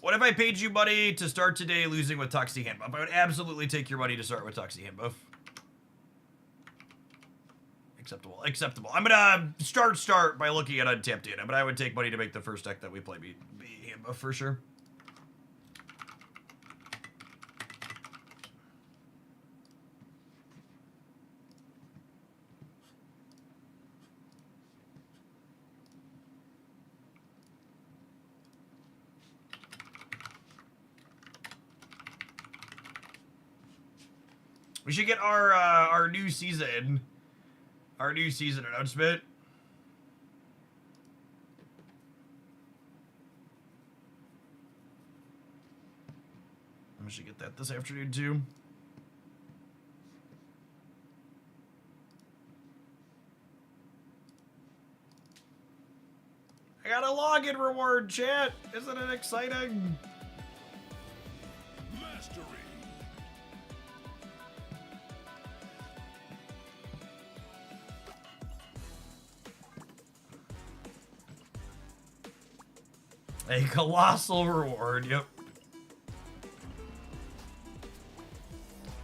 What if I paid you money to start today losing with Toxie Hand Buff? I would absolutely take your money to start with Toxie Hand Buff. Acceptable. Acceptable. I'm gonna start by looking at Untapped Data, but I would take money to make the first deck that we play be Hand Buff for sure. We should get our new season. Our new season announcement. I should get that this afternoon too. I got a login reward, chat. Isn't it exciting? Mastery. A colossal reward, yep.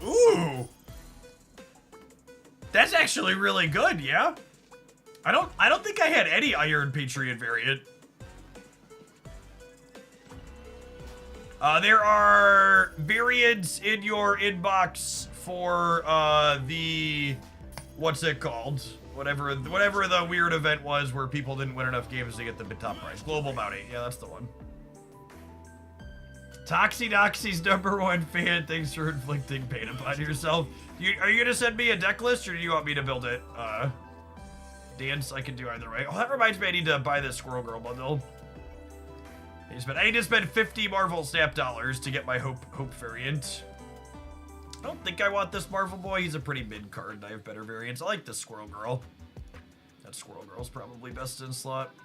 Ooh! That's actually really good, yeah? I don't think I had any Iron Patriot variant. There are variants in your inbox for the what's it called? Whatever the weird event was where people didn't win enough games to get the top prize. Global Bounty. Yeah, that's the one. Toxie's #1 fan. Thanks for inflicting pain upon yourself. Are you gonna send me a deck list or do you want me to build it? Dance, I can do either way. Oh, that reminds me I need to buy this Squirrel Girl bundle. I need to spend 50 Marvel Snap dollars to get my Hope variant. I don't think I want this Marvel Boy. He's a pretty mid card. I have better variants. I like this Squirrel Girl. That Squirrel Girl's probably best in slot.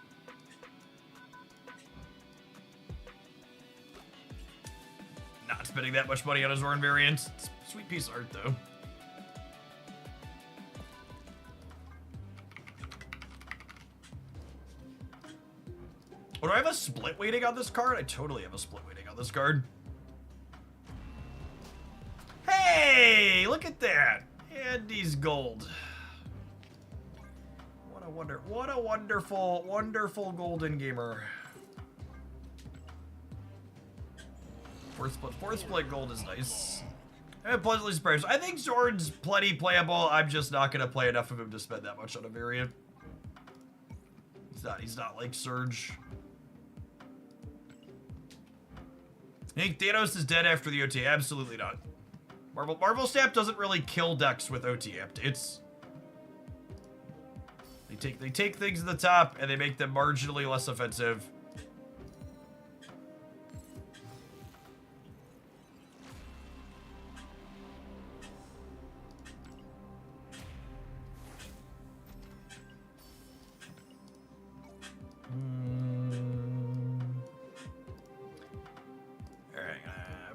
Not spending that much money on a Zorn variant. It's a sweet piece of art, though. Oh, do I have a split weighting on this card? I totally have a split weighting on this card. Hey, look at that. Andy's gold. What a wonderful golden gamer. Fourth split gold is nice. I'm pleasantly surprised. I think Zorn's plenty playable. I'm just not gonna play enough of him to spend that much on a variant. He's not like Surge. I think Thanos is dead after the OTA. Absolutely not. Marvel Snap doesn't really kill decks with OTA updates. They take things at the top and they make them marginally less offensive.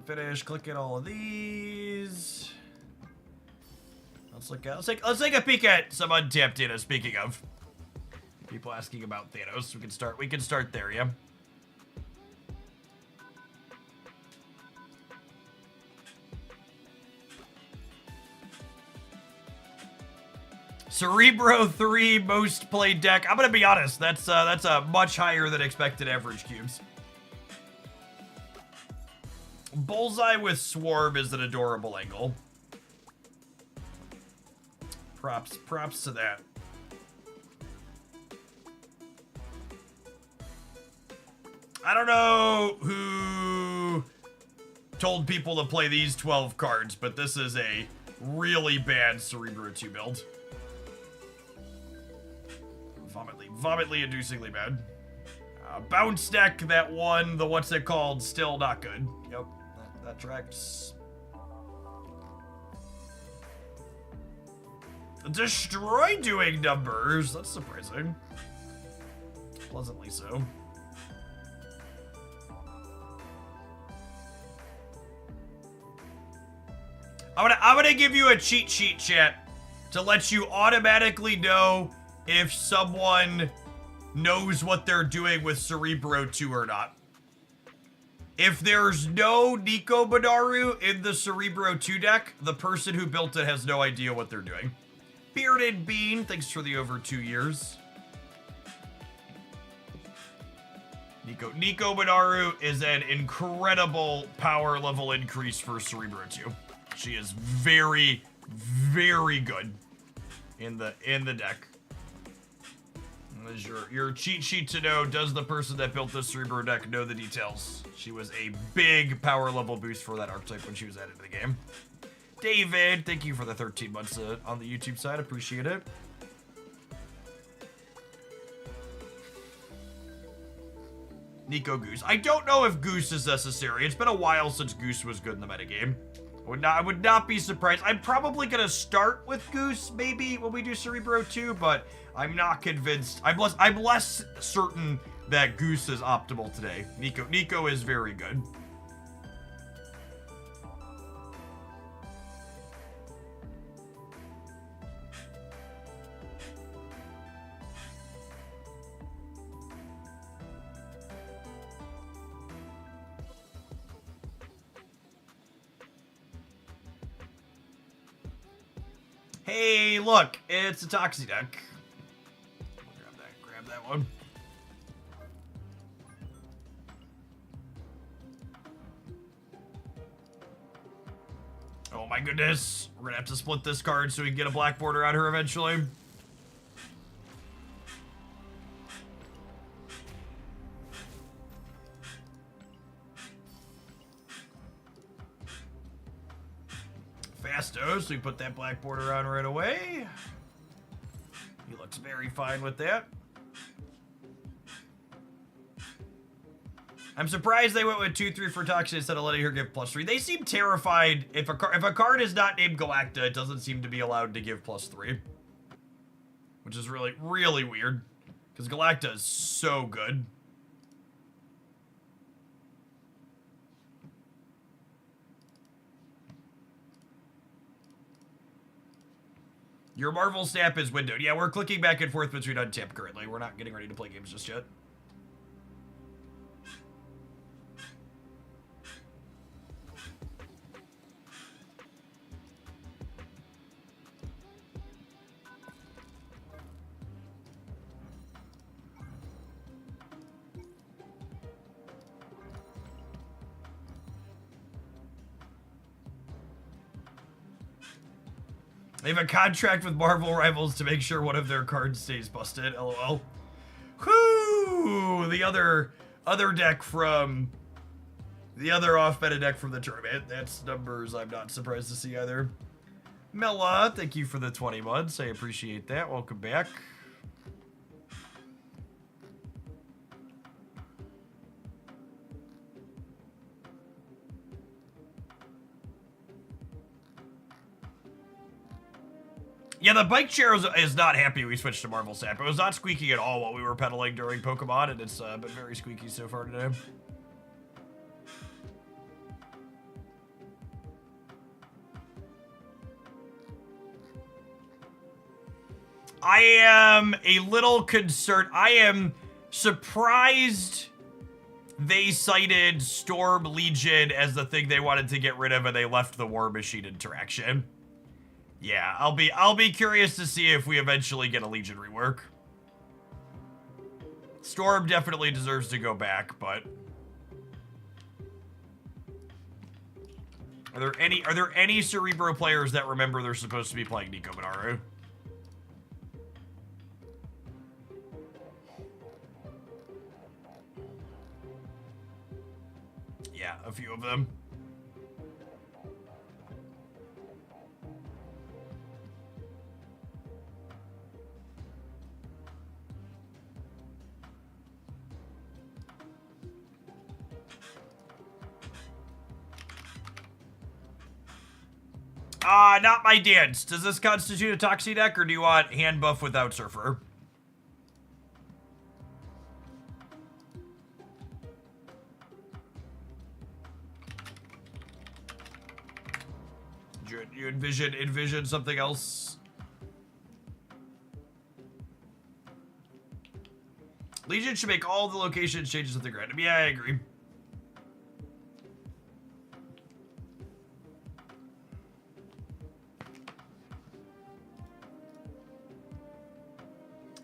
Finish clicking all of these. Let's take a peek at some Untapped Data. Speaking of people asking about Thanos, we can start there, yeah. Cerebro 3 most played deck. I'm gonna be honest, that's a much higher than expected average cubes. Bullseye with Swarm is an adorable angle. Props to that. I don't know who told people to play these 12 cards, but this is a really bad Cerebro 2 build. Vomitly inducingly bad. Bounce deck that won the what's it called, still not good. Yep, that tracks. Destroy doing numbers. That's surprising. Pleasantly so. I'm gonna give you a cheat sheet, chat, to let you automatically know if someone knows what they're doing with Cerebro 2 or not. If there's no Nico Banaru in the Cerebro 2 deck, the person who built it has no idea what they're doing. Bearded Bean, thanks for the over 2 years. Nico Banaru is an incredible power level increase for Cerebro 2. She is very, very good in the deck. As your cheat sheet to know, does the person that built this Cerebro deck know the details? She was a big power level boost for that archetype when she was added to the game. David, thank you for the 13 months on the YouTube side. Appreciate it. Nico Goose. I don't know if Goose is necessary. It's been a while since Goose was good in the metagame. I would not be surprised. I'm probably going to start with Goose, maybe, when we do Cerebro 2, but I'm not convinced. I'm less certain that Goose is optimal today. Nico is very good. Hey, look, it's a Toxie deck. Grab that one. Oh my goodness. We're gonna have to split this card so we can get a black border on her eventually. Fastos, so we put that black border on right away. He looks very fine with that. I'm surprised they went with 2-3 for Toxie instead of letting her give +3. They seem terrified. If a card is not named Galacta, it doesn't seem to be allowed to give +3. Which is really, really weird. Because Galacta is so good. Your Marvel Snap is windowed. Yeah, we're clicking back and forth between Untapped currently. We're not getting ready to play games just yet. They have a contract with Marvel Rivals to make sure one of their cards stays busted. LOL. Whoo! The other deck from the other off-meta deck from the tournament. That's numbers I'm not surprised to see either. Mela, thank you for the 20 months. I appreciate that. Welcome back. Yeah, the bike chair is not happy we switched to Marvel Snap. It was not squeaky at all while we were pedaling during Pokemon, and it's been very squeaky so far today. I am a little concerned. I am surprised they cited Storm Legion as the thing they wanted to get rid of, and they left the War Machine interaction. Yeah, I'll be curious to see if we eventually get a Legion rework. Storm definitely deserves to go back, but are there any Cerebro players that remember they're supposed to be playing Nico Banaru? Yeah, a few of them. Not my dance. Does this constitute a Toxie deck, or do you want hand buff without Surfer? Do you envision something else? Legion should make all the location changes with the random. Yeah, I agree.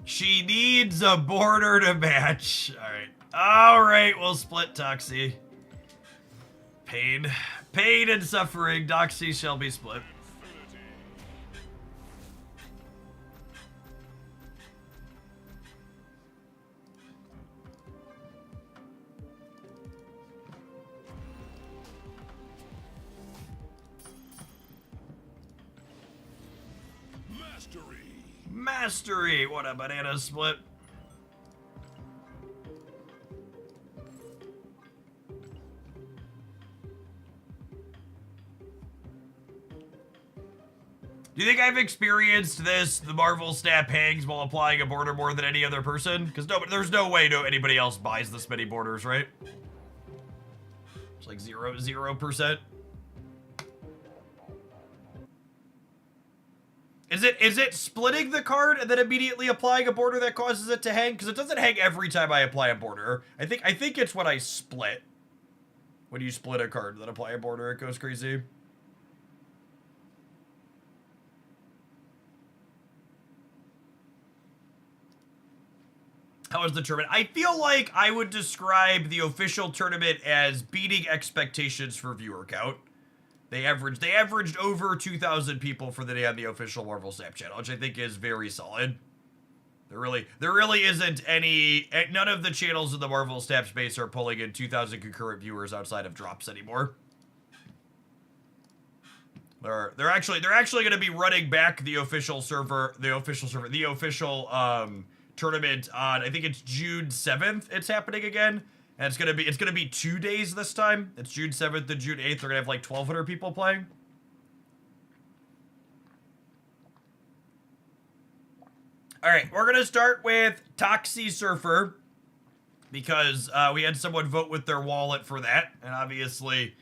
She needs a border to match. All right, we'll split Toxie. Pain and suffering. Doxie shall be split. Mastery. What a banana split. Do you think I've experienced this? The Marvel stat hangs while applying a border more than any other person? Because there's no way anybody else buys this many borders, right? It's like 0%. Is it splitting the card and then immediately applying a border that causes it to hang? Because it doesn't hang every time I apply a border. I think it's when I split. When you split a card and then apply a border, it goes crazy. How was the tournament? I feel like I would describe the official tournament as beating expectations for viewer count. They averaged over 2,000 people for the day on the official Marvel Snap channel, which I think is very solid. There really isn't any, none of the channels in the Marvel Snap space are pulling in 2,000 concurrent viewers outside of drops anymore. They're actually going to be running back the official tournament on, I think it's June 7th. It's happening again. And it's gonna be 2 days this time. It's June 7th and June 8th. They're gonna have like 1,200 people playing. All right, we're gonna start with Fastos Surfer because we had someone vote with their wallet for that, and obviously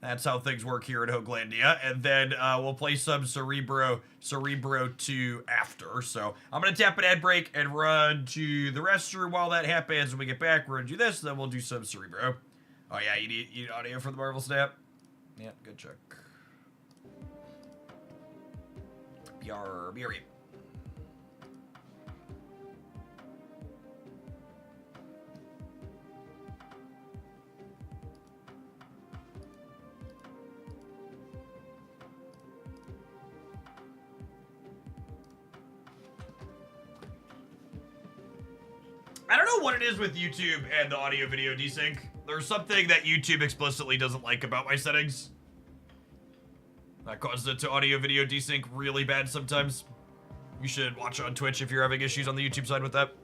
that's how things work here in Hoaglandia. And then we'll play some Cerebro 2 after. So I'm going to tap an ad break and run to the restroom while that happens. When we get back, we're going to do this, then we'll do some Cerebro. Oh yeah, you need audio for the Marvel Snap? Yeah, good check. BRB. I don't know what it is with YouTube and the audio video desync. There's something that YouTube explicitly doesn't like about my settings. That causes it to audio video desync really bad sometimes. You should watch on Twitch if you're having issues on the YouTube side with that.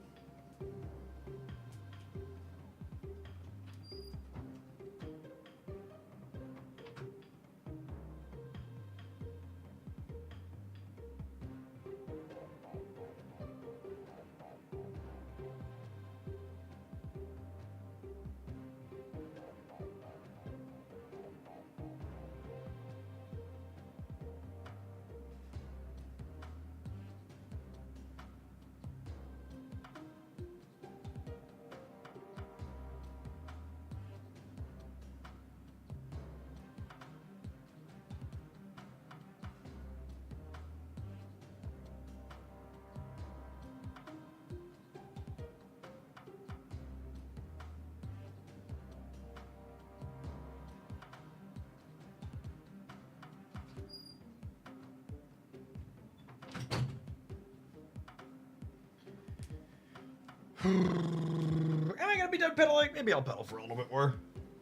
Am I gonna be done pedaling? Maybe I'll pedal for a little bit more.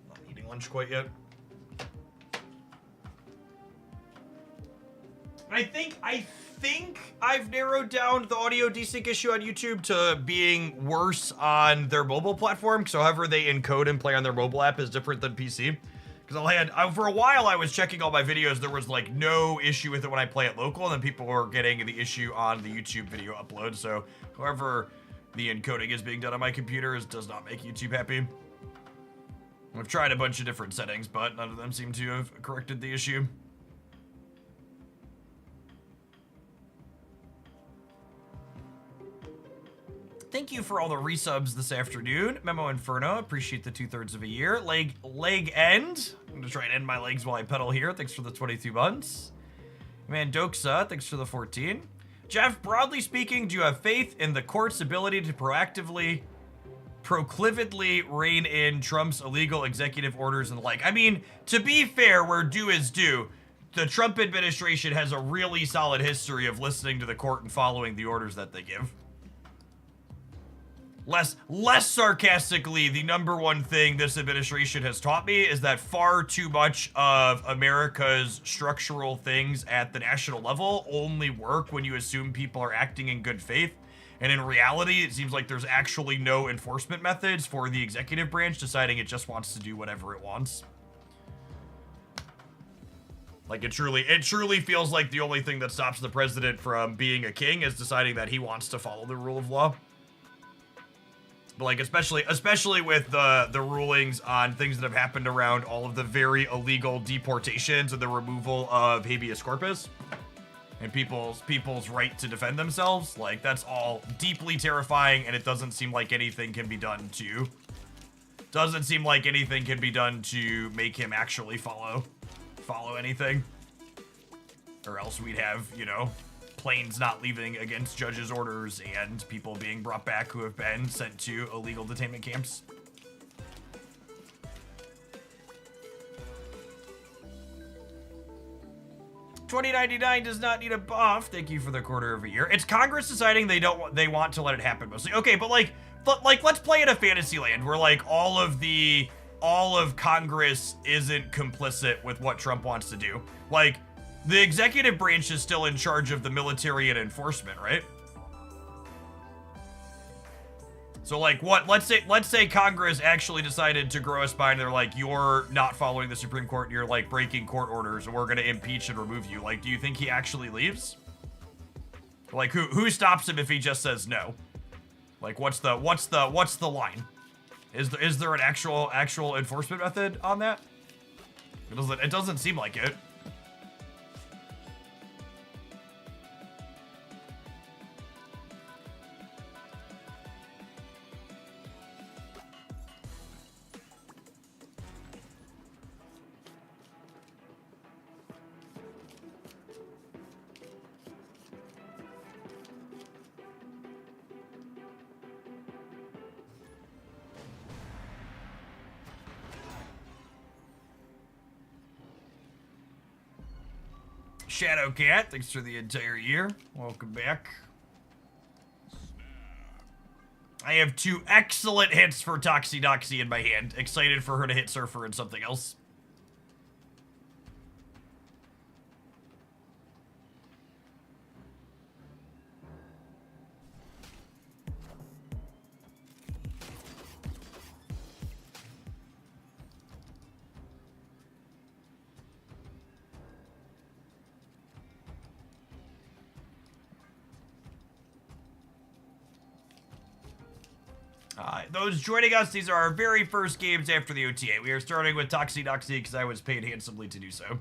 Not eating lunch quite yet. I think I've narrowed down the audio desync issue on YouTube to being worse on their mobile platform. So however they encode and play on their mobile app is different than PC. Because for a while I was checking all my videos, there was like no issue with it when I play it local, and then people were getting the issue on the YouTube video upload. So however the encoding is being done on my computer does not make YouTube happy. I've tried a bunch of different settings, but none of them seem to have corrected the issue. Thank you for all the resubs this afternoon. Memo Inferno, appreciate the 2/3 of a year. Leg end. I'm gonna try and end my legs while I pedal here. Thanks for the 22 months. Mandoxa, thanks for the 14. Jeff, broadly speaking, do you have faith in the court's ability to proclividly rein in Trump's illegal executive orders and the like? I mean, to be fair, where due is due, the Trump administration has a really solid history of listening to the court and following the orders that they give. Less sarcastically, the number one thing this administration has taught me is that far too much of America's structural things at the national level only work when you assume people are acting in good faith. And in reality, it seems like there's actually no enforcement methods for the executive branch deciding it just wants to do whatever it wants. Like, it truly feels like the only thing that stops the president from being a king is deciding that he wants to follow the rule of law. But like, especially with the rulings on things that have happened around all of the very illegal deportations and the removal of habeas corpus and people's right to defend themselves, like, that's all deeply terrifying, and it doesn't seem like anything can be done to make him actually follow anything, or else we'd have, you know, planes not leaving against judges' orders and people being brought back who have been sent to illegal detainment camps. $20.99 does not need a buff. Thank you for the quarter of a year. It's Congress deciding they want to let it happen mostly. Okay, but let's play in a fantasy land where like all of Congress isn't complicit with what Trump wants to do. Like, the executive branch is still in charge of the military and enforcement, right? So like, let's say Congress actually decided to grow a spine. They're like, you're not following the Supreme Court and you're like breaking court orders and we're going to impeach and remove you. Like, do you think he actually leaves? Like, who stops him if he just says no? Like, what's the line? Is there an actual enforcement method on that? It doesn't seem like it. Shadow Cat, thanks for the entire year. Welcome back. I have 2 excellent hits for Toxie in my hand. Excited for her to hit Surfer and something else. Those joining us, these are our very first games after the OTA. We are starting with Toxie because I was paid handsomely to do so.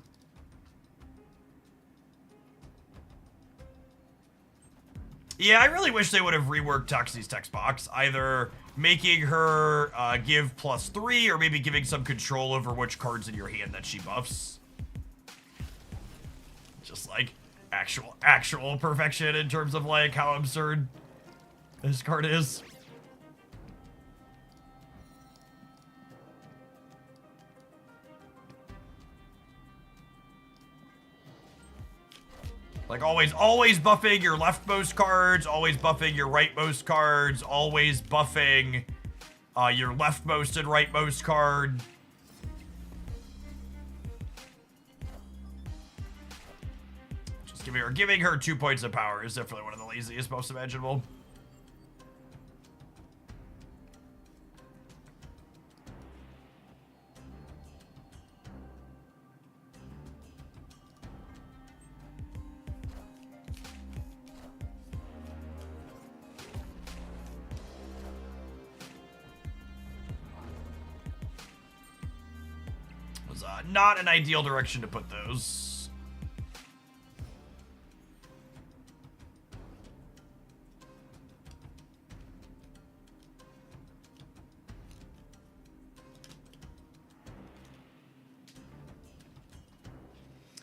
Yeah, I really wish they would have reworked Toxie's text box, either making her give +3 or maybe giving some control over which cards in your hand that she buffs. Just like actual perfection in terms of like how absurd this card is. Like, always buffing your leftmost cards, always buffing your rightmost cards, always buffing your leftmost and rightmost card. Just giving her 2 points of power is definitely one of the laziest, most imaginable. Not an ideal direction to put those.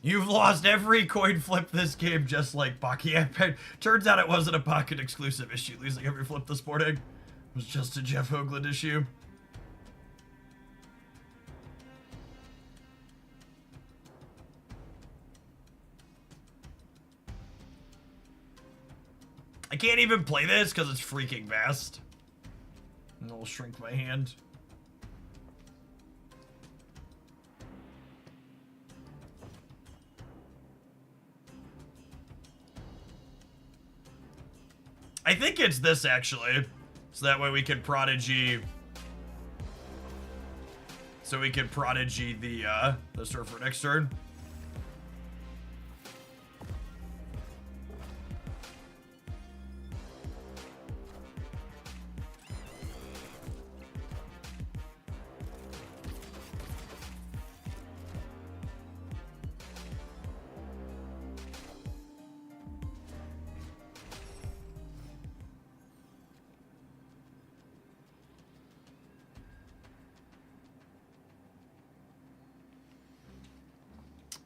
You've lost every coin flip this game, just like Baki. Turns out it wasn't a Pocket exclusive issue. Losing every flip this morning it was just a Jeff Hoagland issue. I can't even play this because it's freaking vast. And it'll shrink my hand. I think it's this, actually. So that way we can Prodigy... So we can Prodigy the Surfer next turn.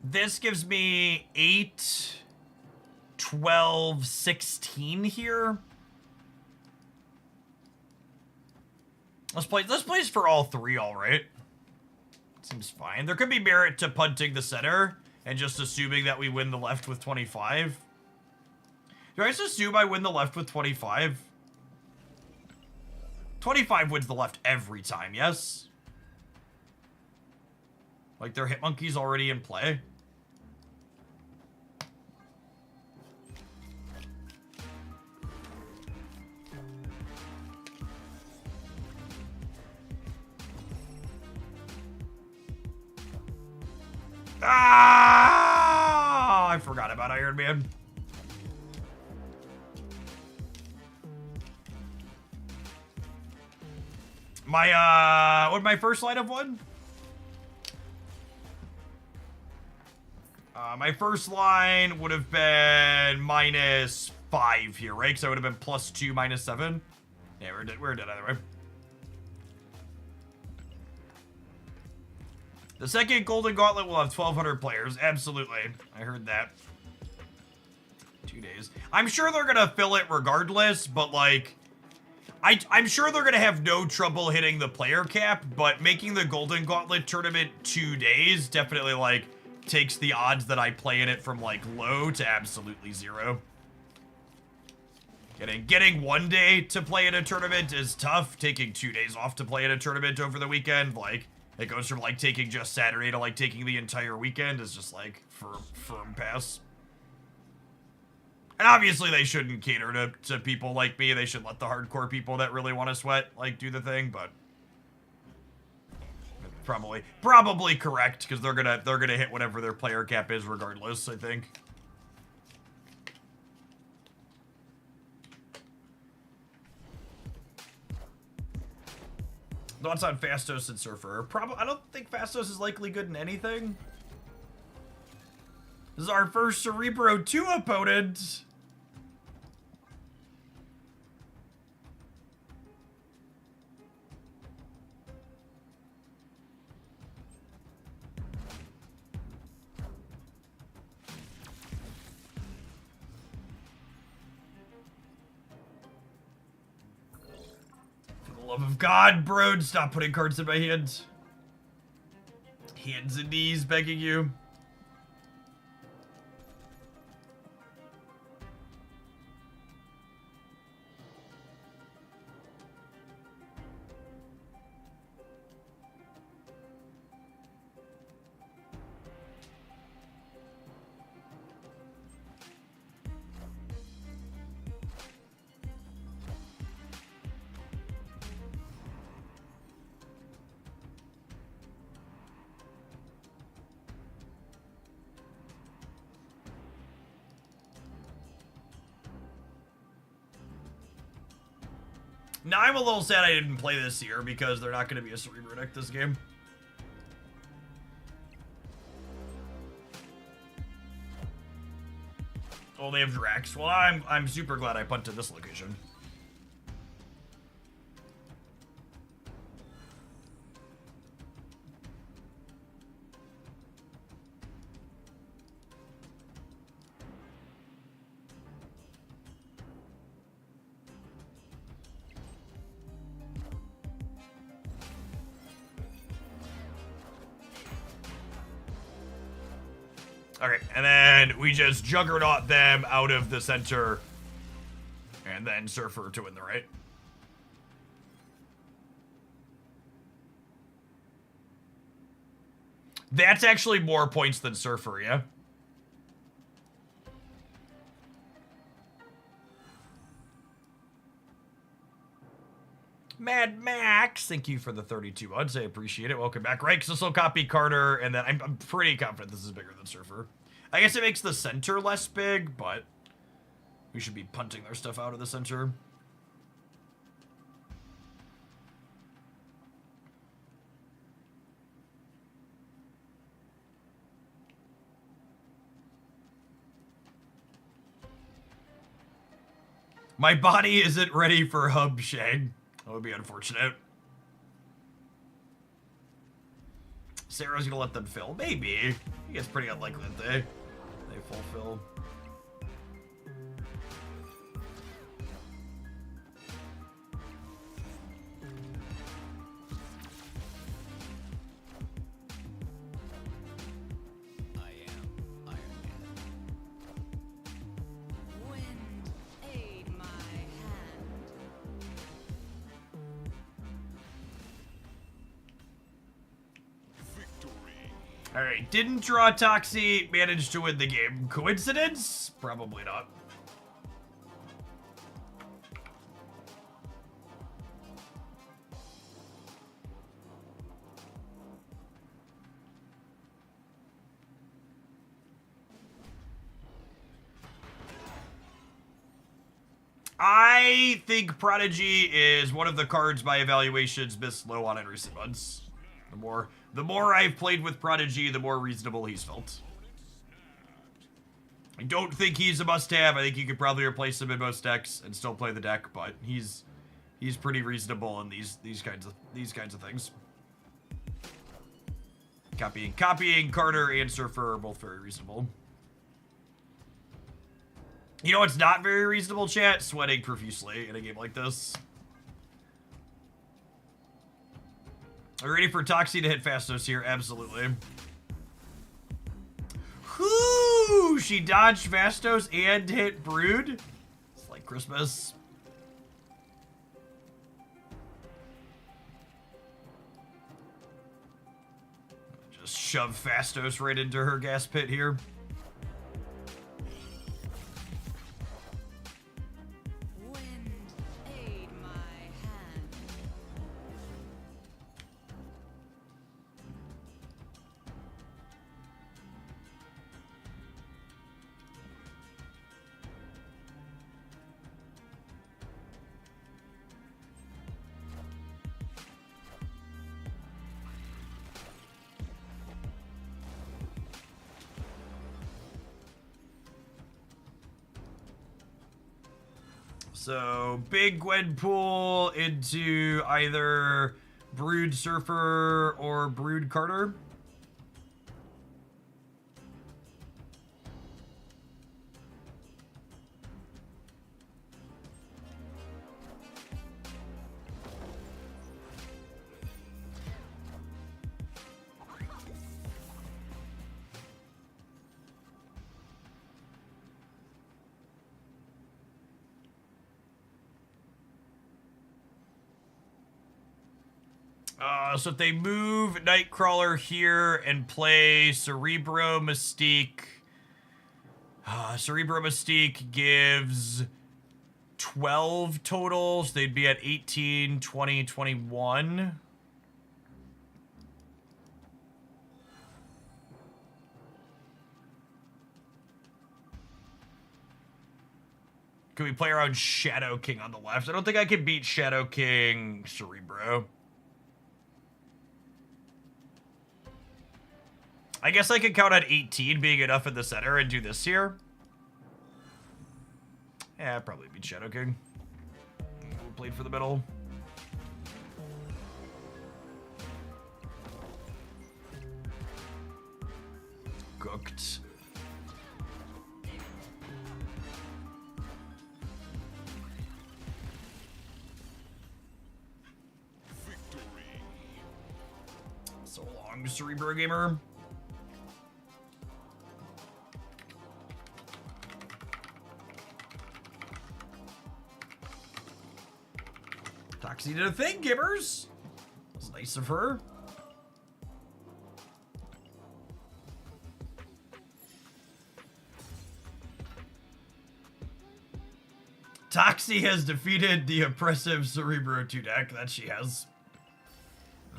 This gives me 8, 12, 16 here. Let's play this for all three, all right. Seems fine. There could be merit to punting the center and just assuming that we win the left with 25. Do I just assume I win the left with 25? 25 wins the left every time, yes? Like, their Hitmonkey's already in play. Ah! I forgot about Iron Man. What my first line of one? My first line would have been -5 here, right? Because I would have been +2, -7. Yeah, we're dead either way. The second Golden Gauntlet will have 1,200 players. Absolutely. I heard that. 2 days. I'm sure they're going to fill it regardless, but, like... I'm sure they're going to have no trouble hitting the player cap, but making the Golden Gauntlet tournament 2 days definitely, like, takes the odds that I play in it from, like, low to absolutely 0. Getting 1 day to play in a tournament is tough. Taking 2 days off to play in a tournament over the weekend, like... It goes from, like, taking just Saturday to, like, taking the entire weekend is just, like, firm pass. And obviously they shouldn't cater to people like me. They should let the hardcore people that really want to sweat, like, do the thing, but... Probably correct, because they're gonna hit whatever their player cap is regardless, I think. Thoughts on Fastos and Surfer? I don't think Fastos is likely good in anything. This is our first Cerebro 2 opponent. Love of God, bro, stop putting cards in my hands. Hands and knees begging you. Now I'm a little sad I didn't play this year because they're not going to be a Cerebro deck this game. Oh, they have Drax. Well, I'm super glad I punted this location. Okay, and then we just juggernaut them out of the center, and then Surfer to win the right. That's actually more points than Surfer, yeah? Mad Max, thank you for the 32 months. I appreciate it. Welcome back. Right, because this will copy Carter, and then I'm pretty confident this is bigger than Surfer. I guess it makes the center less big, but we should be punting their stuff out of the center. My body isn't ready for hub shag. That would be unfortunate. Sarah's gonna let them fill. Maybe. I think it's pretty unlikely that they fulfill. Alright, didn't draw Toxie, managed to win the game. Coincidence? Probably not. I think Prodigy is one of the cards my evaluations missed low on in recent months. The more I've played with Prodigy, the more reasonable he's felt. I don't think he's a must-have. I think you could probably replace him in most decks and still play the deck, but he's pretty reasonable in these kinds of things. Copying Carter and Surfer are both very reasonable. You know what's not very reasonable, chat? Sweating profusely in a game like this. Are you ready for Toxie to hit Fastos here? Absolutely. Whoo! She dodged Fastos and hit Brood. It's like Christmas. Just shove Fastos right into her gas pit here. So, big Gwenpool into either Brood Surfer or Brood Carter. So if they move Nightcrawler here and play Cerebro Mystique, Cerebro Mystique gives 12 total, so they'd be at 18, 20, 21. Can we play around Shadow King on the left? I don't think I can beat Shadow King Cerebro. I guess I could count on 18 being enough in the center and do this here. Yeah, I'd probably beat Shadow King. Played for the middle. Cooked. Victory. So long, Cerebro Gamer. Toxie did a thing, Gibbers. That was nice of her. Toxie has defeated the oppressive Cerebro 2 deck. That she has.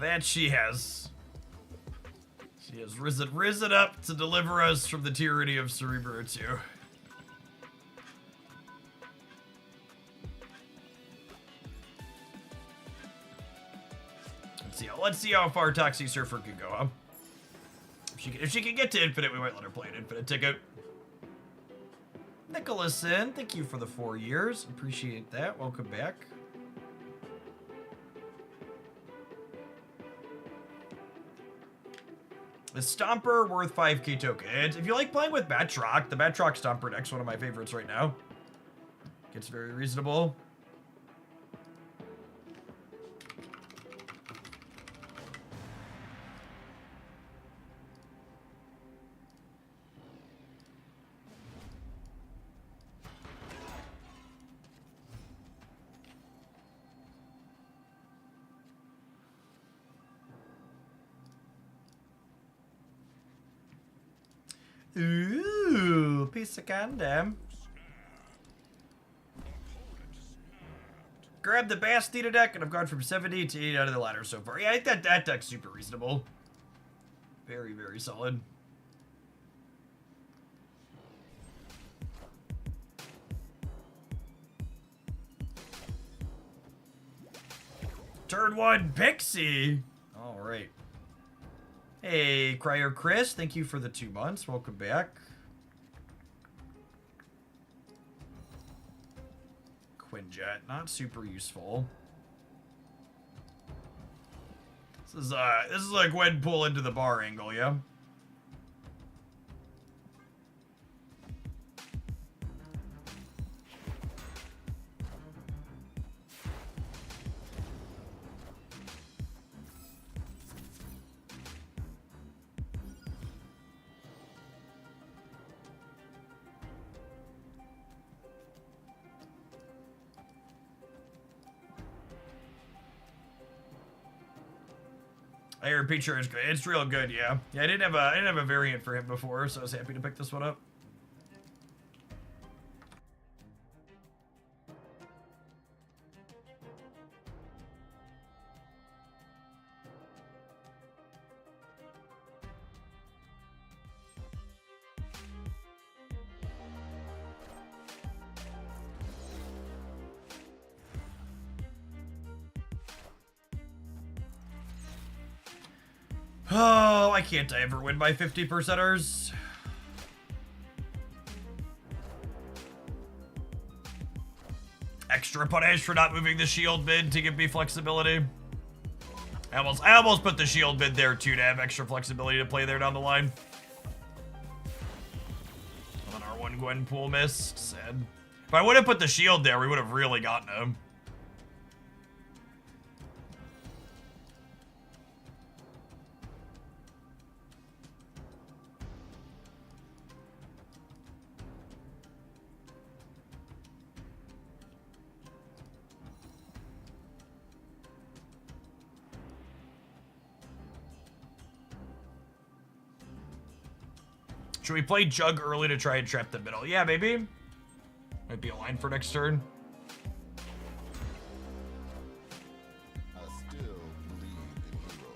That she has. She has risen up to deliver us from the tyranny of Cerebro 2. Let's see how far Toxie Surfer can go, huh? If she can get to Infinite, we might let her play an Infinite ticket. Nicholson, thank you for the 4 years. Appreciate that. Welcome back. Is Stomper worth 5k tokens? If you like playing with Batroc, the Batroc Stomper deck's one of my favorites right now. Gets very reasonable. Ooh, piece of condom. Grab the Bastida deck, and I've gone from 70 to 80 out of the ladder so far. Yeah, I think that deck's super reasonable. Very, very solid. Turn 1, Pixie. All right. Hey, Cryer Chris, thank you for the 2 months. Welcome back. Quinjet, not super useful. This is like Gwenpool into the bar angle, yeah? I hear Peacher is great. It's real good, yeah. Yeah, I didn't have a variant for him before, so I was happy to pick this one up. Oh, why can't I ever win by 50%ers? Extra punish for not moving the shield mid to give me flexibility. I almost put the shield mid there too to have extra flexibility to play there down the line. And then our one Gwenpool missed. Sad. If I would have put the shield there, we would have really gotten him. Should we play Jug early to try and trap the middle? Yeah, maybe. Might be a line for next turn. I still believe in heroes.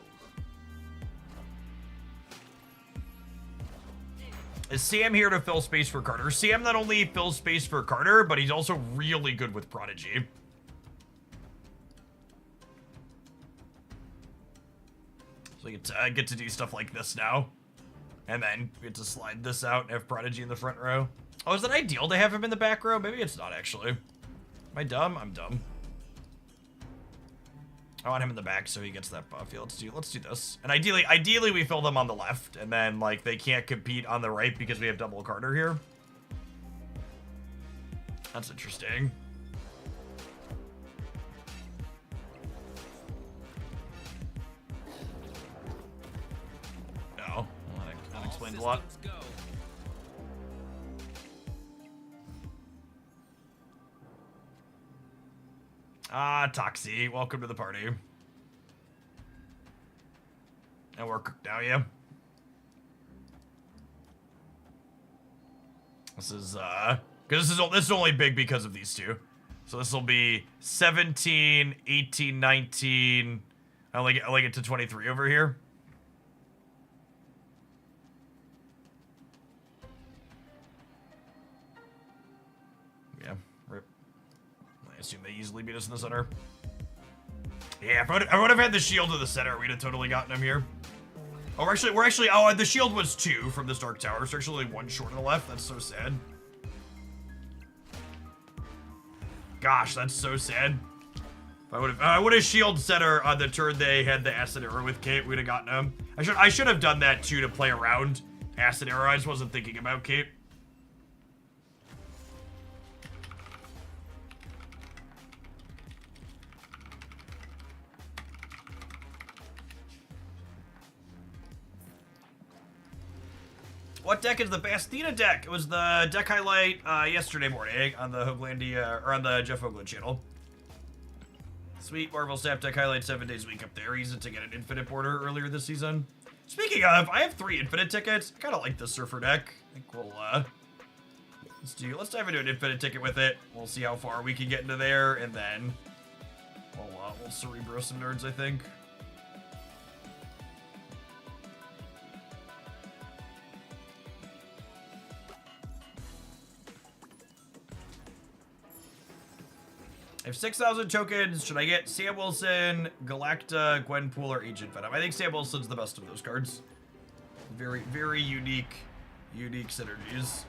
Is Sam here to fill space for Carter? Sam not only fills space for Carter, but he's also really good with Prodigy. So you get to do stuff like this now. And then we get to slide this out and have Prodigy in the front row. Oh, is it ideal to have him in the back row? Maybe it's not, actually. Am I dumb? I'm dumb. I want him in the back so he gets that buff. Yeah, let's do this. And ideally we fill them on the left, and then, like, they can't compete on the right because we have double Carter here. That's interesting. No. That explains a lot. Ah, Toxie, welcome to the party. And we're cooked now, yeah. This is because this is only big because of these two. So this will be 17, 18, 19. I only get to 23 over here. Yeah, rip. I assume they easily beat us in the center. Yeah, if I would have had the shield to the center, we'd have totally gotten him here. Oh, we're actually, oh, the shield was 2 from this Dark Tower, so actually only 1 short on the left. That's so sad. Gosh, that's so sad. If I would have shield center on the turn they had the acid arrow with Kate, we'd have gotten him. I should have done that too to play around acid arrow. I just wasn't thinking about Kate. What deck is the Bastina deck? It was the deck highlight yesterday morning on the Hoaglandia, or on the Jeff Hoagland channel. Sweet Marvel Snap deck highlight 7 days a week up there. Used it to get an infinite border earlier this season. Speaking of, I have 3 infinite tickets. I kind of like the Surfer deck. I think we'll let's dive into an infinite ticket with it. We'll see how far we can get into there, and then we'll Cerebro some nerds, I think. I have 6,000 tokens. Should I get Sam Wilson, Galacta, Gwenpool, or Agent Venom? I think Sam Wilson's the best of those cards. Very, very unique synergies.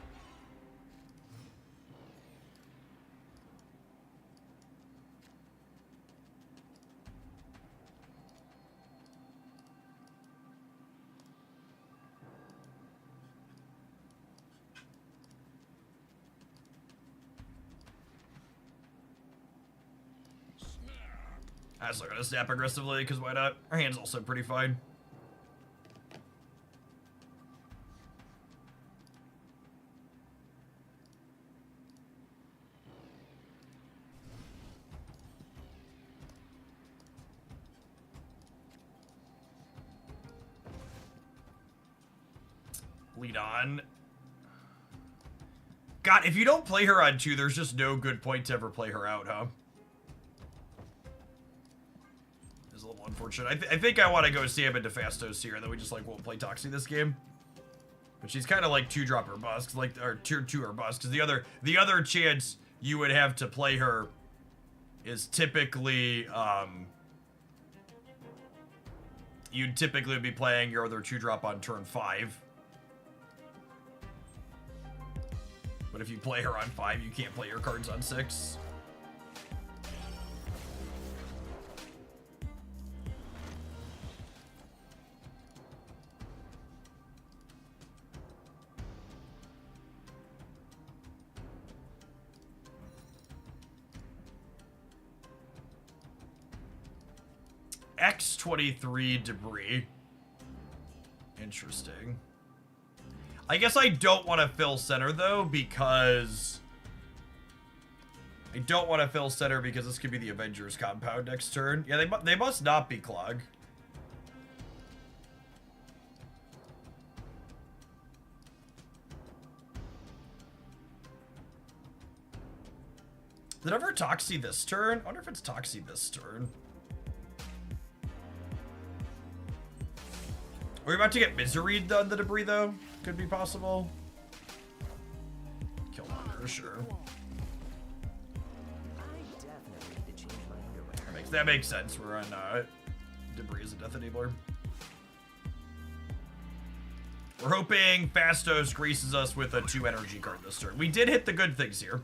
I'm still gonna snap aggressively, because why not? Our hand's also pretty fine. Lead on. God, if you don't play her on 2, there's just no good point to ever play her out, huh? Unfortunate. I think I want to go Sam into Fastos here, and then we just like won't play Toxie this game. But she's kind of like 2-drop or bust, like, or tier 2 or bust, because the other chance you would have to play her is typically you'd typically be playing your other 2-drop on turn 5. But if you play her on 5, you can't play your cards on 6. X23 debris. Interesting. I guess I don't want to fill center though, because this could be the Avengers compound next turn. Yeah, they must not be Clog. Did I ever Toxie this turn? I wonder if it's Toxie this turn. We're about to get Misery on the debris, though. Could be possible. Killmonger, sure. That makes sense. We're on debris as a death enabler. We're hoping Fastos greases us with a 2 energy card this turn. We did hit the good things here.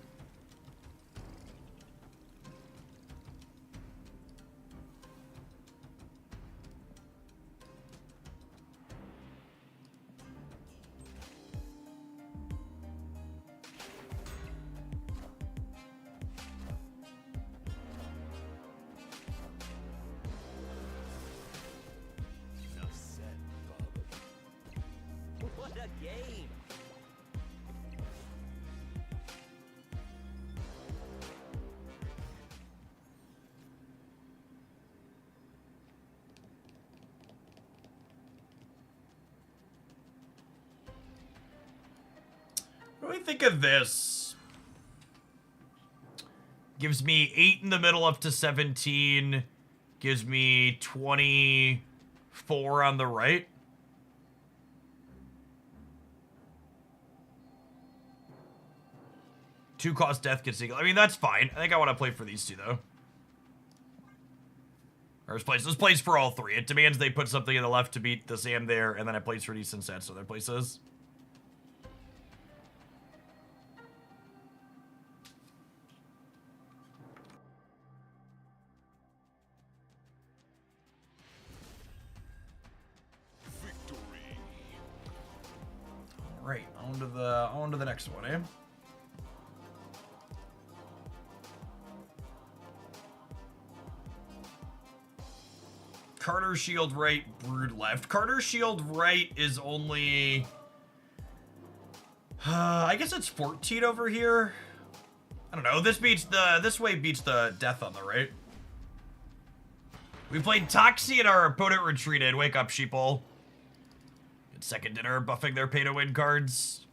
What do we think of this? Gives me 8 in the middle up to 17. Gives me 24 on the right. Two cost death gets equal. I mean, that's fine. I think I want to play for these two, though. Or this plays for all three. It demands they put something in the left to beat the Sam there, and then it plays for decent sets other places. Victory. All right, on to the next one, eh? Carter shield right, Brood left. Carter shield right is only... I guess it's 14 over here. I don't know. This way beats the death on the right. We played Toxie and our opponent retreated. Wake up, sheeple. Good second dinner, buffing their pay to win cards.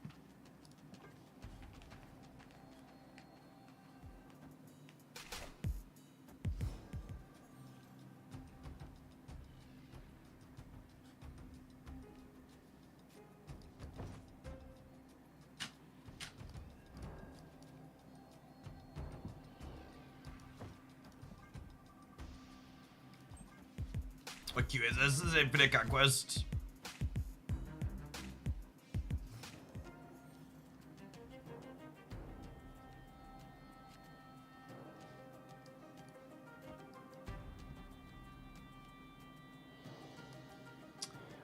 What queue is this? This is Infinite Conquest.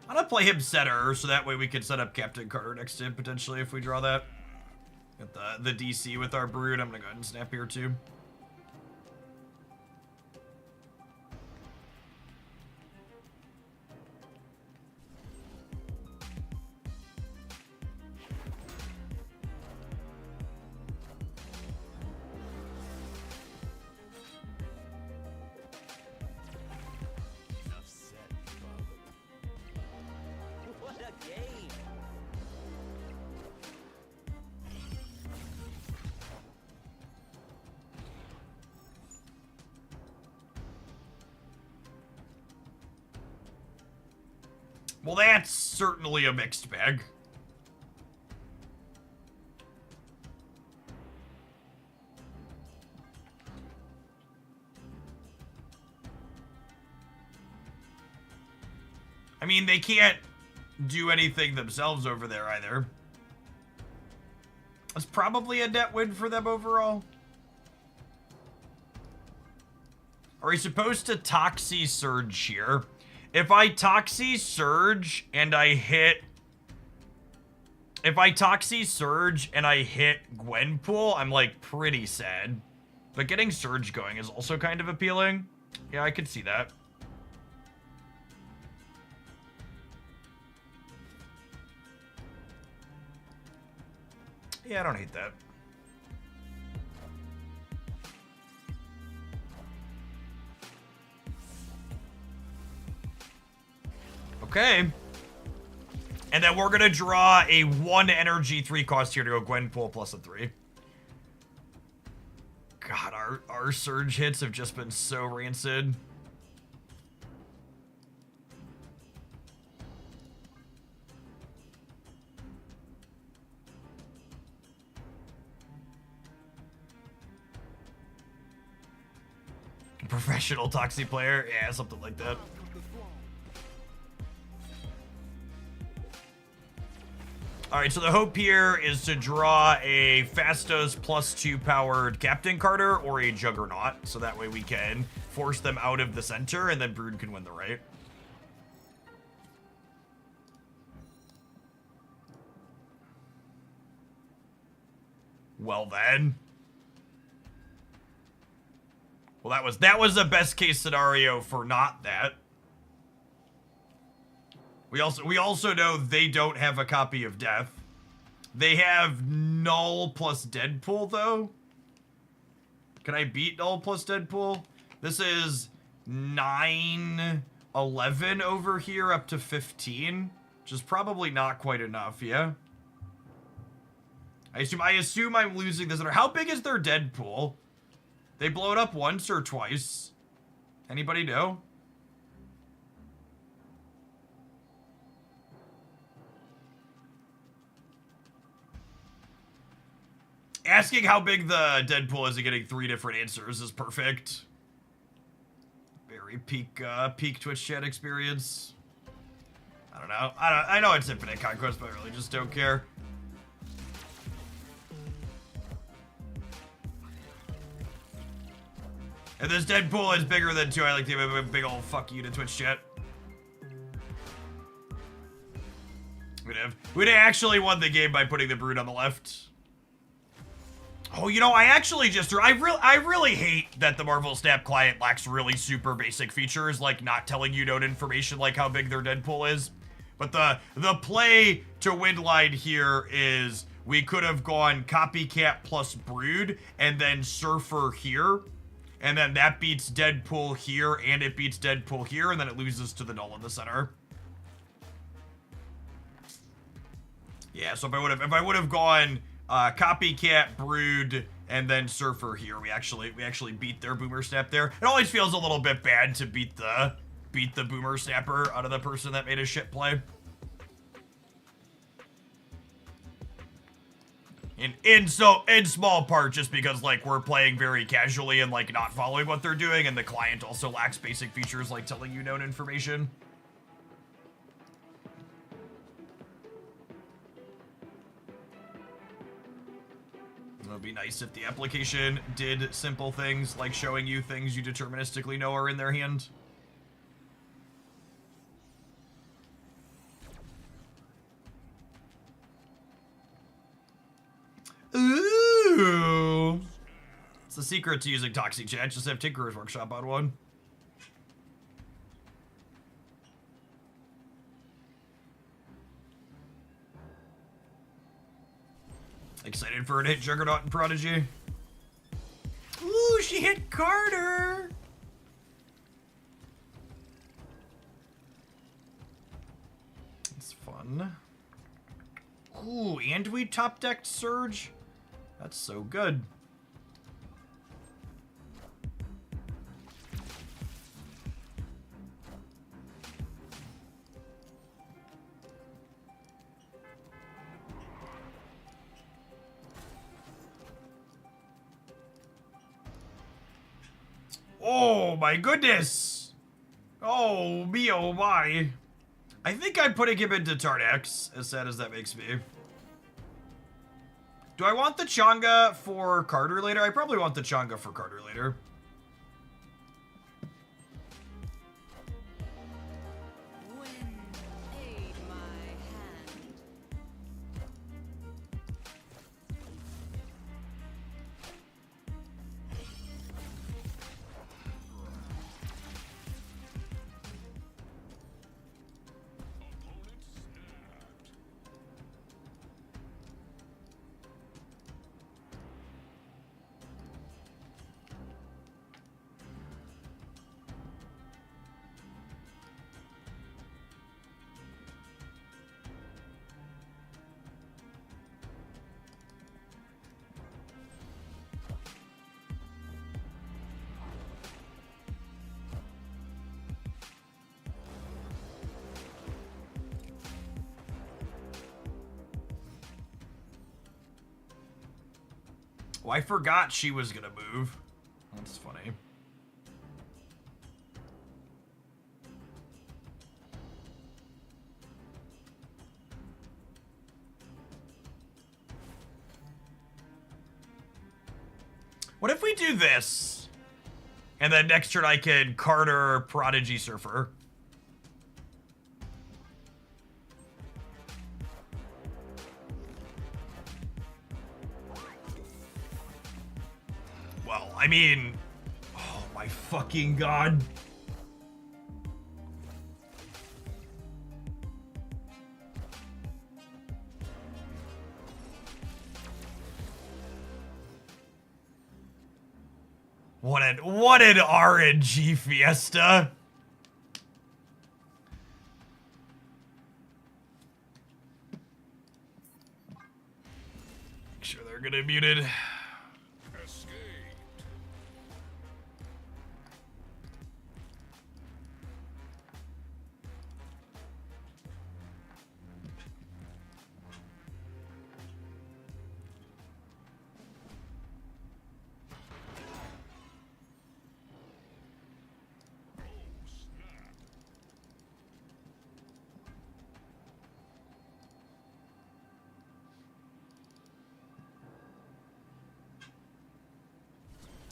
I'm gonna play him center, so that way we can set up Captain Carter next to him, potentially, if we draw that. Got the DC with our Brood. I'm gonna go ahead and snap here, too. Enough said, bub. What a game! Well, that's certainly a mixed bag. I mean, they can't do anything themselves over there either. It's probably a net win for them overall. Are we supposed to Toxie Surge here? If I Toxie Surge and I hit... If I Toxie Surge and I hit Gwenpool, I'm, like, pretty sad. But getting Surge going is also kind of appealing. Yeah, I could see that. Yeah, I don't hate that. Okay. And then we're gonna draw a 1 energy 3 cost here to go Gwenpool plus a 3. God, our surge hits have just been so rancid. Professional Toxie player? Yeah, something like that. Alright, so the hope here is to draw a Fastos +2 powered Captain Carter or a Juggernaut, so that way we can force them out of the center and then Brood can win the right. Well then. Well, that was the best case scenario for not that. We also know they don't have a copy of Death. They have Null plus Deadpool though. Can I beat Null plus Deadpool? This is 9, 11 over here up to 15, which is probably not quite enough, yeah? I assume I'm losing this. How big is their Deadpool? They blow it up once or twice? Anybody know? Asking how big the Deadpool is and getting 3 different answers is perfect. Very peak Twitch chat experience. I don't know. I know it's Infinite Conquest, but I really just don't care. If this Deadpool is bigger than 2, I like to give a big old fuck you to Twitch chat. We'd have actually won the game by putting the Brood on the left. Oh, you know, I really hate that the Marvel Snap client lacks really super basic features, like not telling you known information like how big their Deadpool is. But the play to win line here is we could have gone Copycat plus Brood and then Surfer here. And then that beats Deadpool here and it beats Deadpool here, and then it loses to the null in the center. Yeah, so if I would have gone Copycat, Brood, and then Surfer here, we actually beat their Boomer Snap there. It always feels a little bit bad to beat the Boomer Snapper out of the person that made a shit play. In small part just because like we're playing very casually and like not following what they're doing, and the client also lacks basic features like telling you known information. It would be nice if the application did simple things like showing you things you deterministically know are in their hand. Ooh. It's the secret to using Toxic Chat. Just have Tinkerer's Workshop on one. Excited for it to hit Juggernaut and Prodigy. Ooh, she hit Carter. It's fun. Ooh, and we top decked Surge. That's so good. Oh my goodness! Oh me, oh my. I think I'm putting him into Tarnax, as sad as that makes me. Do I want the Changa for Carter later? I probably want the Changa for Carter later. Aid my hand. Oh, I forgot she was gonna move. That's funny. What if we do this? And then next turn I can Carter Prodigy Surfer. Well, I mean, oh my fucking god. What an RNG fiesta. gonna be muted. Escaped. Oh, snap.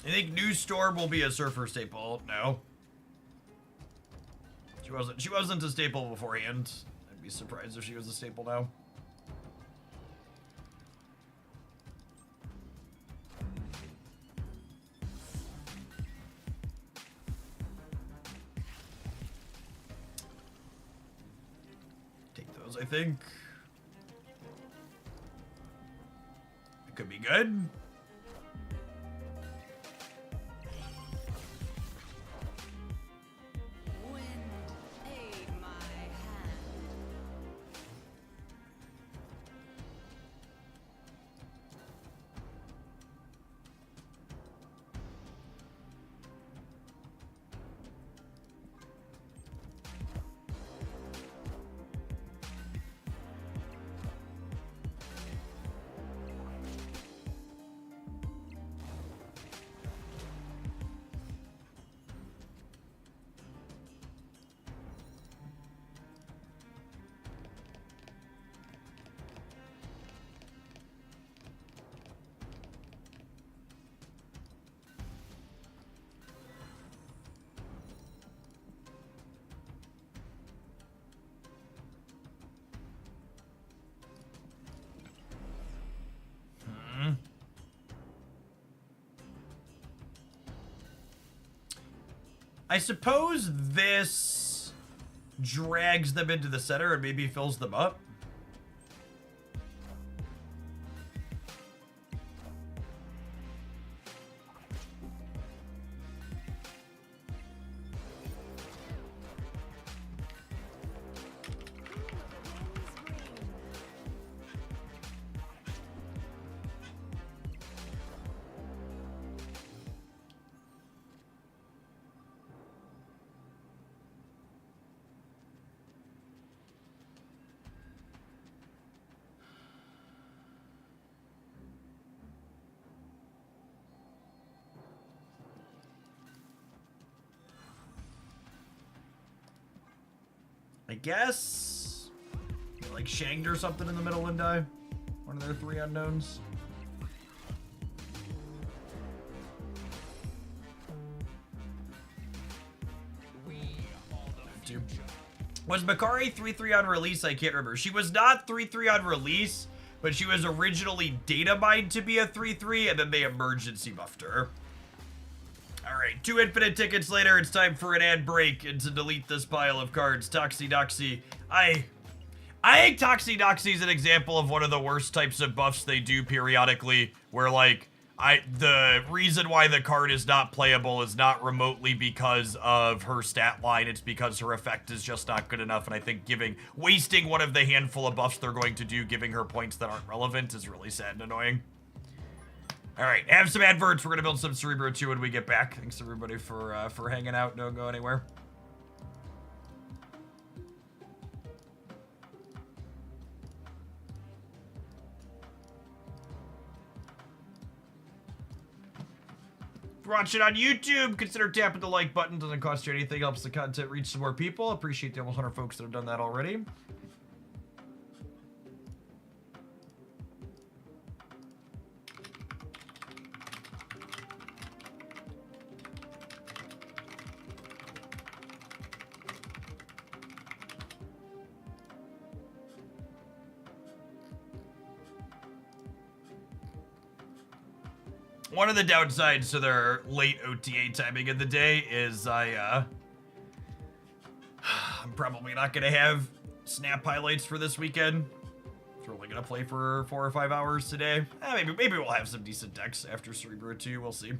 I think New Storm will be a Surfer staple. No. She wasn't a staple beforehand. I'd be surprised if she was a staple now. Take those, I think. It could be good. Wind, aid my hand. I suppose this drags them into the center and maybe fills them up. I guess like Shanged or something in the middle and die. One of their three unknowns. Was Makari 3-3 on release? I can't remember. She was not 3-3 on release, but she was originally data mined to be a 3-3, and then they emergency buffed her. Alright, 2 infinite tickets later, it's time for an ad break and to delete this pile of cards. Toxie. I think Toxie is an example of one of the worst types of buffs they do periodically, where like, the reason why the card is not playable is not remotely because of her stat line, it's because her effect is just not good enough, and I think wasting one of the handful of buffs they're going to do, giving her points that aren't relevant, is really sad and annoying. Alright, have some adverts, we're gonna build some Cerebro 2 when we get back. Thanks everybody for hanging out, don't go anywhere. If you're watching on YouTube, consider tapping the like button. Doesn't cost you anything, helps the content reach some more people. Appreciate the almost 100 folks that have done that already. One of the downsides to their late OTA timing of the day is I'm probably not going to have snap highlights for this weekend. We're only going to play for 4 or 5 hours today. Maybe we'll have some decent decks after Cerebro 2, we'll see.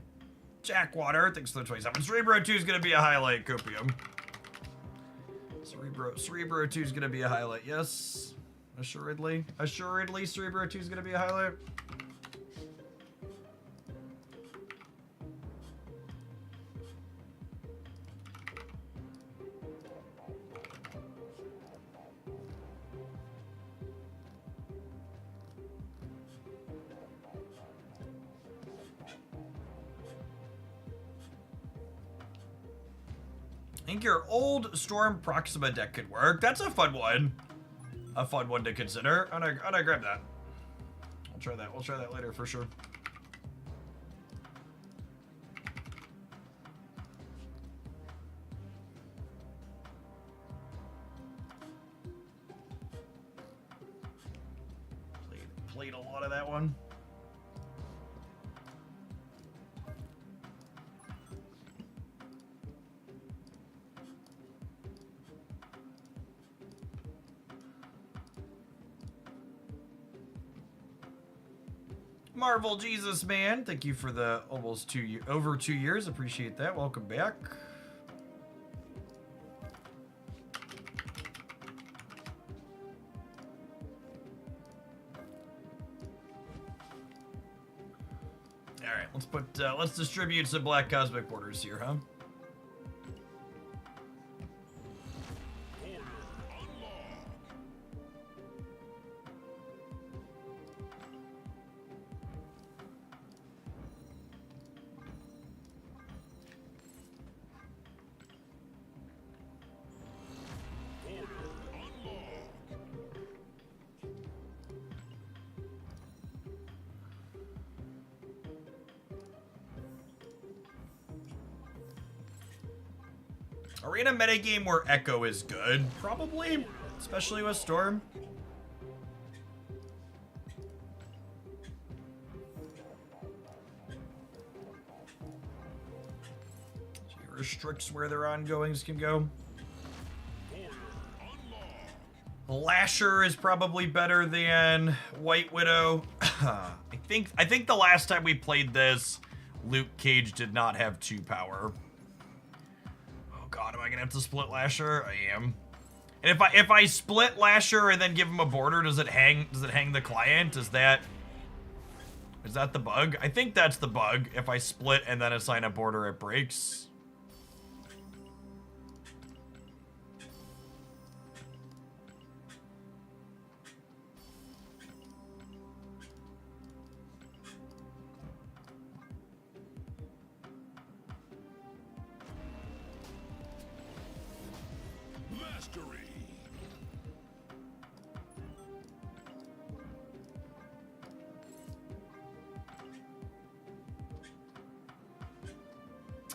Jackwater, thanks for the 27. Cerebro 2 is going to be a highlight, Copium. Cerebro 2 is going to be a highlight, yes. Assuredly, Cerebro 2 is going to be a highlight. I think your old Storm Proxima deck could work. That's a fun one. A fun one to consider. I'm gonna grab that. I'll try that. We'll try that later for sure. Played a lot of that one. Marvel Jesus Man, thank you for the almost over 2 years. Appreciate that. Welcome back. All right, let's distribute some black cosmic borders here, huh? Arena metagame where Echo is good, probably, especially with Storm. She restricts where their ongoings can go. Lasher is probably better than White Widow. I think the last time we played this, Luke Cage did not have 2 power. God, am I gonna have to split Lasher? I am. And if I split Lasher and then give him a border, does it hang the client? Is that the bug? I think that's the bug. If I split and then assign a border, it breaks.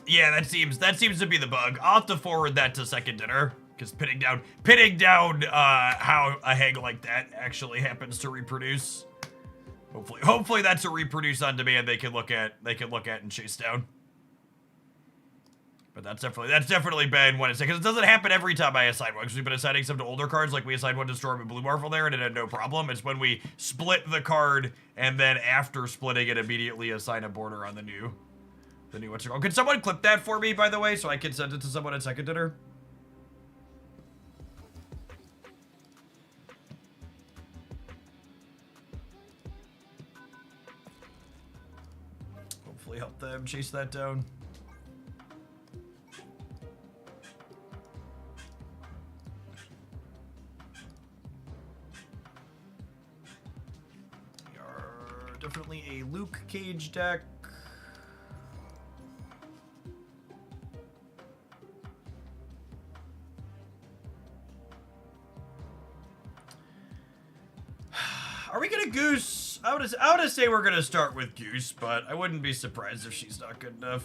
Yeah, that seems to be the bug. I'll have to forward that to Second Dinner, because pitting down how a hag like that actually happens to reproduce. Hopefully that's a reproduce on demand they can look at and chase down. But that's definitely been when it's, because it doesn't happen every time I assign one, because we've been assigning some to older cards, like we assigned one to Storm and Blue Marvel there, and it had no problem. It's when we split the card, and then after splitting it, immediately assign a border on the new what's it called. Could someone clip that for me, by the way, so I can send it to someone at Second Dinner? Hopefully help them chase that down. We are definitely a Luke Cage deck. Are we gonna Goose? I would say we're gonna start with Goose, but I wouldn't be surprised if she's not good enough.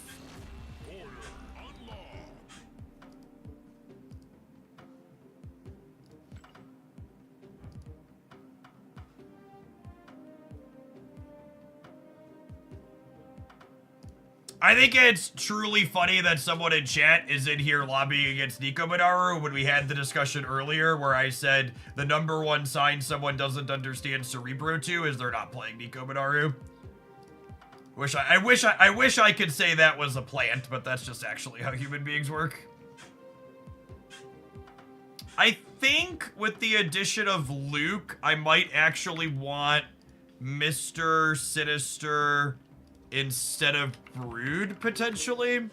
I think it's truly funny that someone in chat is in here lobbying against Nico Minaru when we had the discussion earlier where I said the #1 sign someone doesn't understand Cerebro to is they're not playing Nico Minaru. I wish I could say that was a plant, but that's just actually how human beings work. I think with the addition of Luke, I might actually want Mr. Sinister instead of Brood, potentially.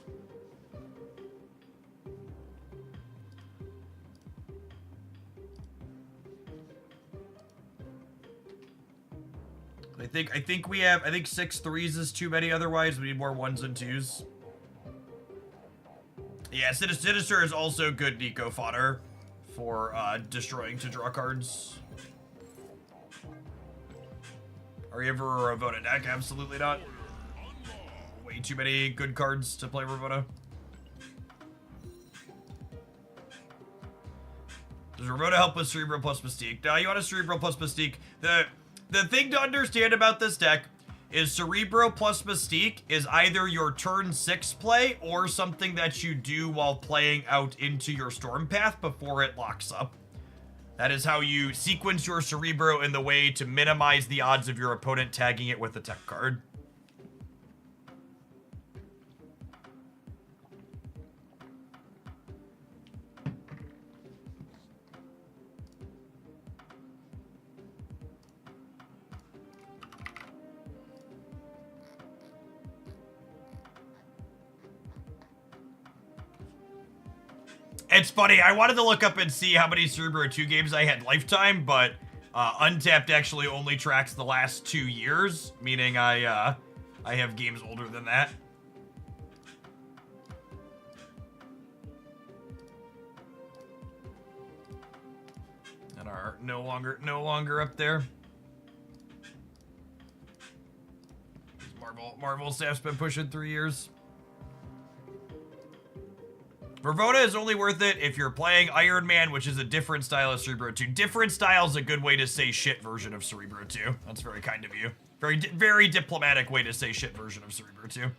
I think 6 3s is too many otherwise. We need more 1s and 2s. Yeah, Sinister is also good Nico fodder for destroying to draw cards. Are you ever a Ravona deck? Absolutely not. Way too many good cards to play Ravona. Does Ravona help with Cerebro plus Mystique? No, you want a Cerebro plus Mystique. The thing to understand about this deck is Cerebro plus Mystique is either your turn 6 play or something that you do while playing out into your Storm Path before it locks up. That is how you sequence your Cerebro in the way to minimize the odds of your opponent tagging it with a tech card. It's funny, I wanted to look up and see how many Cerebro 2 games I had lifetime, but Untapped actually only tracks the last 2 years, meaning I have games older than that. And are no longer up there. Marvel staff's been pushing 3 years. Ravona is only worth it if you're playing Iron Man, which is a different style of Cerebro 2. Different style is a good way to say shit version of Cerebro 2. That's very kind of you. Very diplomatic way to say shit version of Cerebro 2.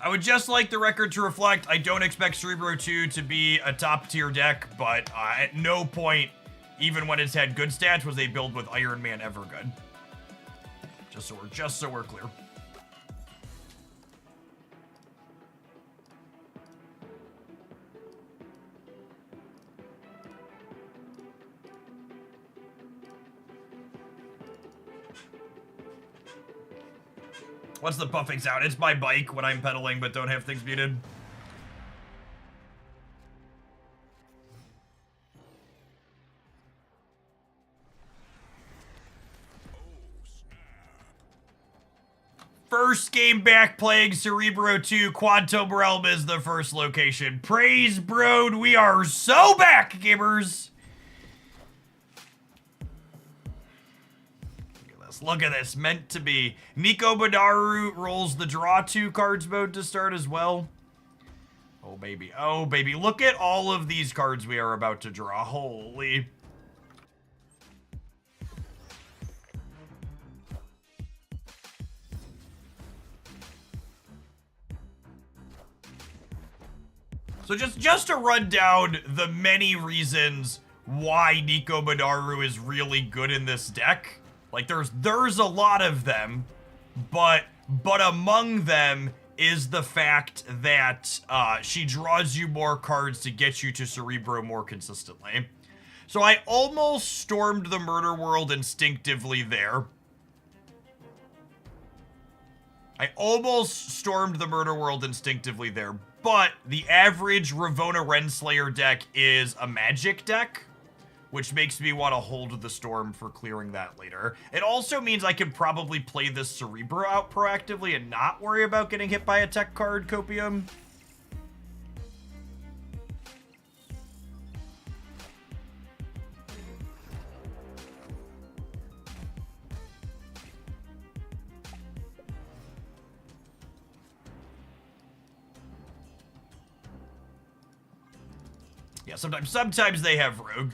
I would just like the record to reflect, I don't expect Cerebro 2 to be a top tier deck, but at no point, even when it's had good stats, was a build with Iron Man ever good. Just so we're clear. What's the buffing sound? It's my bike when I'm pedaling but don't have things muted. First game back playing Cerebro 2, Quantum Realm is the first location. Praise Brode, we are so back, gamers! Look at this, meant to be. Nico Badaru rolls the draw 2 cards mode to start as well. Oh baby, look at all of these cards we are about to draw, holy. So just to run down the many reasons why Nico Badaru is really good in this deck. Like, there's a lot of them, but among them is the fact that she draws you more cards to get you to Cerebro more consistently. So I almost stormed the Murder World instinctively there. But the average Ravona Renslayer deck is a magic deck, which makes me want to hold the storm for clearing that later. It also means I can probably play this Cerebro out proactively and not worry about getting hit by a tech card, Copium. Yeah, sometimes they have Rogue.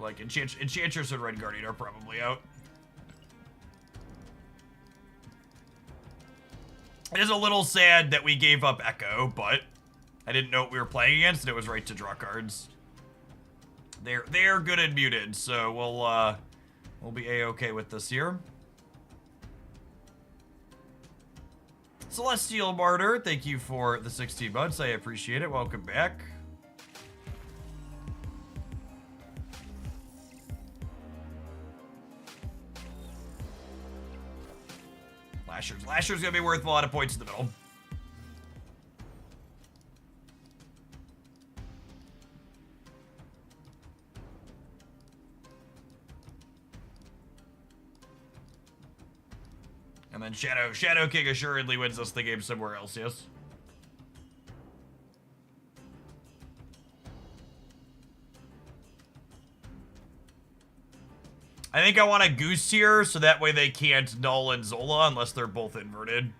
Like, Enchantress and Red Guardian are probably out. It is a little sad that we gave up Echo, but I didn't know what we were playing against, and it was right to draw cards. They're good and muted, so we'll be A-okay with this here. Celestial Martyr, thank you for the 16 months. I appreciate it. Welcome back. Lasher's gonna be worth a lot of points in the middle. And then Shadow King assuredly wins us the game somewhere else, yes. I think I want a Goose here, so that way they can't Null and Zola unless they're both inverted.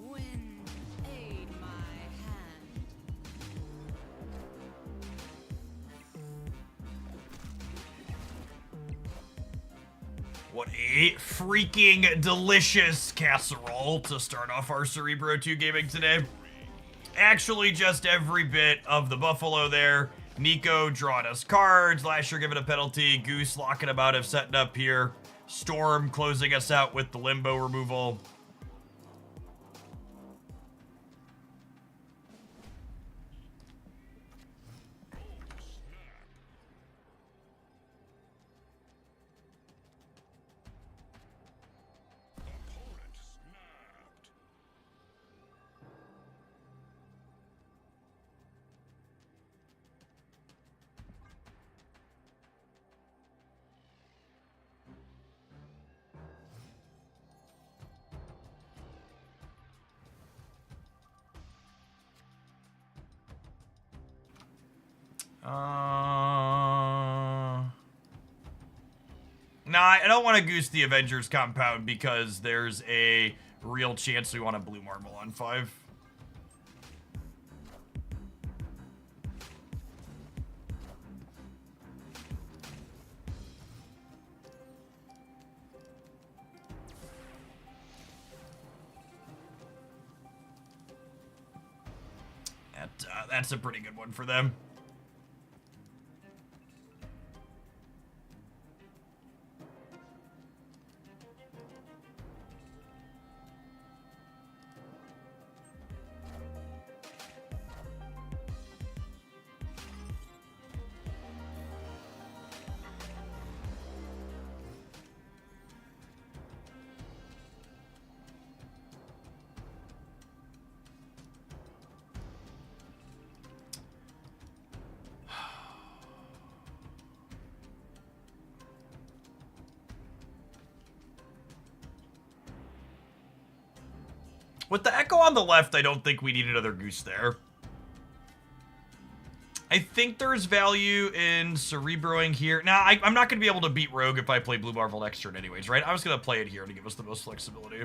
Wind, aid my hand. What a freaking delicious casserole to start off our Cerebro 2 gaming today. Actually, just every bit of the Buffalo there. Nico drawing us cards, Lasher giving a penalty, Goose locking about of setting up here, Storm closing us out with the Limbo removal. Opponent snapped. Nah, I don't want to Goose the Avengers compound because there's a real chance we want a Blue Marble on 5. That's a pretty good one for them. With the Echo on the left, I don't think we need another Goose there. I think there's value in Cerebroing here. Now, I'm not going to be able to beat Rogue if I play Blue Marvel next turn anyways, right? I was going to play it here to give us the most flexibility.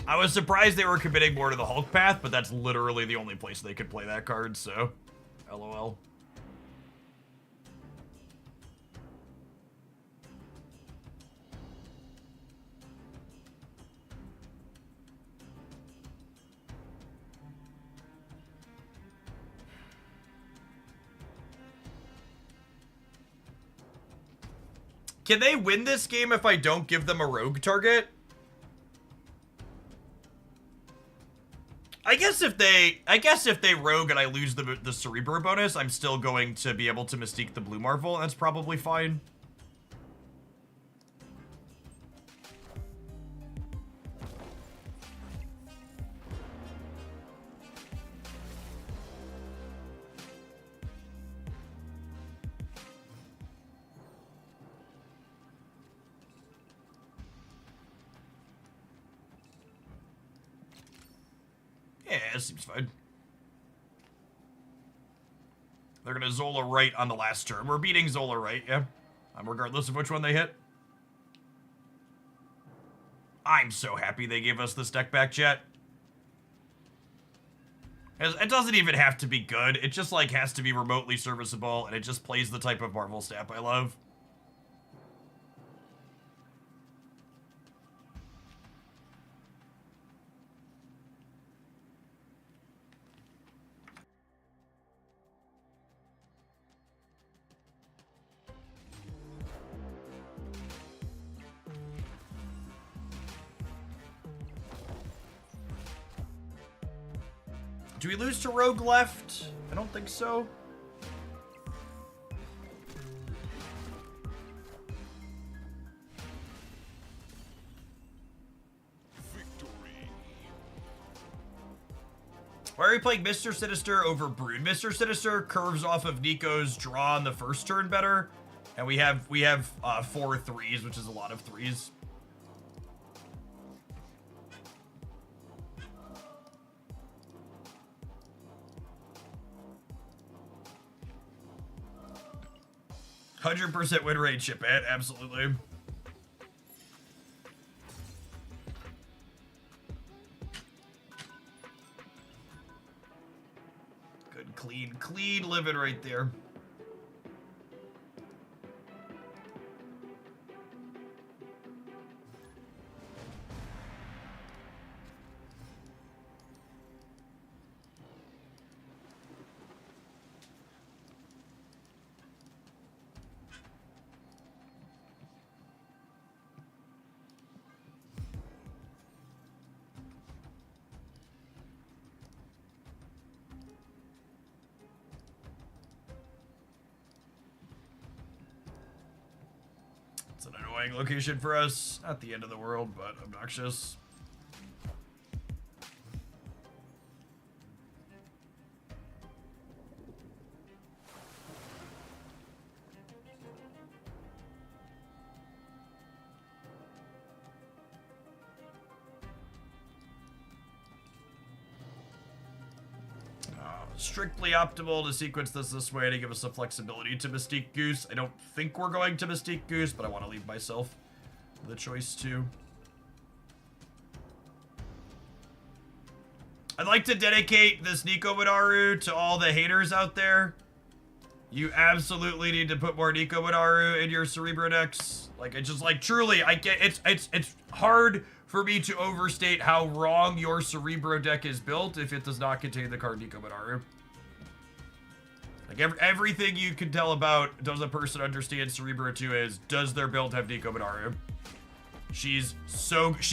I was surprised they were committing more to the Hulk path, but that's literally the only place they could play that card, so LOL. Can they win this game if I don't give them a rogue target? I guess if they rogue and I lose the Cerebro bonus, I'm still going to be able to Mystique the Blue Marvel, and that's probably fine. Yeah, it seems fine. They're gonna Zola right on the last turn. We're beating Zola right, yeah. Regardless of which one they hit. I'm so happy they gave us this deck back, chat. It doesn't even have to be good. It just, like, has to be remotely serviceable, and it just plays the type of Marvel stamp I love. Do we lose to Rogue left? I don't think so. Victory. Why are we playing Mr. Sinister over Brood? Mr. Sinister curves off of Nico's draw on the first turn better, and we have 4 threes, which is a lot of threes. %100% win rate, ship it, absolutely. Good, clean living right there. It's an annoying location for us. Not the end of the world, but obnoxious. Strictly optimal to sequence this way to give us the flexibility to Mystique Goose. I don't think we're going to Mystique Goose, but I want to leave myself the choice too. I'd like to dedicate this Nico Minaru to all the haters out there. You absolutely need to put more Nico Minaru in your Cerebro decks. Like, it's just like, truly, I get it's hard for me to overstate how wrong your Cerebro deck is built if it does not contain the card Nico Minaru. Like, everything you can tell about does a person understand Cerebro 2 is, does their build have Nico Minaru? She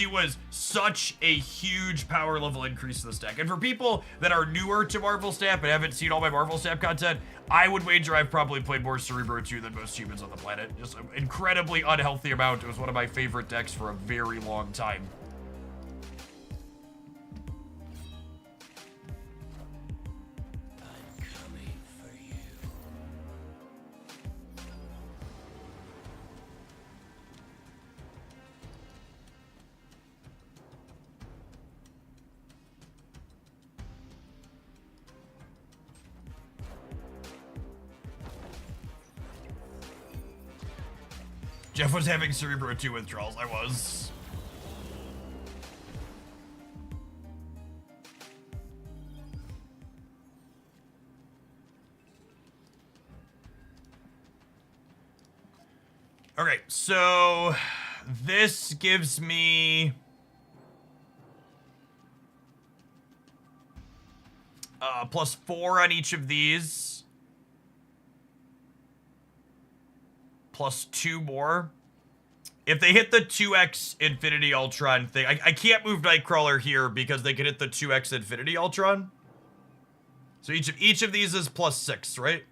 was such a huge power level increase to this deck. And for people that are newer to Marvel Stamp and haven't seen all my Marvel Stamp content, I would wager I've probably played more Cerebro 2 than most humans on the planet. Just an incredibly unhealthy amount. It was one of my favorite decks for a very long time. Jeff was having Cerebro 2 withdrawals. I was. Okay, so this gives me +4 on each of these. Plus 2 more. If they hit the 2x Infinity Ultron thing, I can't move Nightcrawler here because they can hit the 2x Infinity Ultron. So each of these is +6, right?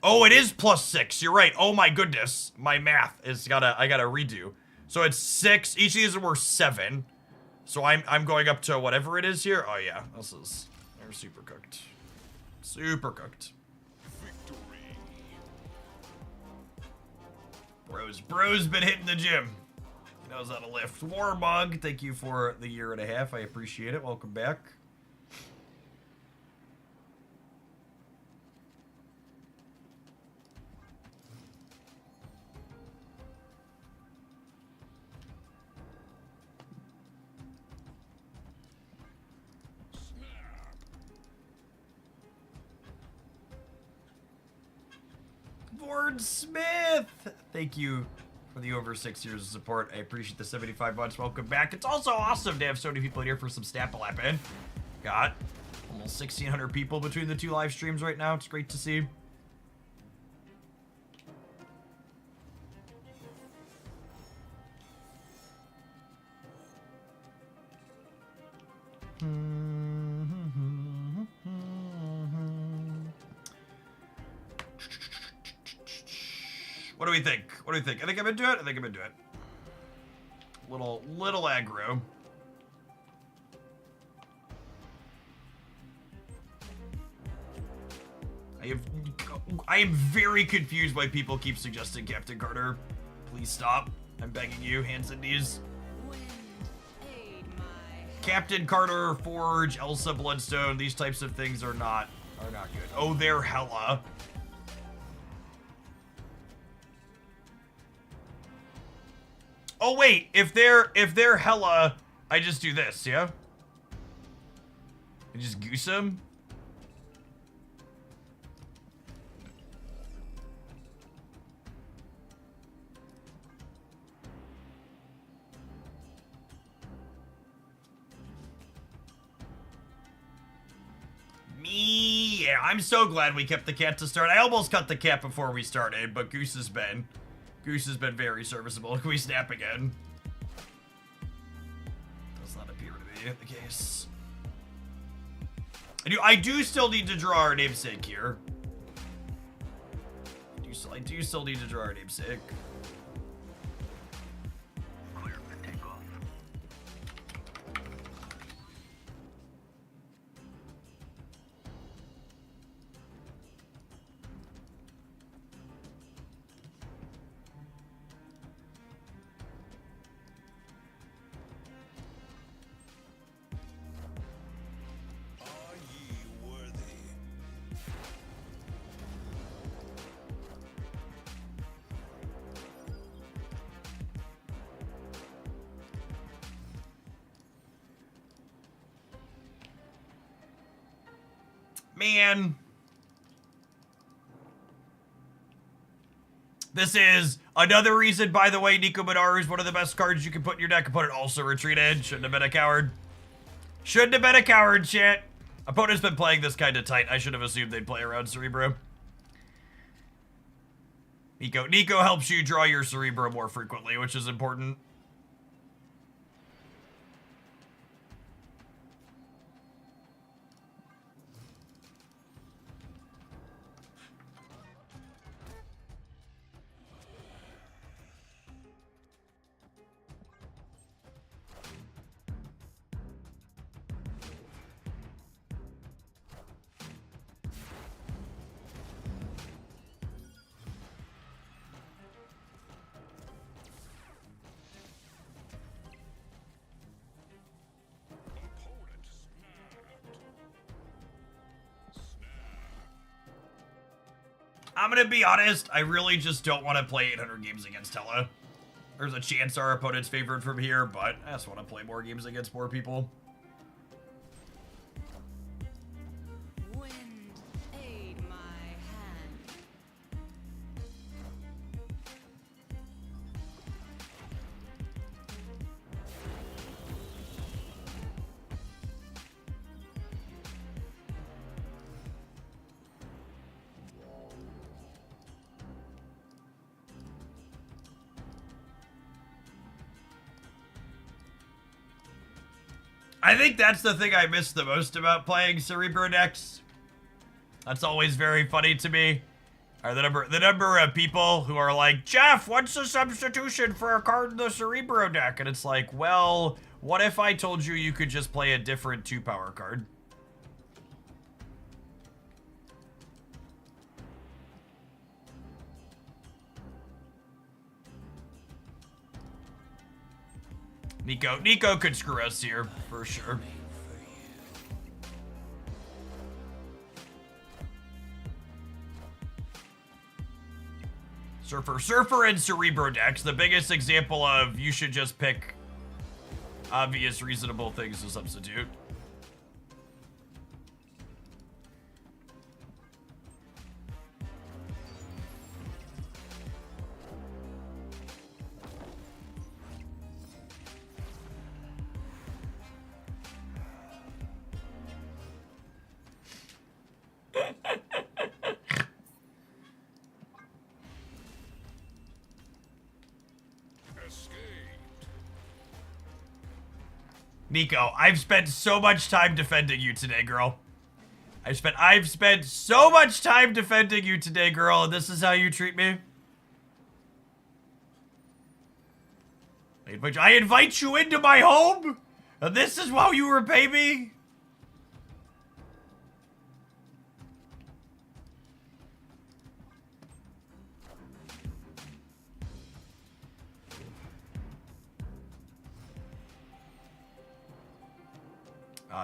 Oh, it is +6. You're right. Oh my goodness, my math is I gotta redo. So it's 6. Each of these are worth 7. So I'm going up to whatever it is here. Oh yeah, they're super cooked. Super cooked. Bro's been hitting the gym. He knows how to lift. Warmug, thank you for the 1.5 years. I appreciate it. Welcome back. Ford Smith. Thank you for the over 6 years of support. I appreciate the 75 months. Welcome back. It's also awesome to have so many people in here for some Snapple app in. Got almost 1,600 people between the two live streams right now. It's great to see. What do we think? What do we think? I think I'm into it. I think I'm into it. Little aggro. I am very confused why people keep suggesting Captain Carter. Please stop. I'm begging you, hands and knees. Wind, aid my hand. Captain Carter, Forge, Elsa Bloodstone, these types of things are not good. Oh, they're hella. Oh wait, if they're hella, I just do this, yeah? I just goose them. Yeah, I'm so glad we kept the cat to start. I almost cut the cat before we started, but Goose has been very serviceable. Can we snap again? Does not appear to be the case. I do still need to draw our namesake here. I do still need to draw our namesake. Are ye worthy? Man. This is another reason, by the way, Nico Badaru is one of the best cards you can put in your deck. Opponent also retreated. Shouldn't have been a coward. Shouldn't have been a coward, shit. Opponent's been playing this kind of tight. I should have assumed they'd play around Cerebro. Nico helps you draw your Cerebro more frequently, which is important. Opponent snapped. I'm gonna be honest, I really just don't want to play 800 games against Hella. There's a chance our opponent's favored from here, but I just want to play more games against more people. Wind, aid my hand. I think that's the thing I miss the most about playing Cerebro decks. That's always very funny to me. Are the number of people who are like, Jeff, what's the substitution for a card in the Cerebro deck? And it's like, well, what if I told you you could just play a different 2-power card? Nico could screw us here, for sure. Surfer and Cerebro decks, the biggest example of you should just pick obvious, reasonable things to substitute. Nico, I've spent so much time defending you today, girl. I've spent so much time defending you today, girl, and this is how you treat me? I invite you into my home, and this is how you repay me?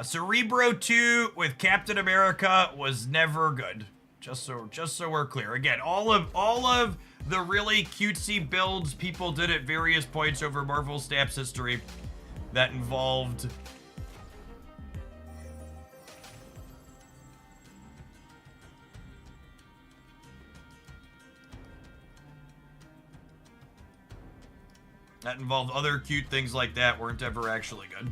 Cerebro 2 with Captain America was never good. Just so we're clear. Again, all of the really cutesy builds people did at various points over Marvel Snap's history that involved other cute things like that weren't ever actually good.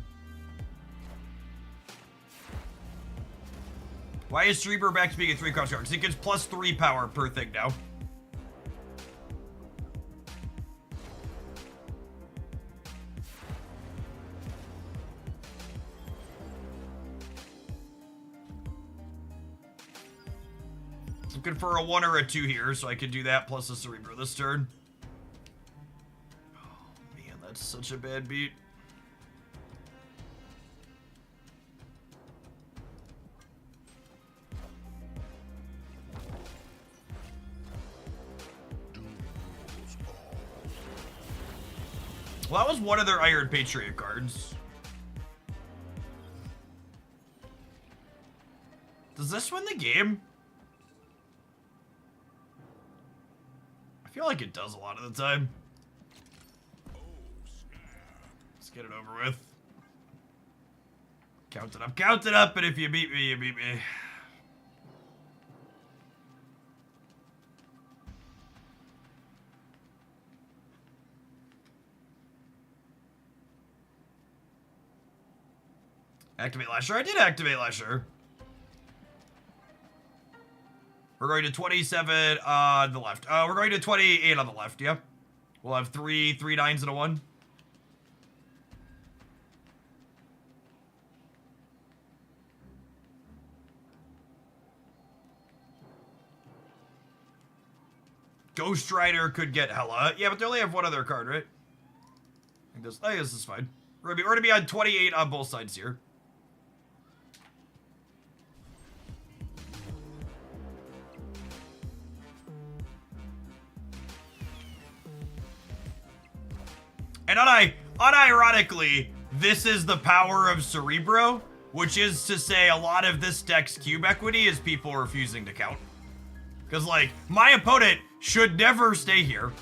Why is Cerebro back to being a 3-cost card? Because it gets +3 power per thing now. Looking for a 1 or a 2 here, so I could do that plus a Cerebro this turn. Oh man, that's such a bad beat. Well, that was one of their Iron Patriot cards. Does this win the game? I feel like it does a lot of the time. Let's get it over with. Count it up, and if you beat me, you beat me. Activate Lasher. I did activate Lasher. We're going to 27 on the left. We're going to 28 on the left, yeah. We'll have three 9s and a 1. Ghost Rider could get Hella. Yeah, but they only have one other card, right? I think this is fine. We're gonna be on 28 on both sides here. And unironically, this is the power of Cerebro, which is to say a lot of this deck's cube equity is people refusing to count. Because, like, my opponent should never stay here.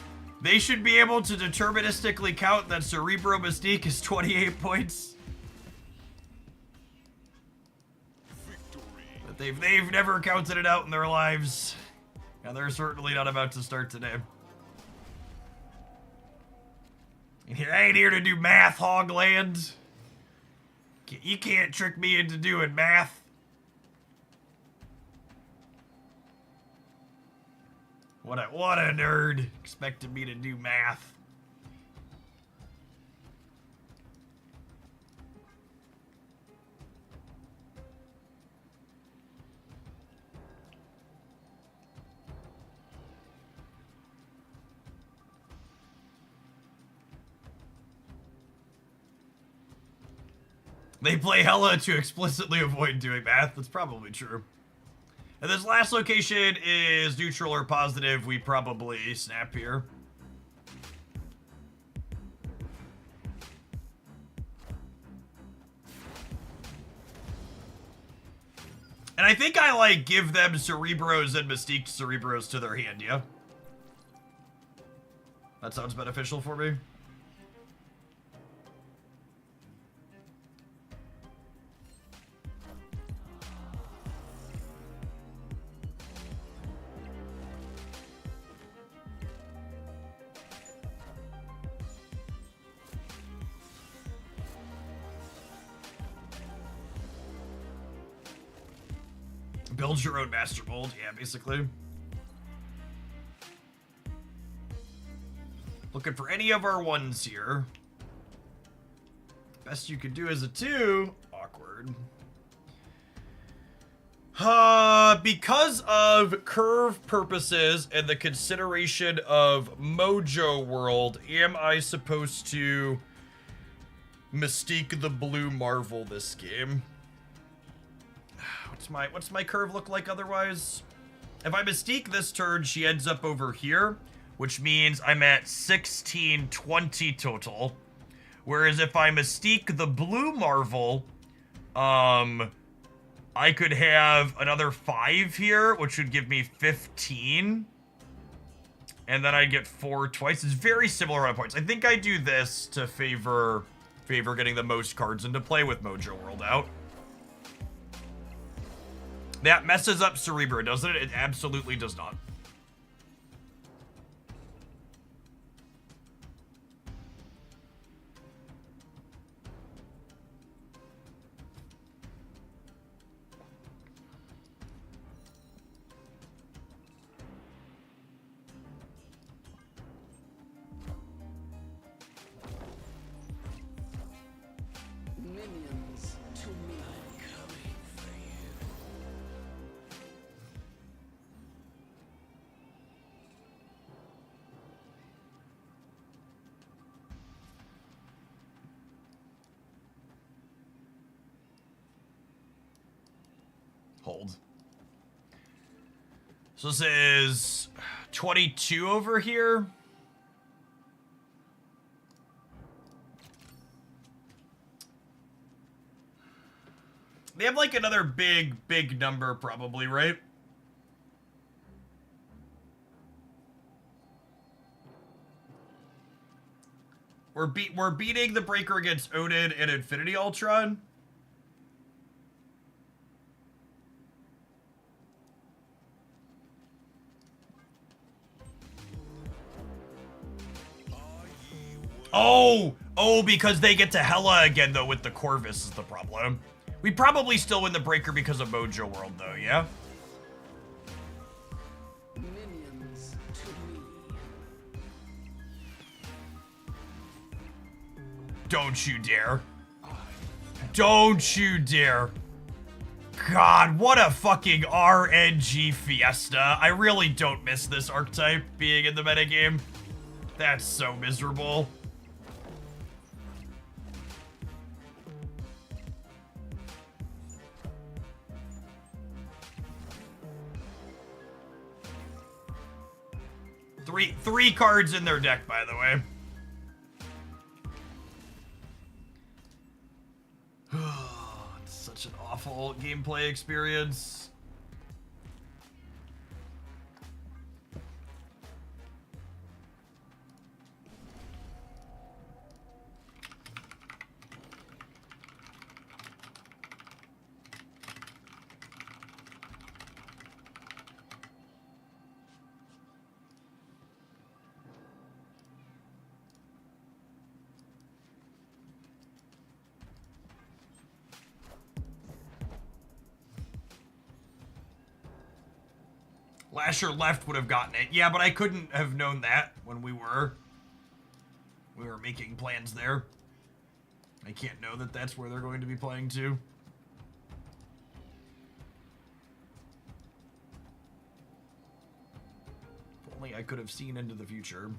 They should be able to deterministically count that Cerebro Mystique is 28 points. But they've never counted it out in their lives. And they're certainly not about to start today. I ain't here to do math, Hogland. You can't trick me into doing math. What a nerd. Expected me to do math. They play Hella to explicitly avoid doing math. That's probably true. And this last location is neutral or positive. We probably snap here. And I think I, like, give them Cerebros and Mystique Cerebros to their hand, yeah? That sounds beneficial for me. Build your own master mold, yeah, basically. Looking for any of our ones here. Best you could do is a 2. Awkward. Because of curve purposes and the consideration of Mojo World, am I supposed to Mystique the Blue Marvel this game? What's my curve look like otherwise? If I Mystique this turn, she ends up over here, which means I'm at 1620 total. Whereas if I Mystique the Blue Marvel, I could have another 5 here, which would give me 15. And then I'd get 4 twice. It's very similar amount of points. I think I do this to favor getting the most cards into play with Mojo World out. That messes up Cerebro, doesn't it? It absolutely does not. Minions to me. Coming for you. Hold. So this is 22 over here. They have like another big number probably, right? We're beating the breaker against Odin and Infinity Ultron. Oh, because they get to Hela again, though, with the Corvus is the problem. We probably still win the breaker because of Mojo World, though, yeah? Minions to me. Don't you dare. Don't you dare. God, what a fucking RNG fiesta. I really don't miss this archetype being in the metagame. That's so miserable. Three cards in their deck, by the way. It's such an awful gameplay experience. Lasher left would have gotten it. Yeah, but I couldn't have known that when we were making plans there. I can't know that that's where they're going to be playing to. If only I could have seen into the future.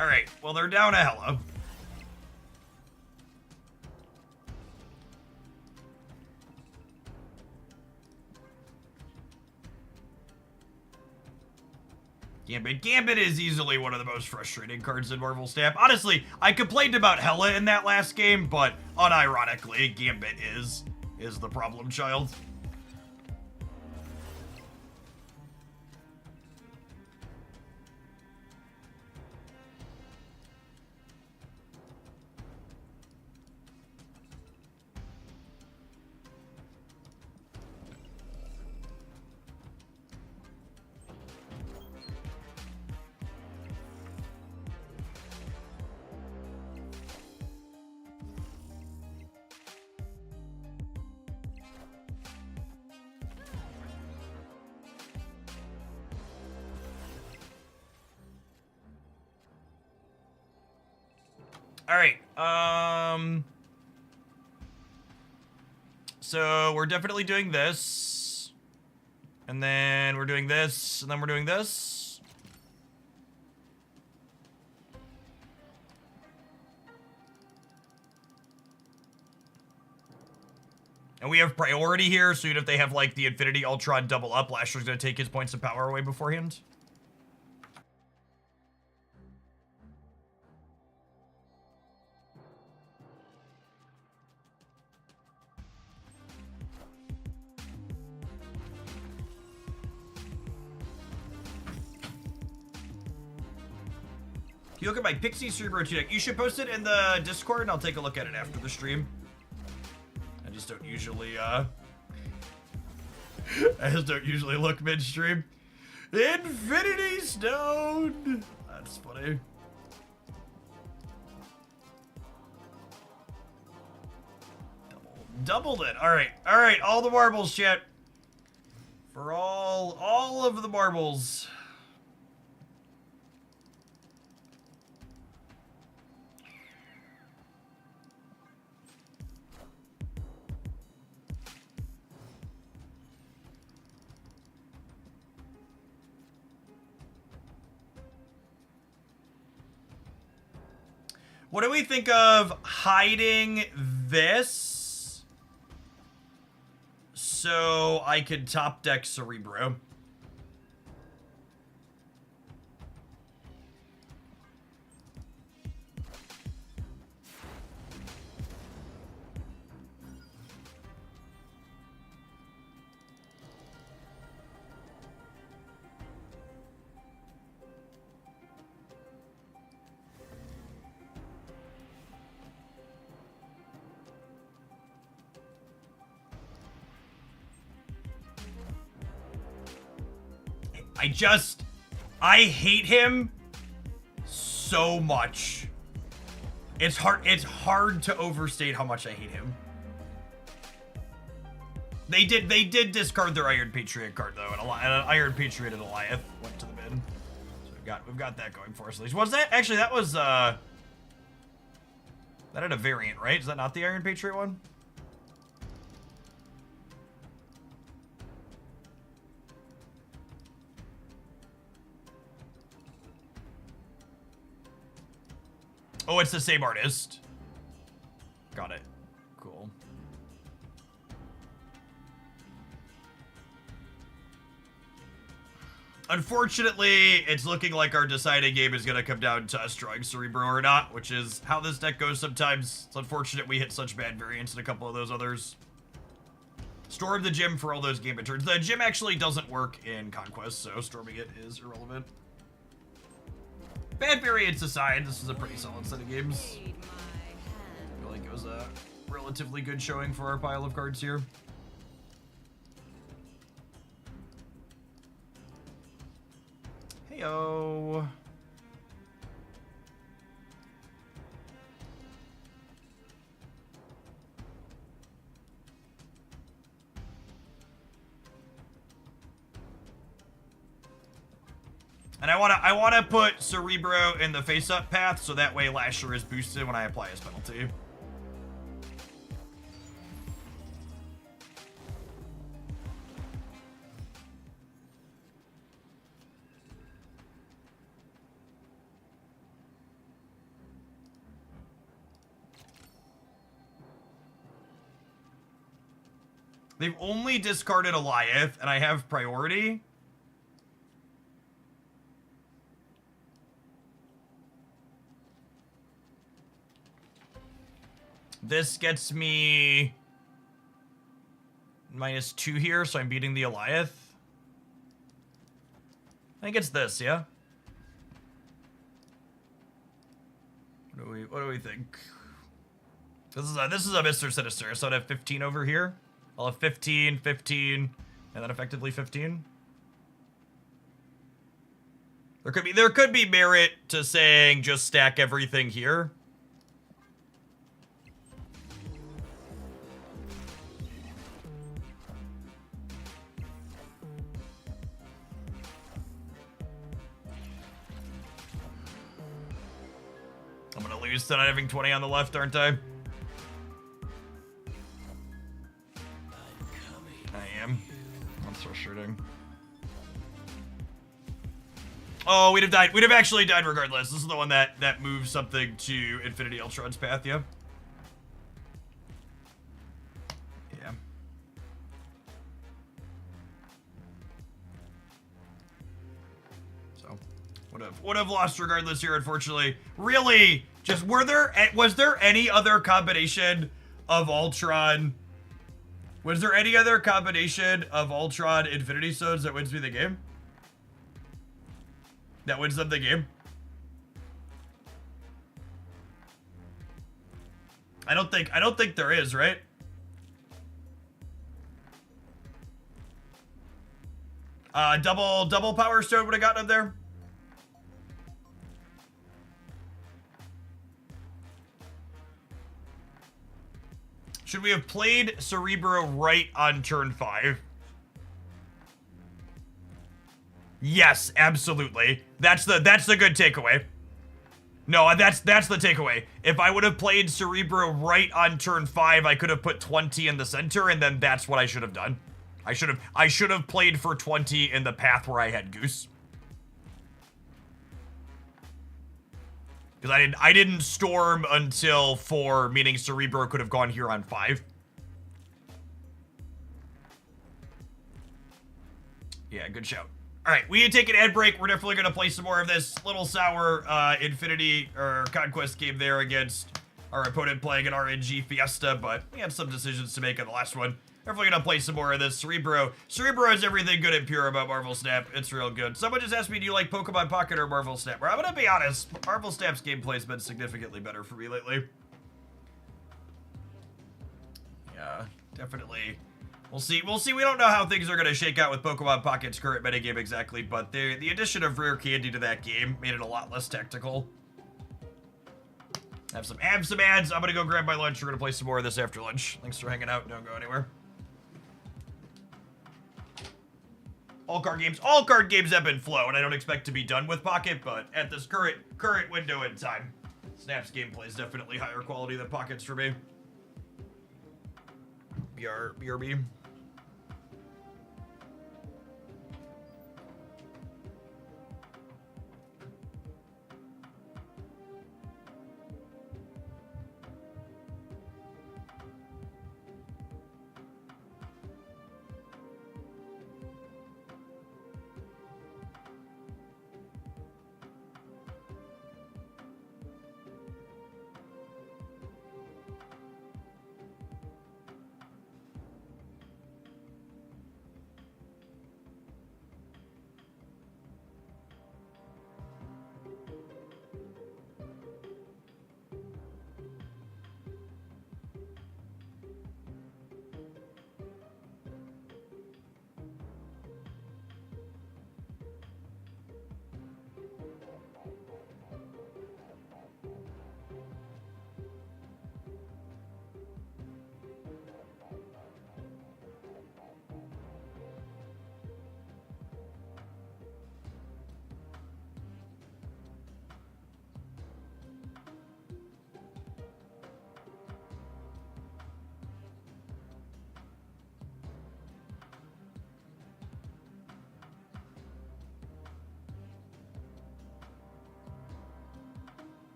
Alright, well, they're down a Hela. Gambit is easily one of the most frustrating cards in Marvel Snap. Honestly, I complained about Hela in that last game, but unironically, Gambit is the problem child. All right. So we're definitely doing this. And then we're doing this, and then we're doing this. And we have priority here, so even if they have, like, the Infinity Ultron double up, Lasher's gonna take his points of power away beforehand. You look at my Pixie Cerebro deck. You should post it in the Discord, and I'll take a look at it after the stream. I just don't usually, I just don't usually look mid-stream. Infinity Stone! That's funny. Doubled it. Alright, all the marbles, chat. For all of the marbles. What do we think of hiding this so I could top deck Cerebro? I hate him so much. It's hard to overstate how much I hate him. They did discard their Iron Patriot card though, and an Iron Patriot and Goliath went to the mid. So we've got that going for us at least. Was that actually that had a variant, right? Is that not the Iron Patriot one? Oh, it's the same artist. Got it. Cool. Unfortunately, it's looking like our deciding game is going to come down to us drawing Cerebro or not, which is how this deck goes sometimes. It's unfortunate we hit such bad variants in a couple of those others. Storm the gym for all those game turns. The gym actually doesn't work in Conquest, so storming it is irrelevant. Bad variants aside, this is a pretty solid set of games. I feel like it was a relatively good showing for our pile of cards here. Heyo. And I wanna put Cerebro in the face-up path so that way Lasher is boosted when I apply his penalty. They've only discarded Goliath, and I have priority. This gets me -2 here, so I'm beating the Goliath. I think it's this, yeah? What do we think? This is a Mr. Sinister, so I'd have 15 over here. I'll have 15, 15, and then effectively 15. There could be merit to saying just stack everything here. I'm gonna lose to not having 20 on the left, aren't I? I am. That's frustrating. Oh, we'd have died. We'd have actually died regardless. This is the one that moves something to Infinity Ultron's path, yeah? Yeah. So, would have lost regardless here, unfortunately. Really? Just was there any other combination of Ultron? Was there any other combination of Ultron Infinity Stones that wins me the game? That wins them the game? I don't think there is, right? Double Power Stone would have gotten him there. Should we have played Cerebro right on turn 5? Yes, absolutely. That's the good takeaway. No, that's the takeaway. If I would have played Cerebro right on turn 5, I could have put 20 in the center, and then that's what I should have done. I should have played for 20 in the path where I had Goose. Because I didn't storm until 4, meaning Cerebro could have gone here on 5. Yeah, good shout. All right, we need to take an ad break. We're definitely going to play some more of this little sour Infinity or Conquest game there against our opponent playing an RNG Fiesta, but we had some decisions to make on the last one. Definitely going to play some more of this. Cerebro is everything good and pure about Marvel Snap. It's real good. Someone just asked me, do you like Pokemon Pocket or Marvel Snap? Well, I'm going to be honest. Marvel Snap's gameplay has been significantly better for me lately. Yeah, definitely. We'll see. We don't know how things are going to shake out with Pokemon Pocket's current metagame exactly, but the addition of rare candy to that game made it a lot less tactical. Have some ads. I'm going to go grab my lunch. We're going to play some more of this after lunch. Thanks for hanging out. Don't go anywhere. All card games ebb and flow, and I don't expect to be done with Pocket, but at this current window in time, Snap's gameplay is definitely higher quality than Pocket's for me. BRB.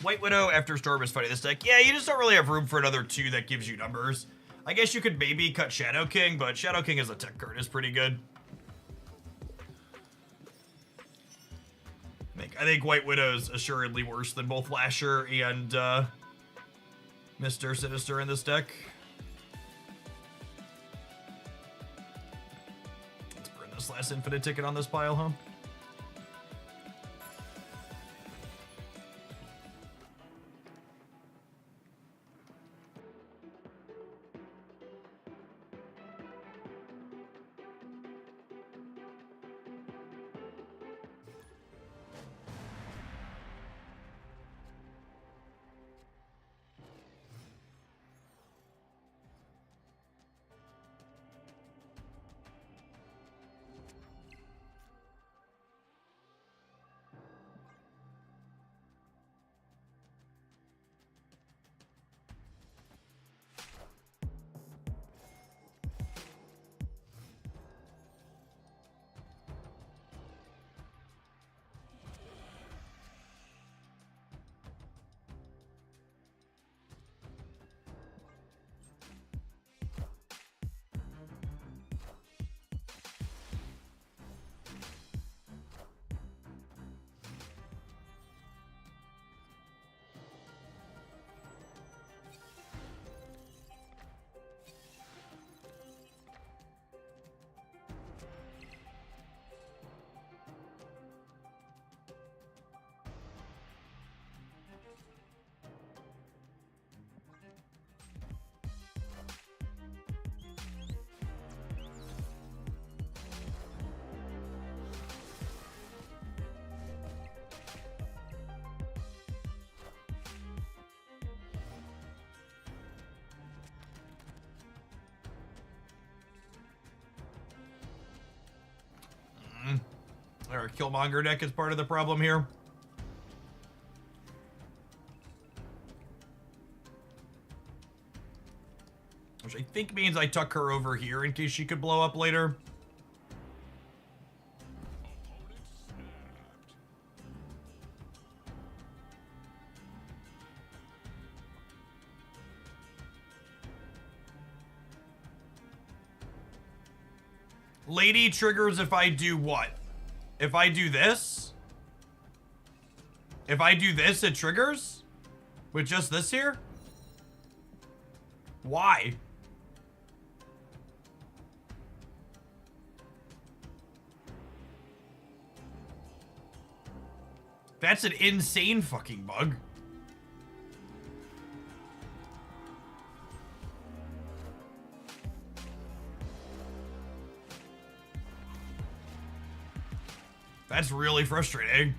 White Widow after Storm is fighting this deck. Yeah, you just don't really have room for another 2 that gives you numbers. I guess you could maybe cut Shadow King, but Shadow King as a tech card is pretty good. I think White Widow's assuredly worse than both Lasher and Mr. Sinister in this deck. Let's burn this last infinite ticket on this pile, huh? Or Killmonger deck is part of the problem here. Which I think means I tuck her over here in case she could blow up later. Lady triggers if I do what? If I do this? If I do this, it triggers? With just this here? Why? That's an insane fucking bug. That's really frustrating.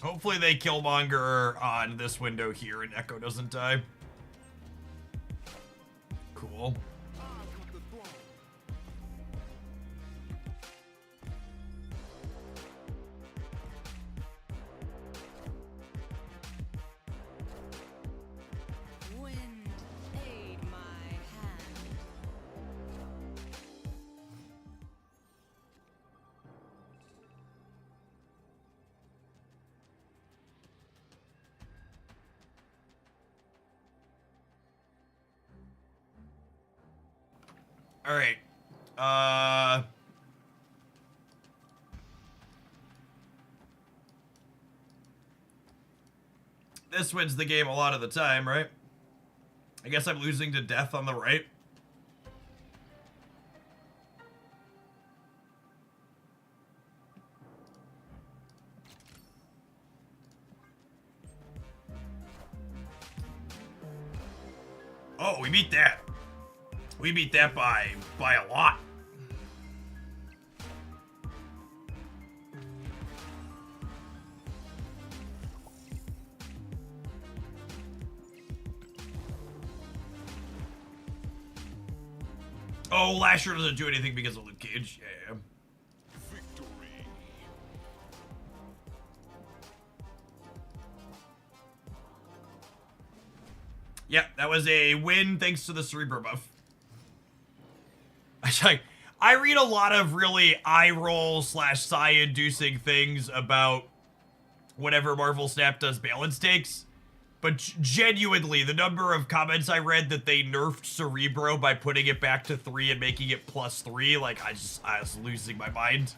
Hopefully they Killmonger on this window here and Echo doesn't die. Cool. Wind, aid my hand. All right. This wins the game a lot of the time, right? I guess I'm losing to death on the right. Oh, we beat that. We beat that by a lot. Oh, Lasher doesn't do anything because of Luke Cage. Yeah. Victory. Yeah, that was a win thanks to the Cerebro buff. I read a lot of really eye roll / sigh inducing things about whenever Marvel Snap does balance takes. But genuinely, the number of comments I read that they nerfed Cerebro by putting it back to 3 and making it +3, like, I was losing my mind.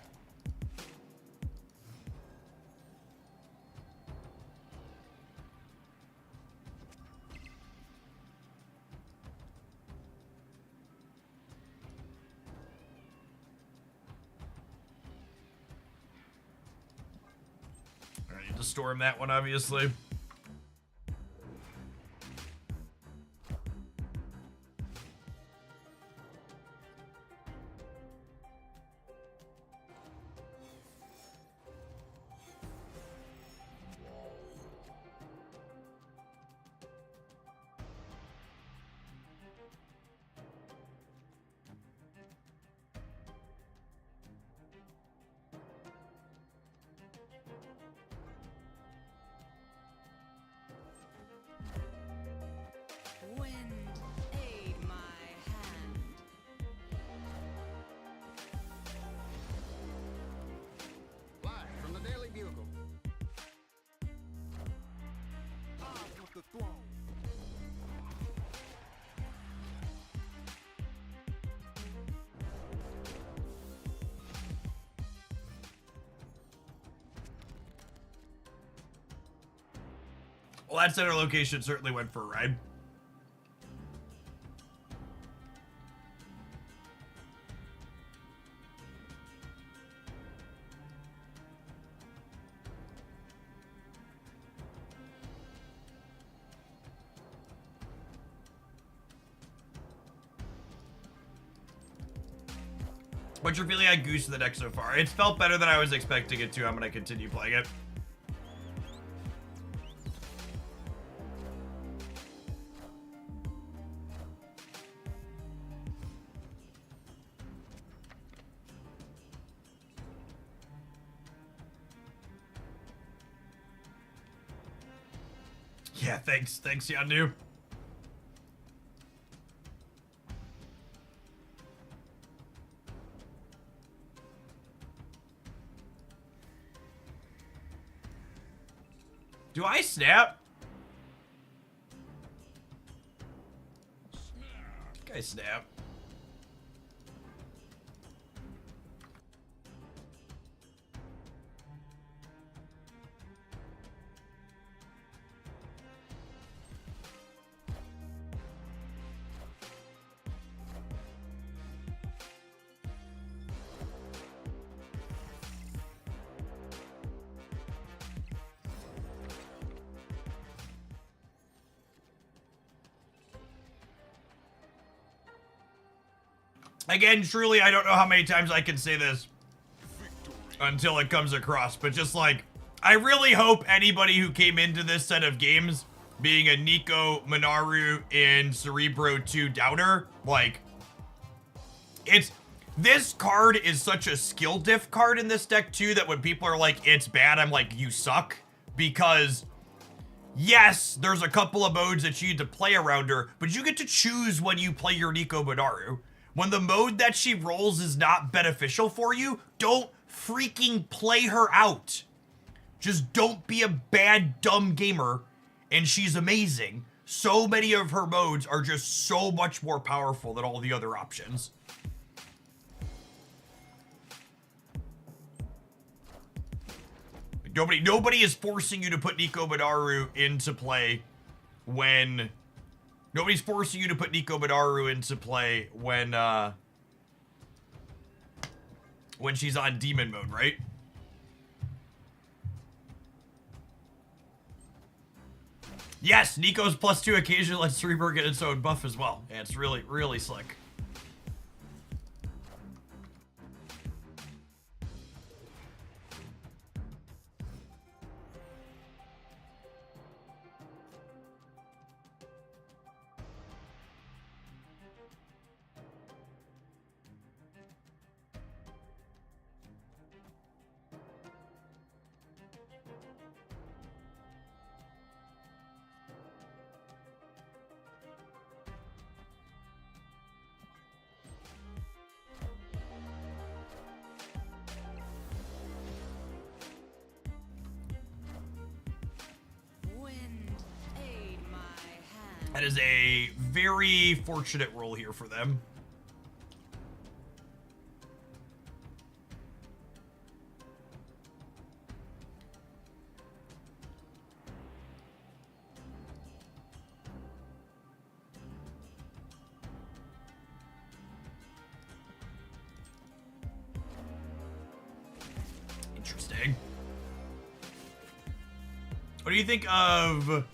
I need to storm that one, obviously. Wind, aid my hand. Live from the Daily Bugle. Live with the throne. Well, that center location certainly went for a ride. What's your feeling on Goose in the deck so far? It's felt better than I was expecting it to. I'm gonna continue playing it. Yeah, thanks, Yandu. Do I snap? I think I snap. Again, truly, I don't know how many times I can say this until it comes across, but just like, I really hope anybody who came into this set of games being a Nico, Minaru, and Cerebro 2 doubter, like, this card is such a skill diff card in this deck too that when people are like, it's bad, I'm like, you suck, because yes, there's a couple of modes that you need to play around her, but you get to choose when you play your Nico Minaru. When the mode that she rolls is not beneficial for you, don't freaking play her out. Just don't be a bad, dumb gamer, and she's amazing. So many of her modes are just so much more powerful than all the other options. Nobody is forcing you to put Nico Minaru into play when... Nobody's forcing you to put Nico Minaru into play when she's on demon mode, right? Yes, Nico's +2 occasionally lets Cerebro get its own buff as well. Yeah, it's really, really slick. That is a very fortunate roll here for them. Interesting. What do you think of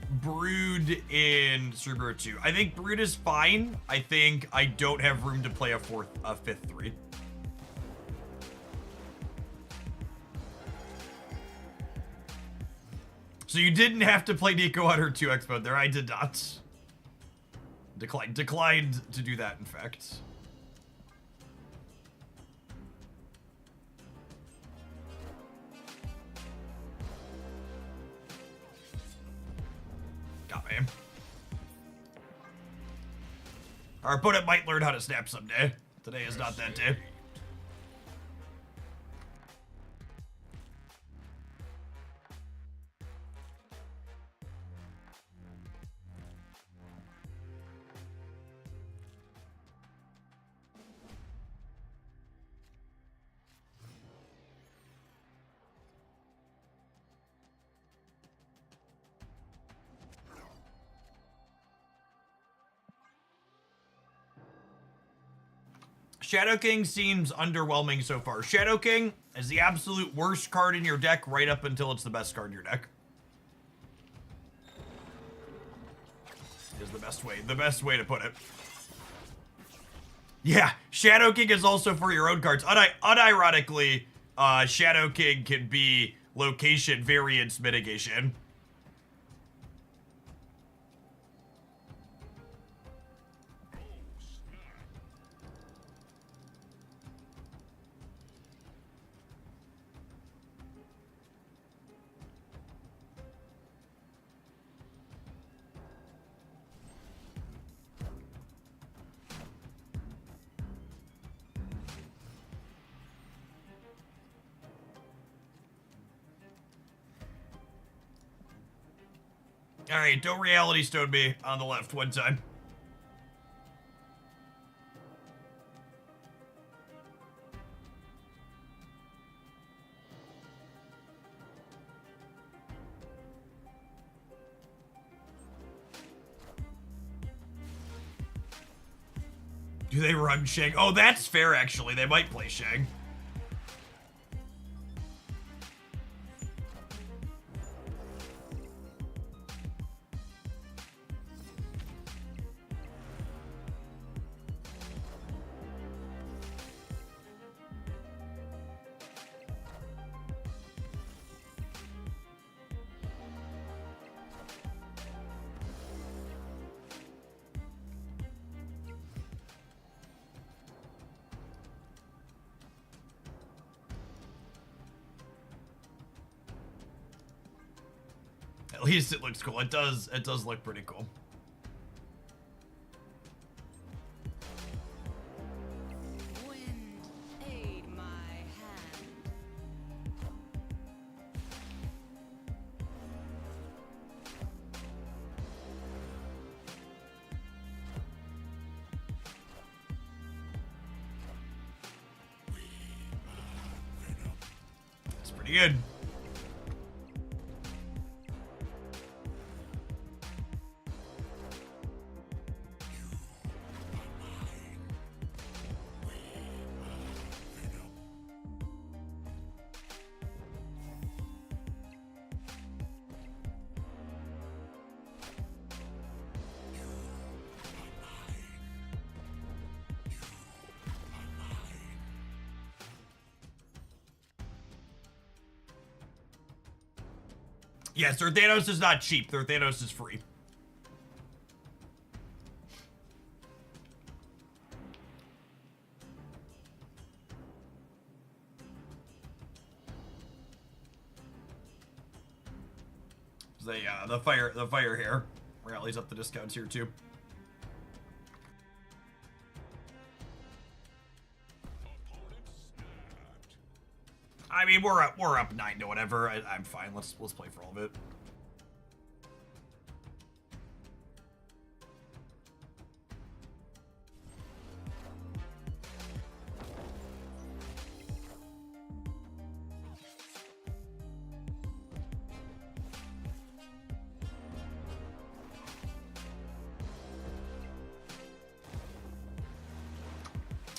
Brood in Cerebro 2? I think Brood is fine. I think I don't have room to play a fifth 3. So you didn't have to play Nico on her 2x mode there. I did not. Declined to do that, in fact. Our opponent might learn how to snap someday. Today is not that day. Shadow King seems underwhelming so far. Shadow King is the absolute worst card in your deck right up until it's the best card in your deck. Is the best way to put it. Yeah, Shadow King is also for your own cards. Unironically, Shadow King can be location variance mitigation. All right, don't reality stone me on the left one time. Do they run Shang? Oh, that's fair, actually. They might play Shang. At least it looks cool. It does look pretty cool. Wind, aid my hand. It's pretty good. Yes, their Thanos is not cheap. Their Thanos is free. The fire here rallies up the discounts here too. I mean, we're up 9 to whatever. I'm fine. Let's play for all of it.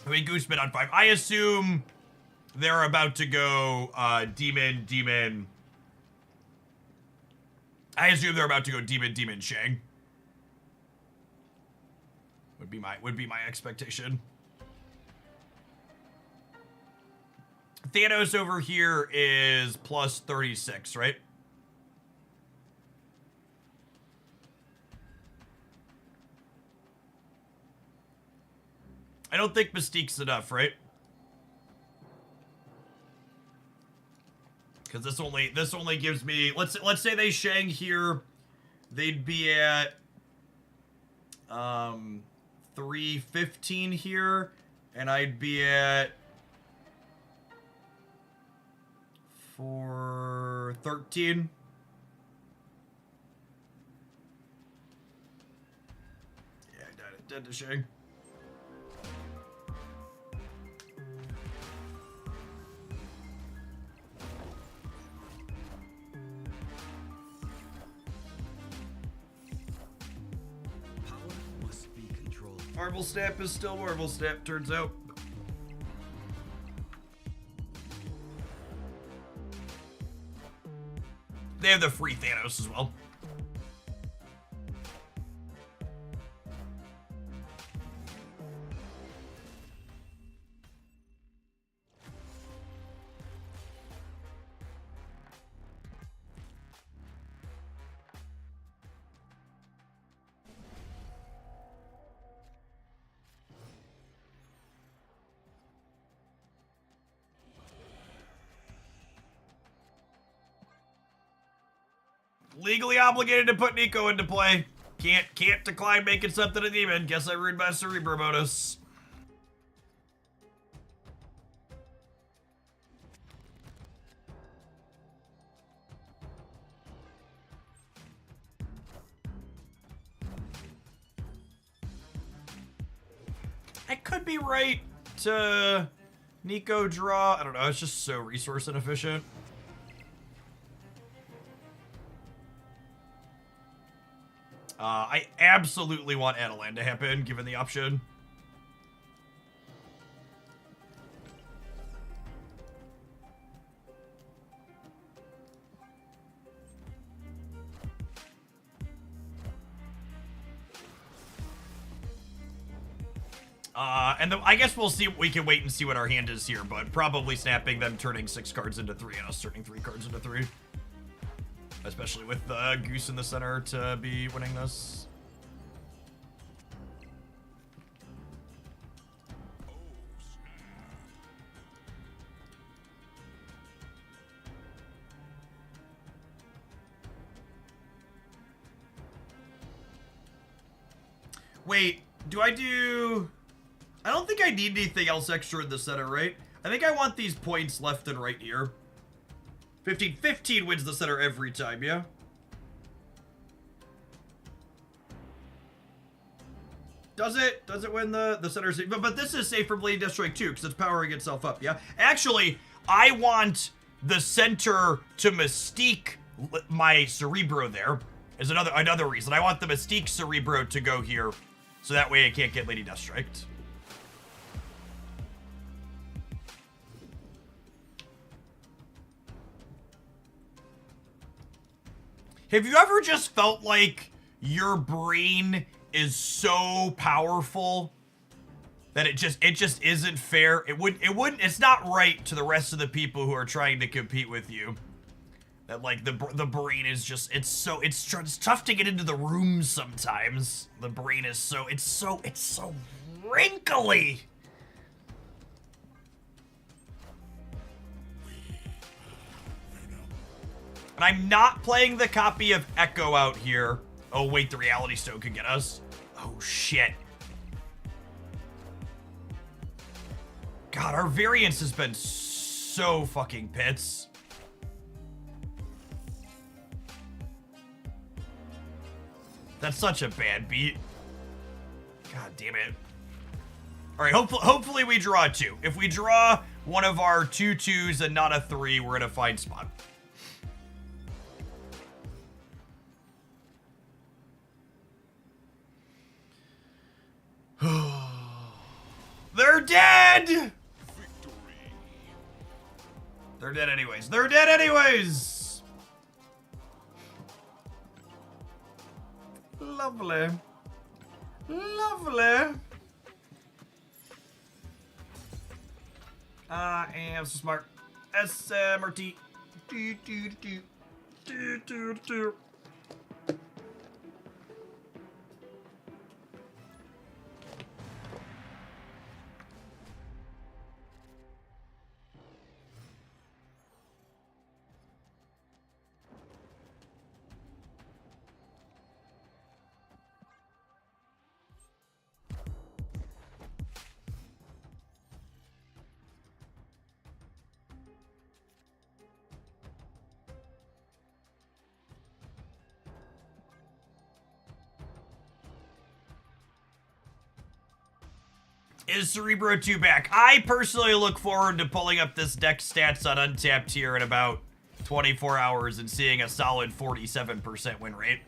I mean, Gooseman on 5. I assume they're about to go demon. I assume they're about to go demon Shang. Would be my expectation. Thanos over here is plus 36, right? I don't think Mystique's enough, right? Because this only gives me, let's say they Shang here, they'd be at 315 here, and I'd be at 413. Yeah, dead to Shang. Marvel Snap is still Marvel Snap, turns out. They have the free Thanos as well. Legally obligated to put Nico into play. Can't decline making something a demon. Guess I ruined my Cerebro bonus. I could be right to Nico draw. I don't know. It's just so resource inefficient. I absolutely want Adelan to happen, given the option. And I guess we'll see. We can wait and see what our hand is here, but probably snapping them, turning 6 cards into 3, and us turning 3 cards into 3. Especially with Goose in the center to be winning this. Wait, do I do... I don't think I need anything else extra in the center, right? I think I want these points left and right here. 15 wins the center every time, yeah? Does it? Does it win the center? But this is safe from Bleeding Deathstrike too, because it's powering itself up, yeah? Actually, I want the center to Mystique my Cerebro there. Is another reason. I want the Mystique Cerebro to go here, so that way I can't get Lady Deathstriked. Have you ever just felt like your brain is so powerful that it just isn't fair? It's not right to the rest of the people who are trying to compete with you. That like the brain is just it's tough to get into the room sometimes. The brain is so wrinkly. And I'm not playing the copy of Echo out here. Oh, wait, the Reality Stone could get us. Oh, shit. God, our variance has been so fucking pits. That's such a bad beat. God damn it. All right, hopefully we draw a 2. If we draw one of our 2 2s and not a 3, we're in a fine spot. They're dead! Victory. They're dead anyways. They're dead anyways! Lovely. Lovely. I am so smart. SMRT. Do, do, do, do, do, do. Is Cerebro 2 back? I personally look forward to pulling up this deck stats on Untapped here in about 24 hours and seeing a solid 47% win rate.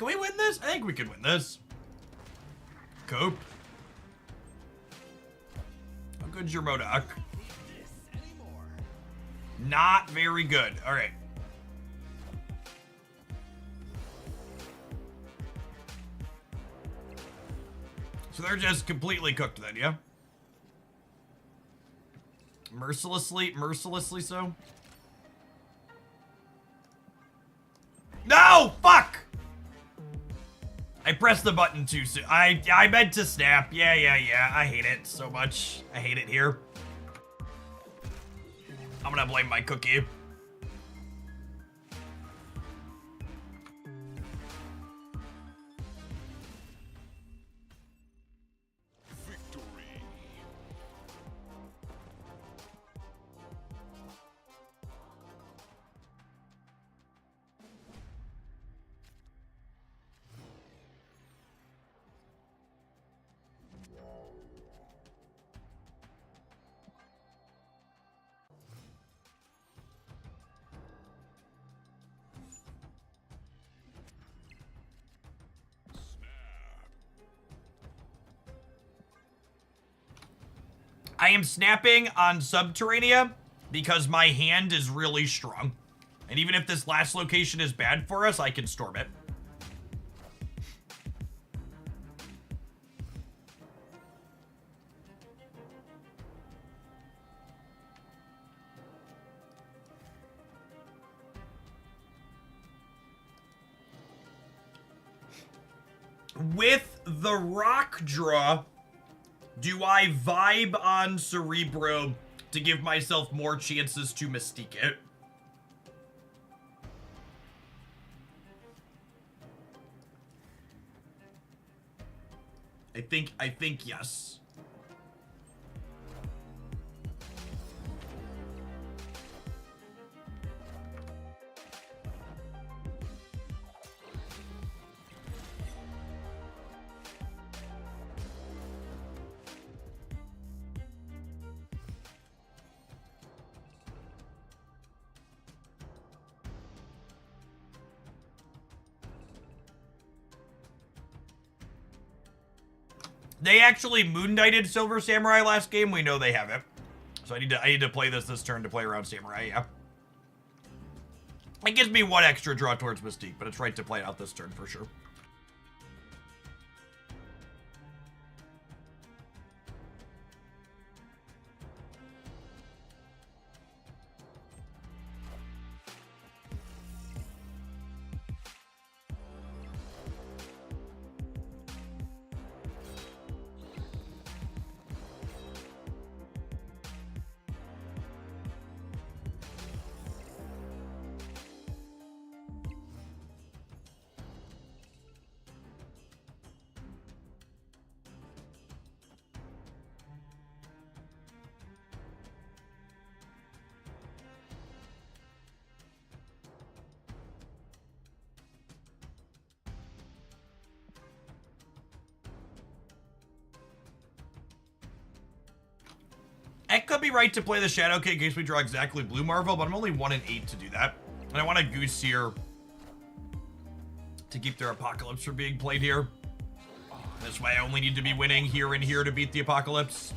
Can we win this? I think we can win this. Cope. How good's your Modoc? Not very good. All right. So they're just completely cooked then, yeah? Mercilessly so? No! Fuck! I pressed the button too soon. I meant to snap. Yeah. I hate it so much. I hate it here. I'm gonna blame my cookie. Victory. I am snapping on Subterranea because my hand is really strong. And even if this last location is bad for us, I can storm it. With the rock draw, do I vibe on Cerebro to give myself more chances to Mystique it? I think yes. They actually Moon Knighted Silver Samurai last game. We know they have it. So I need to play this turn to play around Samurai, yeah. It gives me one extra draw towards Mystique, but it's right to play it out this turn for sure. It could be right to play the Shadow King in case we draw exactly blue Marvel, but I'm only 1 and 8 to do that. And I want a Goose here to keep their Apocalypse from being played here. This way I only need to be winning here and here to beat the Apocalypse.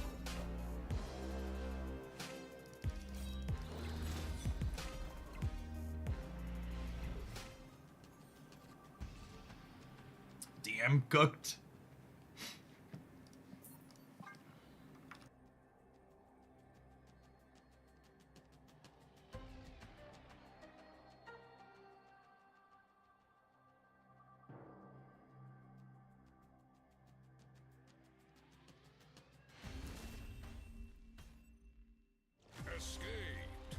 Damn cooked. Escaped.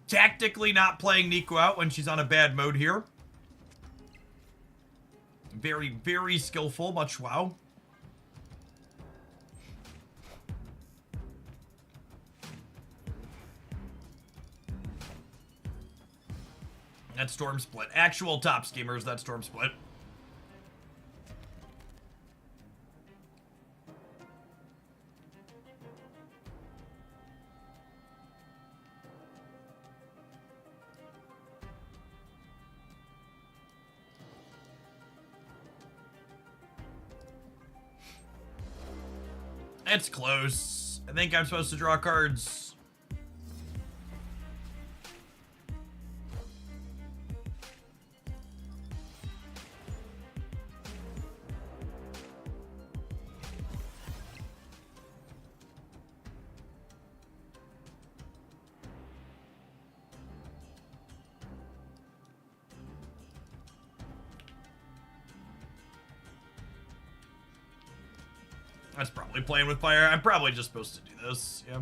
Tactically not playing Nico out when she's on a bad mode here. Very, very skillful, much wow. That's Storm Split. Actual top schemers, that's Storm Split. It's close. I think I'm supposed to draw cards. That's probably playing with fire. I'm probably just supposed to do this. Yeah.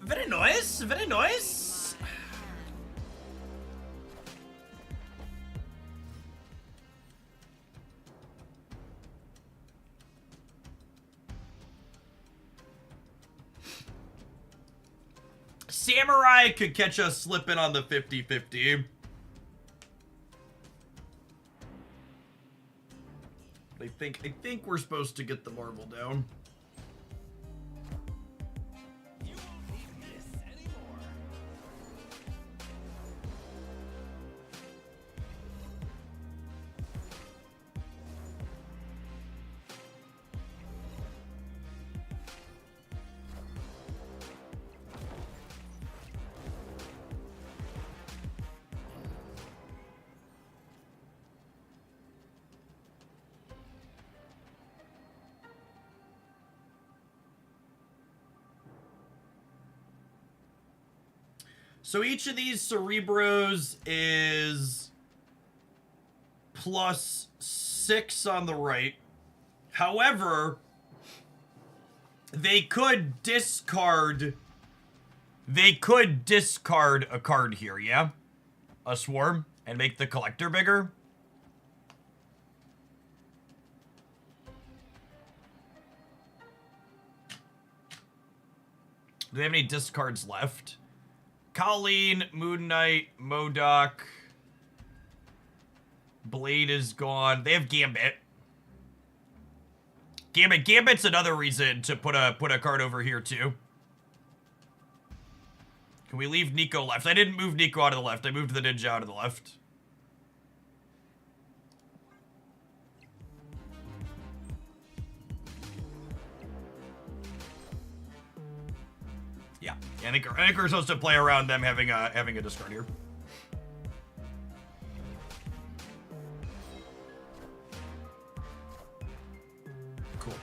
Very nice, very nice. Samurai could catch us slipping on the 50-50. I think we're supposed to get the marble down. So each of these Cerebros is +6 on the right. However, they could discard a card here, yeah? A swarm, and make the collector bigger. Do they have any discards left? Colleen, Moon Knight, MODOK. Blade is gone. They have Gambit. Gambit's another reason to put a card over here too. Can we leave Nico left? I didn't move Nico out of the left. I moved the ninja out of the left. Yeah, I think we're supposed to play around them having a discard here. Cool.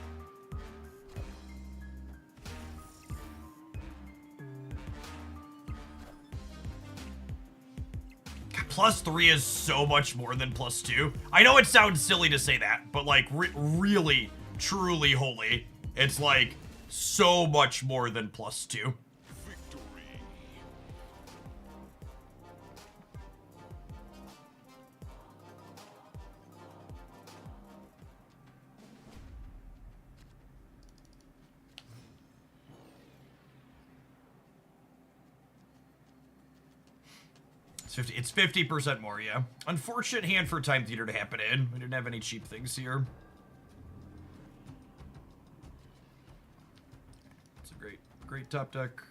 God, +3 is so much more than +2. I know it sounds silly to say that, but like really, truly, holy, it's like so much more than +2. It's 50% more, yeah. Unfortunate hand for Time Theater to happen in. We didn't have any cheap things here. It's a great top deck.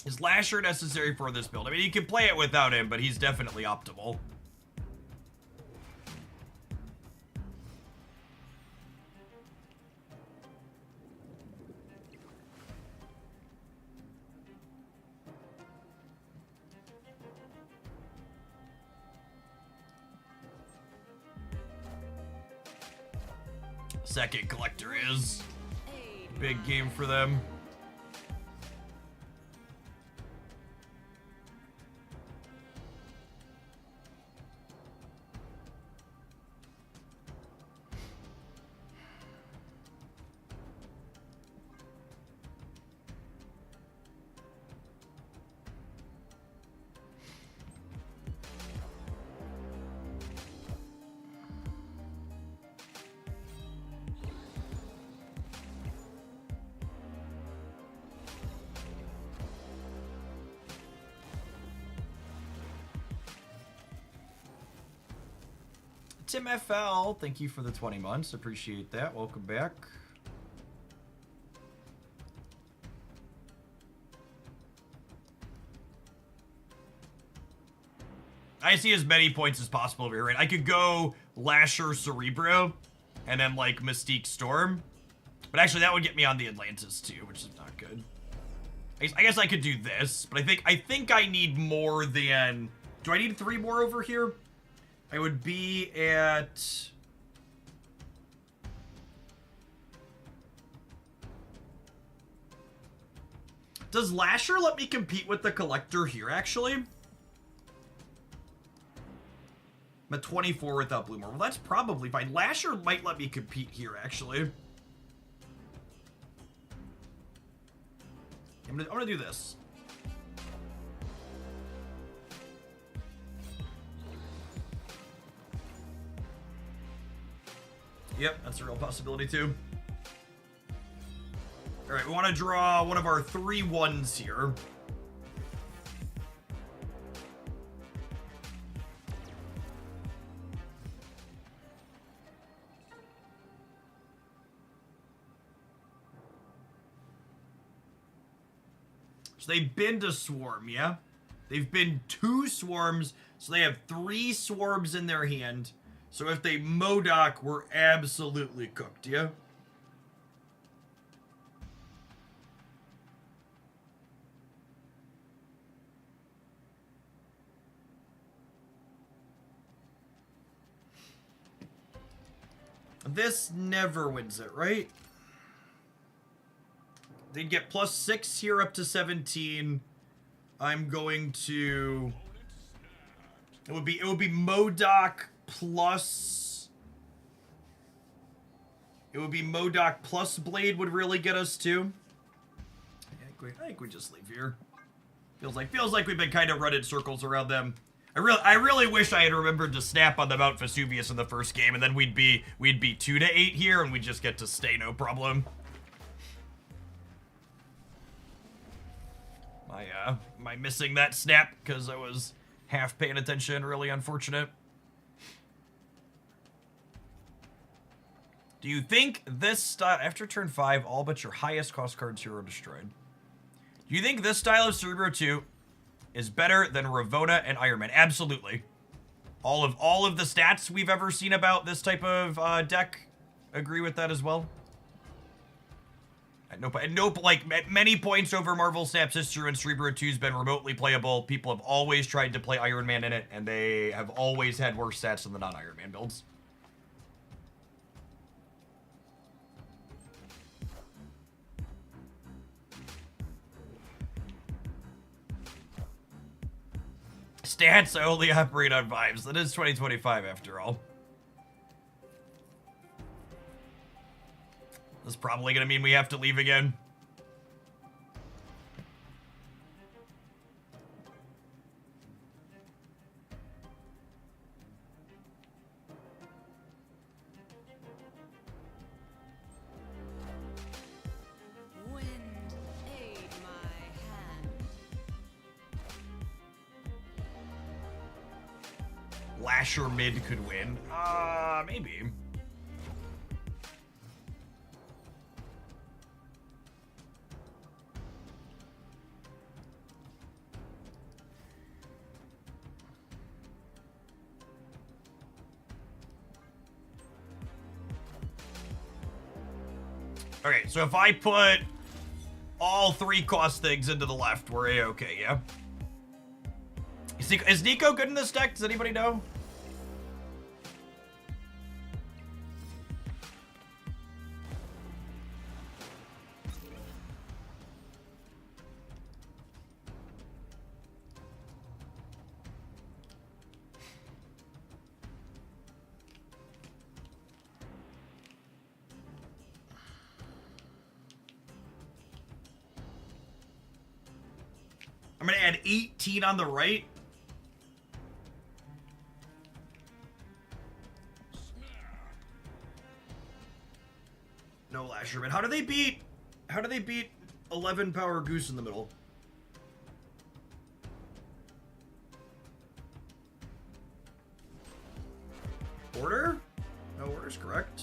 Is Lasher necessary for this build? I mean, you can play it without him, but he's definitely optimal. Second collector is big game for them. Tim FL, thank you for the 20 months. Appreciate that. Welcome back. I see as many points as possible over here, right? I could go Lasher Cerebro and then like Mystique Storm. But actually that would get me on the Atlantis too, which is not good. I guess I could do this, but I think I need more than... Do I need 3 more over here? I would be at... Does Lasher let me compete with the Collector here, actually? I'm at 24 without Blue Marble. Well, that's probably fine. Lasher might let me compete here, actually. I'm gonna do this. Yep, that's a real possibility too. All right, we want to draw one of our 3 1s here. So they've been to Swarm, yeah? They've been 2 Swarms, so they have 3 Swarms in their hand. So if they Modoc, we're absolutely cooked, yeah? This never wins it, right? They'd get +6 here up to 17. I'm going to... It would be Modoc plus... It would be Modoc plus Blade would really get us too. I think we just leave here. Feels like we've been kind of running circles around them. I really wish I had remembered to snap on the Mount Vesuvius in the first game, and then we'd be 2 to 8 here, and we'd just get to stay no problem. My missing that snap because I was half paying attention. Really unfortunate. Do you think this style, after turn 5, all but your highest cost cards here are destroyed? Do you think this style of Cerebro 2 is better than Ravona and Iron Man? Absolutely. All of the stats we've ever seen about this type of deck agree with that as well. At many points over Marvel Snap's history when Cerebro 2's been remotely playable, people have always tried to play Iron Man in it, and they have always had worse stats than the non-Iron Man builds. Stats only operate on vibes. That is 2025 after all. This is probably going to mean we have to leave again. Wind, aid my hand. Lasher mid could win. Maybe. Okay, so if I put all 3 cost things into the left, we're A-okay, yeah? Is Nico good in this deck? Does anybody know? I'm gonna add 18 on the right. No Lasherman. How do they beat 11 power Goose in the middle? Order? No, order's correct.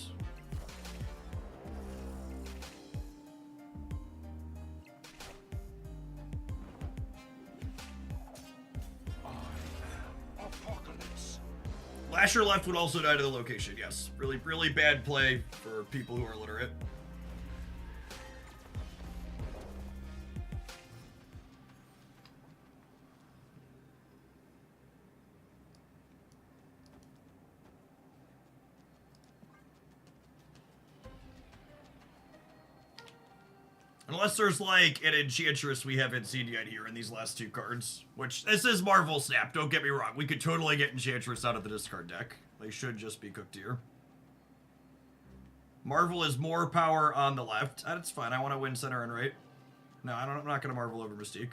Apocalypse. Lasher left would also die to the location, yes. Really, really bad play for people who are illiterate. Unless there's like an Enchantress we haven't seen yet here in these last two cards. Which, this is Marvel Snap, don't get me wrong. We could totally get Enchantress out of the discard deck. They should just be cooked here. Marvel is more power on the left. That's fine, I want to win center and right. No, I'm not going to Marvel over Mystique.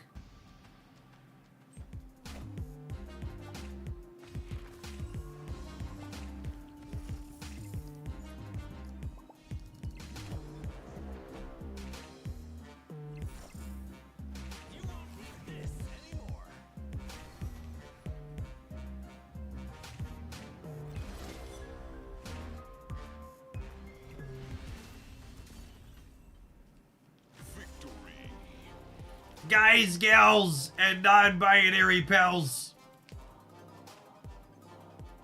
Guys, gals, and non-binary pals.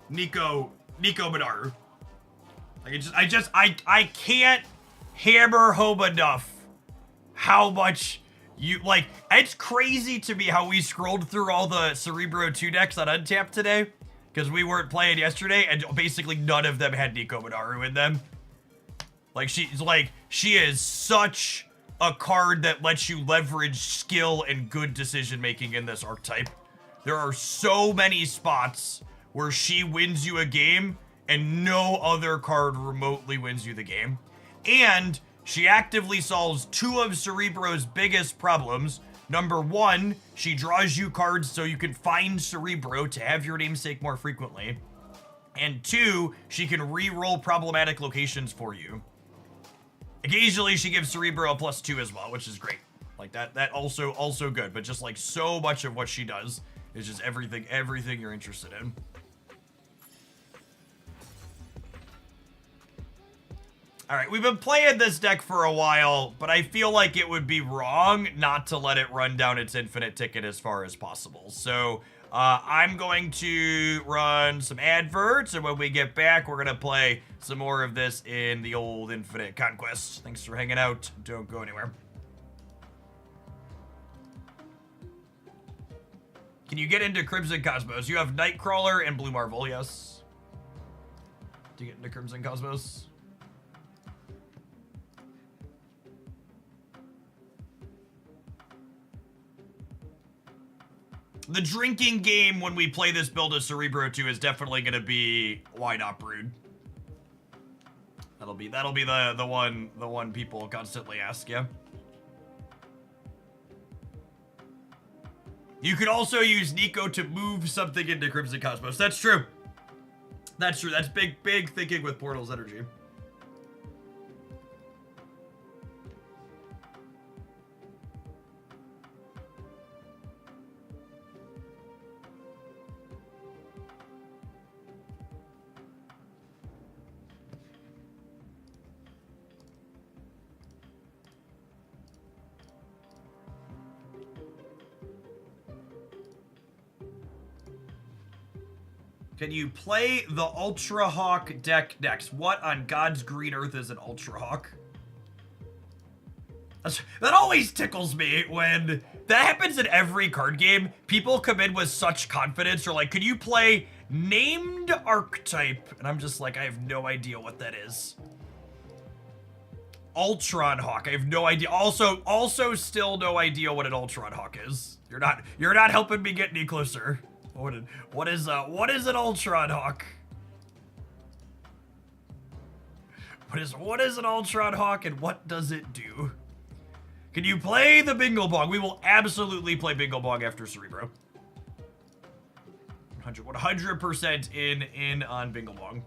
Nico Bedar. I can't hammer home enough how much you, like, it's crazy to me how we scrolled through all the Cerebro 2 decks on Untapped today, because we weren't playing yesterday, and basically none of them had Nico Bedaru in them. Like, she is such a card that lets you leverage skill and good decision making in this archetype. There are so many spots where she wins you a game and no other card remotely wins you the game. And she actively solves two of Cerebro's biggest problems. Number one, she draws you cards so you can find Cerebro to have your namesake more frequently. And two, she can re-roll problematic locations for you. Occasionally, she gives Cerebro a +2 as well, which is great. Like, that also good. But just, like, so much of what she does is just everything you're interested in. Alright, we've been playing this deck for a while, but I feel like it would be wrong not to let it run down its infinite ticket as far as possible. So, I'm going to run some adverts, and when we get back, we're going to play some more of this in the old Infinite Conquest. Thanks for hanging out. Don't go anywhere. Can you get into Crimson Cosmos? You have Nightcrawler and Blue Marvel, yes. To get into Crimson Cosmos. The drinking game when we play this build of Cerebro 2 is definitely going to be Why Not Brood. That'll be the one people constantly ask, yeah. You could also use Nico to move something into Crimson Cosmos. That's true. That's true. That's big thinking with Portal's energy. Can you play the Ultra Hawk deck next? What on God's green earth is an Ultra Hawk? That always tickles me when that happens in every card game. People come in with such confidence, or like, could you play named archetype? And I'm just like, I have no idea what that is. Ultron Hawk, I have no idea. Also still no idea what an Ultron Hawk is. You're not helping me get any closer. What is an Ultron Hawk? What is an Ultron Hawk and what does it do? Can you play the Bingo Bong? We will absolutely play Bingo Bong after Cerebro. 100% in on Bingo Bong.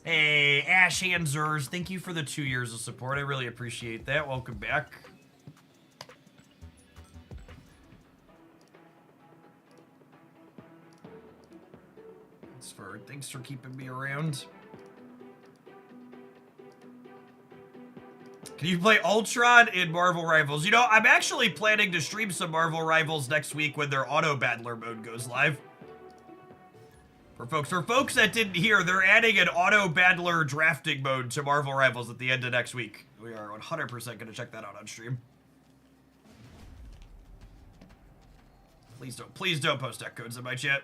Hey, Ash Hanzers, thank you for the 2 years of support. I really appreciate that. Welcome back. Thanks for keeping me around. Can you play Ultron in Marvel Rivals? You know, I'm actually planning to stream some Marvel Rivals next week when their auto battler mode goes live. For folks that didn't hear, they're adding an auto battler drafting mode to Marvel Rivals at the end of next week. We are 100% going to check that out on stream. Please don't post deck codes in my chat.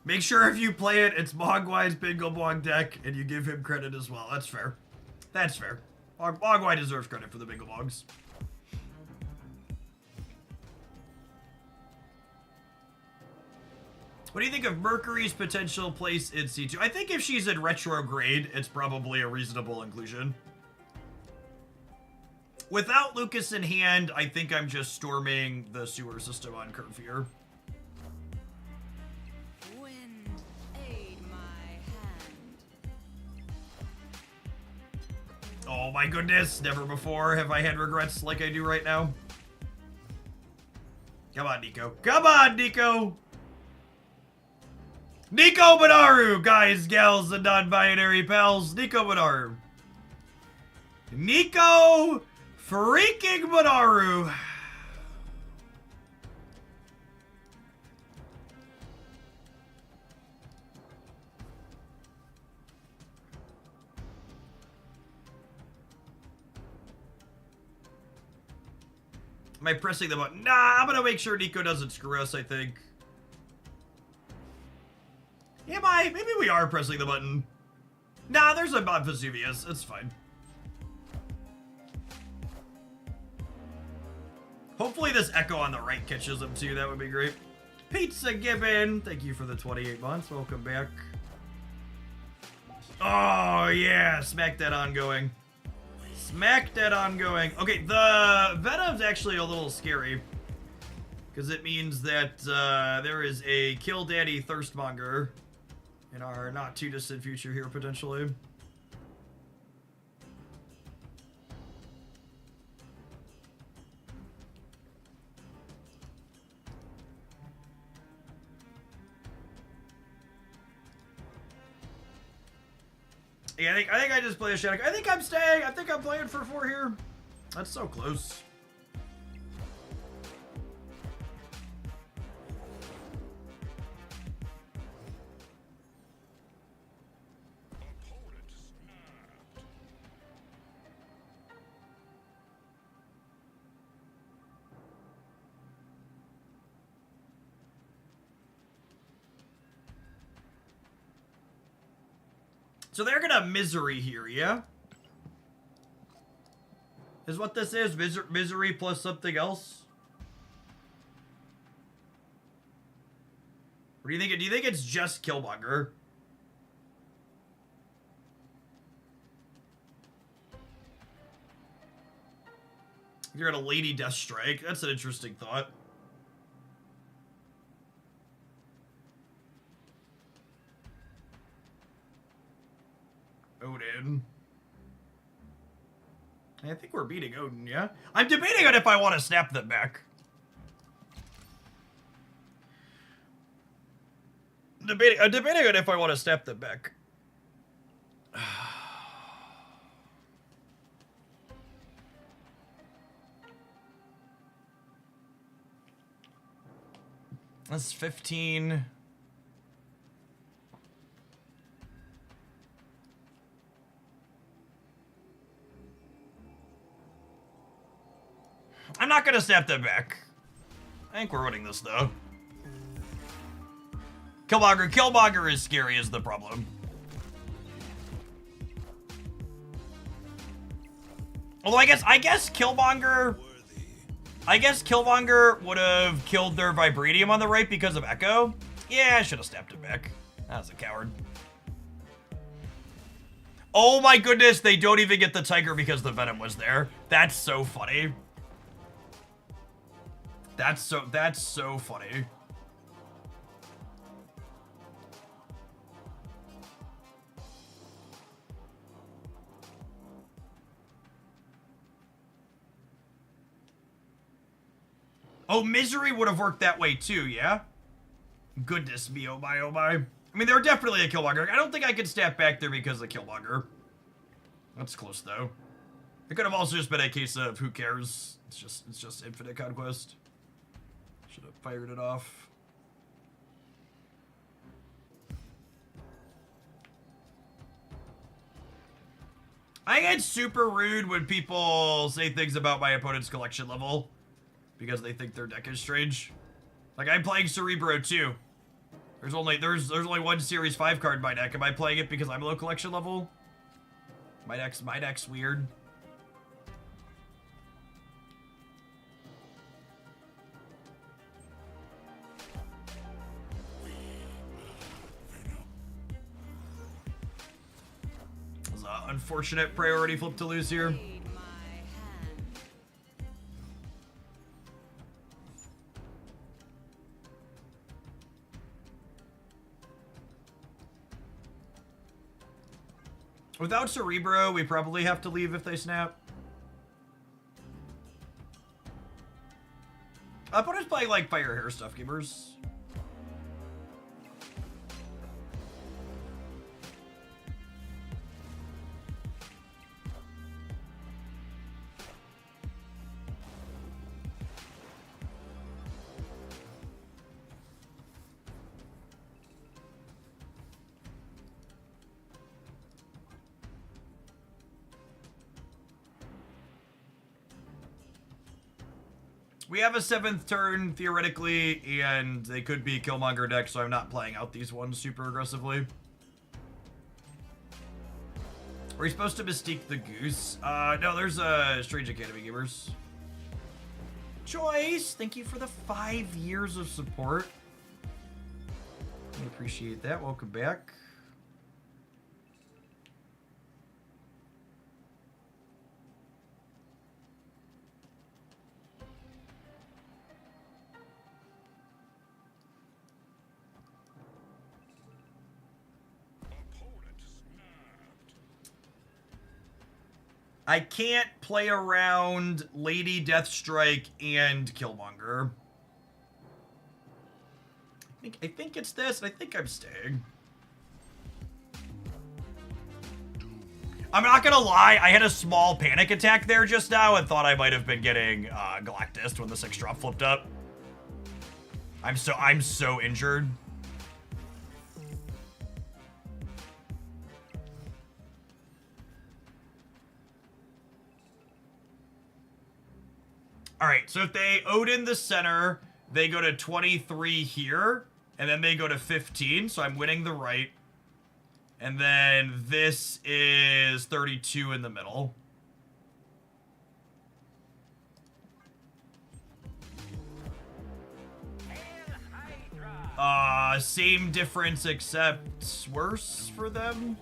Make sure if you play it, it's Mogwai's Bingo Bong deck, and you give him credit as well. That's fair. That's fair. Mogwai deserves credit for the Bingo Bongs. What do you think of Mercury's potential place in C2? I think if she's in retrograde, it's probably a reasonable inclusion. Without Lucas in hand, I think I'm just storming the sewer system on Curve here. Wind, aid my hand. Oh my goodness, never before have I had regrets like I do right now. Come on, Nico. Come on, Nico! Nico Banaru, guys, gals, and non-binary pals. Nico Banaru. Nico freaking Banaru. Am I pressing the button? Nah, I'm gonna make sure Nico doesn't screw us, I think. Am I? Maybe we are pressing the button. Nah, there's a Bob Vesuvius. It's fine. Hopefully this echo on the right catches him too. That would be great. Pizza Gibbon, thank you for the 28 months. Welcome back. Oh, yeah. Smack that ongoing. Smack that ongoing. Okay, the Venom's actually a little scary. Because it means that there is a Kill Daddy Thirstmonger in our not too distant future here, potentially. Yeah, I think I just play a Shadow. I think I'm staying. I think I'm playing for 4 here. That's so close. So they're gonna misery here, yeah? Is what this is? Misery plus something else? What do you think? Do you think it's just Killmonger? You're at a Lady Deathstrike. That's an interesting thought. Odin. I think we're beating Odin, yeah? I'm debating on if I want to snap them back. I'm debating on if I want to snap them back. That's 15. I'm not gonna snap them back. I think we're winning this though. Killmonger is scary is the problem. Although I guess Killmonger would have killed their Vibranium on the right because of Echo. Yeah, I should have snapped it back. That was a coward. Oh my goodness, they don't even get the Tiger because the Venom was there. That's so funny. That's so funny. Oh, Misery would have worked that way too, yeah? Goodness me, oh my, oh my. I mean, they're definitely a Killmonger. I don't think I could snap back there because of Killmonger. That's close, though. It could have also just been a case of who cares. It's just Infinite Conquest. Should have fired it off. I get super rude when people say things about my opponent's collection level because they think their deck is strange. Like, I'm playing Cerebro too. There's only one Series 5 card in my deck. Am I playing it because I'm low collection level? My deck's weird. That was an unfortunate priority flip to lose here. Aid my hand. Without Cerebro, we probably have to leave if they snap. Opponent's playing like Fire Hair Stuff Gamers. We have a 7th turn, theoretically, and they could be Killmonger decks, so I'm not playing out these ones super aggressively. Are we supposed to Mystique the Goose? No, there's a Strange Academy Gamers. Joyce, thank you for the 5 years of support. I appreciate that. Welcome back. Opponent snapped. I can't play around Lady Deathstrike and Killmonger. I think it's this, and I think I'm staying. I'm not gonna lie, I had a small panic attack there just now and thought I might have been getting Galactus when the 6-drop flipped up. I'm so injured. Alright, so if they Odin the center, they go to 23 here, and then they go to 15, so I'm winning the right. And then this is 32 in the middle. Same difference except worse for them.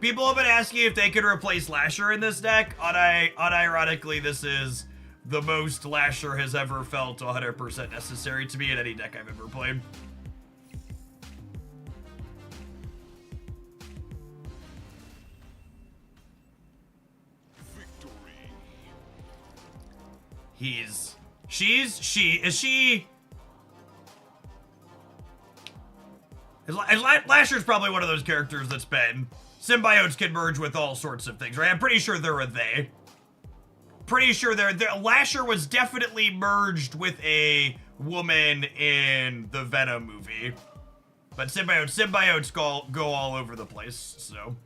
People have been asking if they could replace Lasher in this deck. Unironically, this is the most Lasher has ever felt 100% necessary to me in any deck I've ever played. Victory. Lasher's probably one of those characters that's been... Symbiotes can merge with all sorts of things, right? I'm pretty sure they're a they. Pretty sure Lasher was definitely merged with a woman in the Venom movie. But symbiotes go all over the place, so...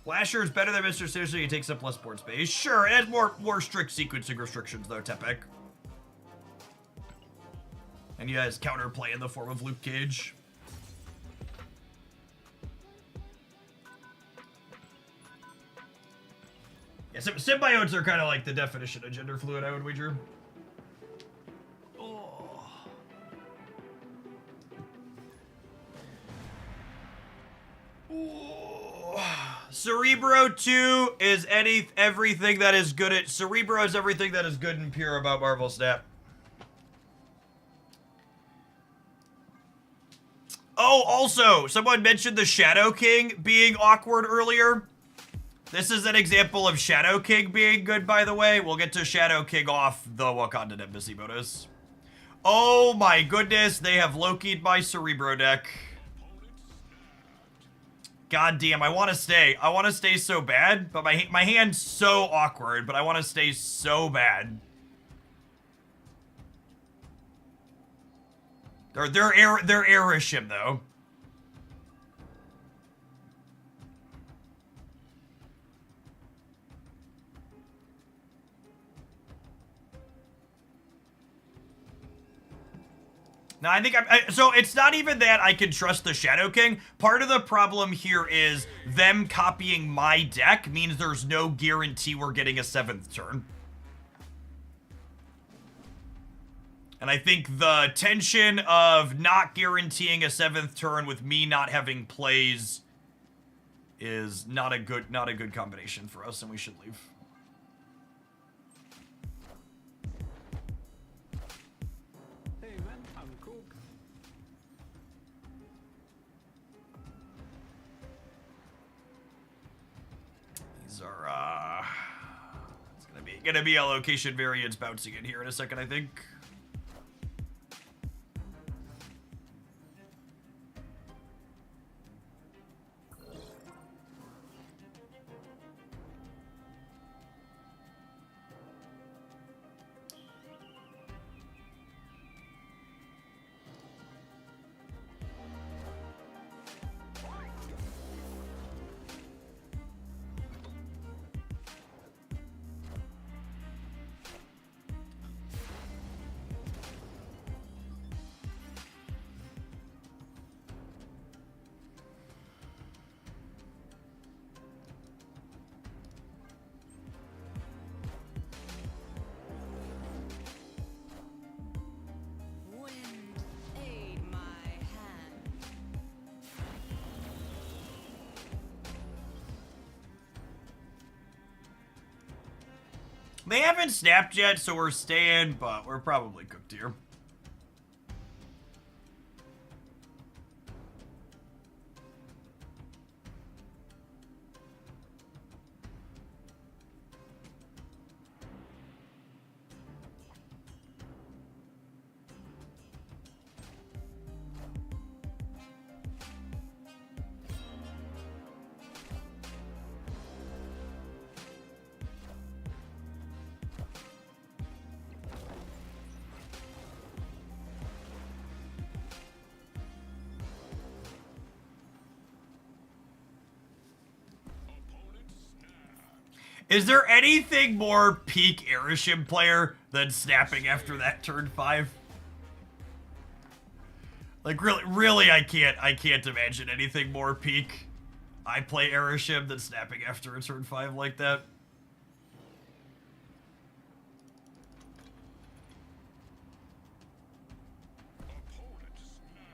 Lasher is better than Mr. Sinister. He takes up less board space. Sure, it has more strict sequencing restrictions, though, Tepek. And he has counterplay in the form of Luke Cage. Yeah, symbiotes are kind of like the definition of gender fluid, I would wager. Oh. Cerebro 2 is everything that is good at... Cerebro is everything that is good and pure about Marvel Snap. Oh, also, someone mentioned the Shadow King being awkward earlier. This is an example of Shadow King being good, by the way. We'll get to Shadow King off the Wakandan Embassy bonus. Oh my goodness, they have Loki'd my Cerebro deck. God damn, I want to stay. I want to stay so bad, but my hand's so awkward, but I want to stay so bad. They're airish him, though. Now, I think so it's not even that I can trust the Shadow King. Part of the problem here is them copying my deck means there's no guarantee we're getting a 7th turn. And I think the tension of not guaranteeing a 7th turn with me not having plays is not a good combination for us, and we should leave. Hey man, I'm cool. These are it's gonna be a location variance bouncing in here in a second, I think. Wind, aid my hand. They haven't snapped yet, so we're staying, but we're probably cooked here. Is there anything more peak Airship player than snapping after that turn 5? Like really, I can't imagine anything more peak. I play Airship than snapping after a turn 5 like that. Opponent snapped.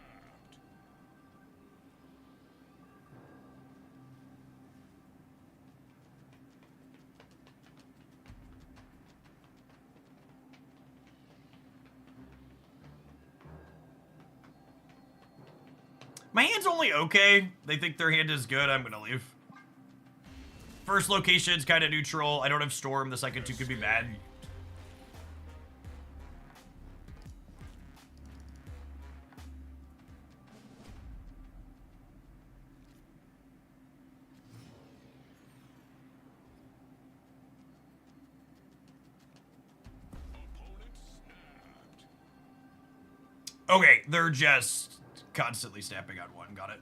My hand's only okay. They think their hand is good. I'm gonna leave. First location's kind of neutral. I don't have Storm. The second two could be bad. Opponent snapped. Okay, they're just constantly snapping on one. Got it.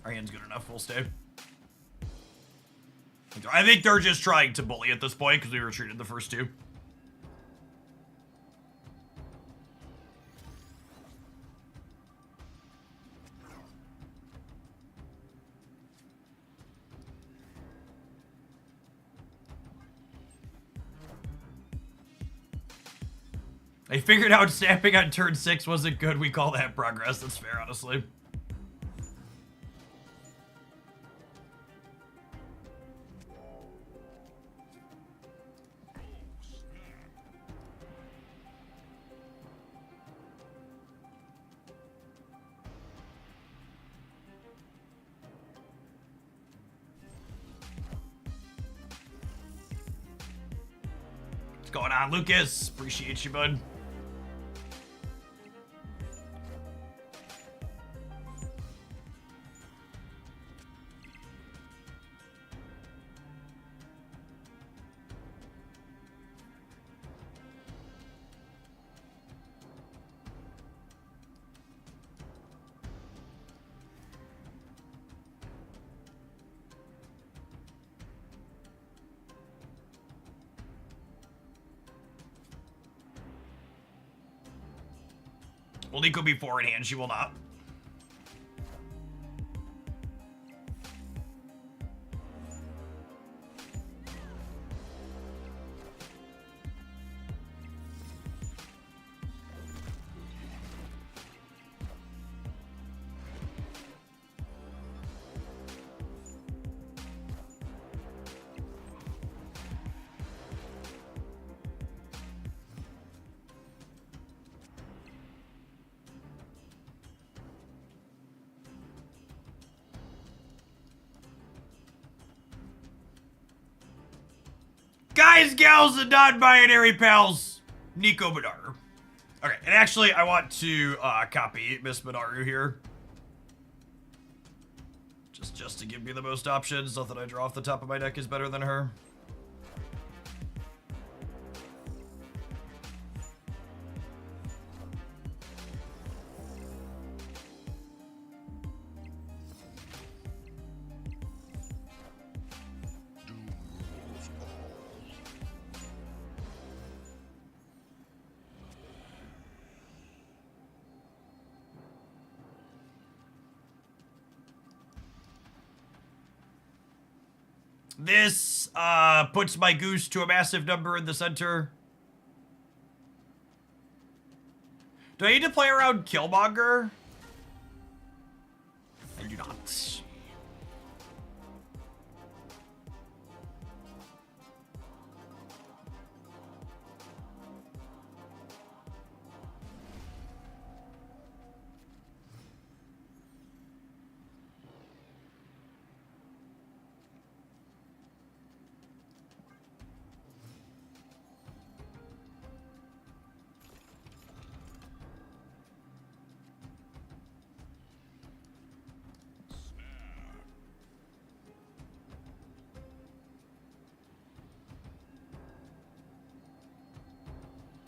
Our hand's good enough. We'll stay. I think they're just trying to bully at this point because we retreated the first two. I figured out snapping on turn 6 wasn't good. We call that progress. That's fair, honestly. going on, Lucas? Appreciate you, bud. Will Nico be forehand? She will not. Guys, gals, and non-binary pals, Nico Benaru. Okay, and actually, I want to copy Miss Benaru here. Just to give me the most options. Nothing I draw off the top of my deck is better than her. This puts my goose to a massive number in the center. Do I need to play around Killmonger? I do not.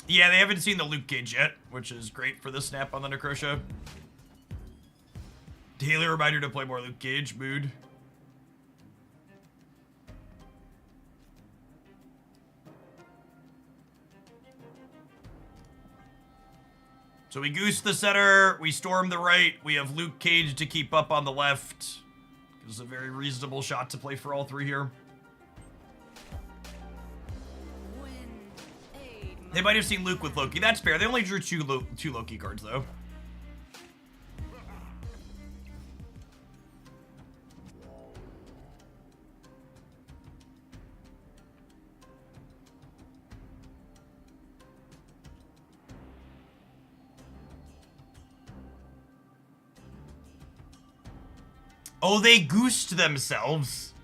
Yeah, they haven't seen the Luke Cage yet, which is great for the snap on the Necrosha. Daily reminder to play more Luke Cage. Mood. So we goose the center, we storm the right, we have Luke Cage to keep up on the left. It's a very reasonable shot to play for all three here. They might have seen Luke with Loki. That's fair. They only drew two Loki cards, though. Oh, they goosed themselves.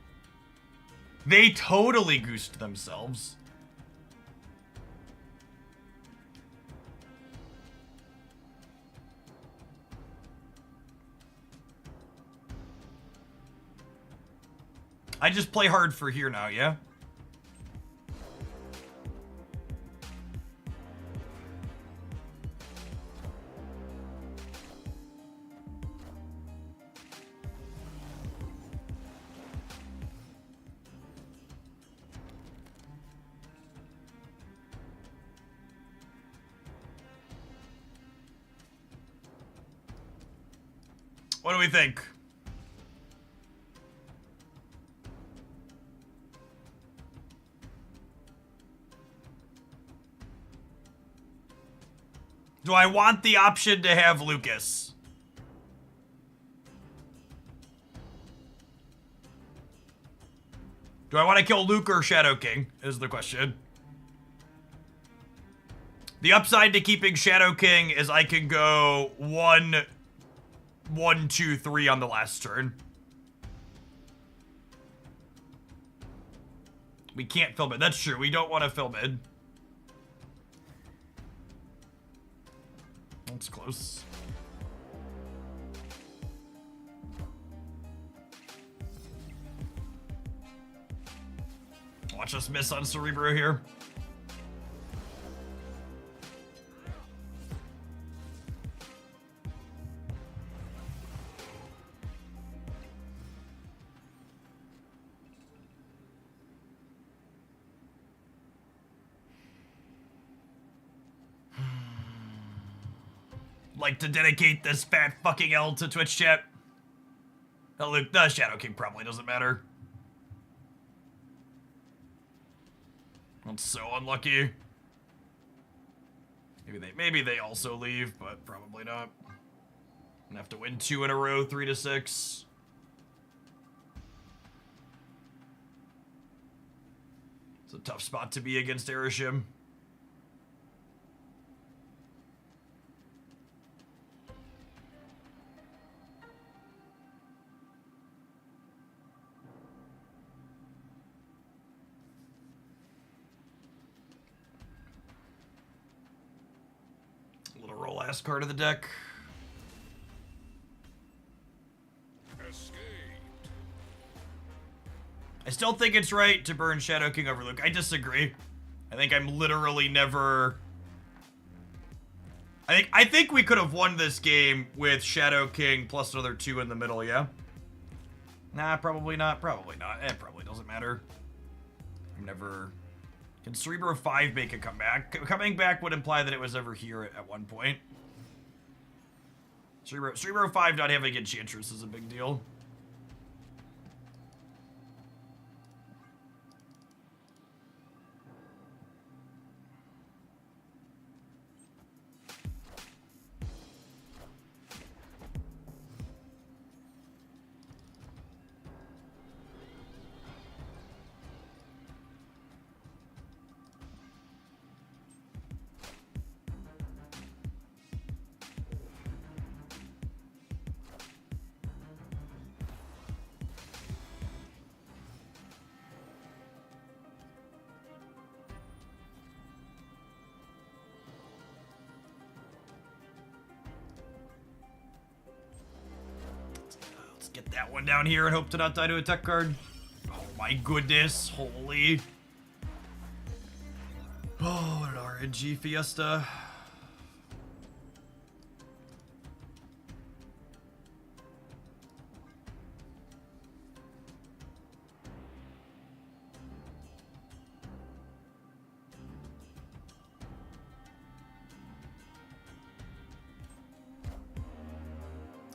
They totally goosed themselves. I just play hard for here now, yeah? What do we think? Do I want the option to have Lucas? Do I want to kill Luke or Shadow King, is the question. The upside to keeping Shadow King is I can go 1, 2, 3 on the last turn. We can't film it. That's true. We don't want to film it. That's close. Watch us miss on Cerebro here. Like to dedicate this fat fucking L to Twitch chat. Oh, Luke, the Shadow King probably doesn't matter. That's so unlucky. Maybe they also leave, but probably not. Gonna have to win 2 in a row, 3-6. It's a tough spot to be against Erishim. Roll last card of the deck. Escaped. I still think it's right to burn Shadow King over Luke. I disagree. I think I'm literally never... I think we could have won this game with Shadow King plus another 2 in the middle, yeah? Nah, probably not. Probably not. It probably doesn't matter. I'm never... Can Cerebro 5 make a comeback? Coming back would imply that it was ever here at one point. Cerebro 5 not having Enchantress is a big deal. Get that one down here and hope to not die to a tech card. Oh my goodness, holy. Oh, what an RNG fiesta.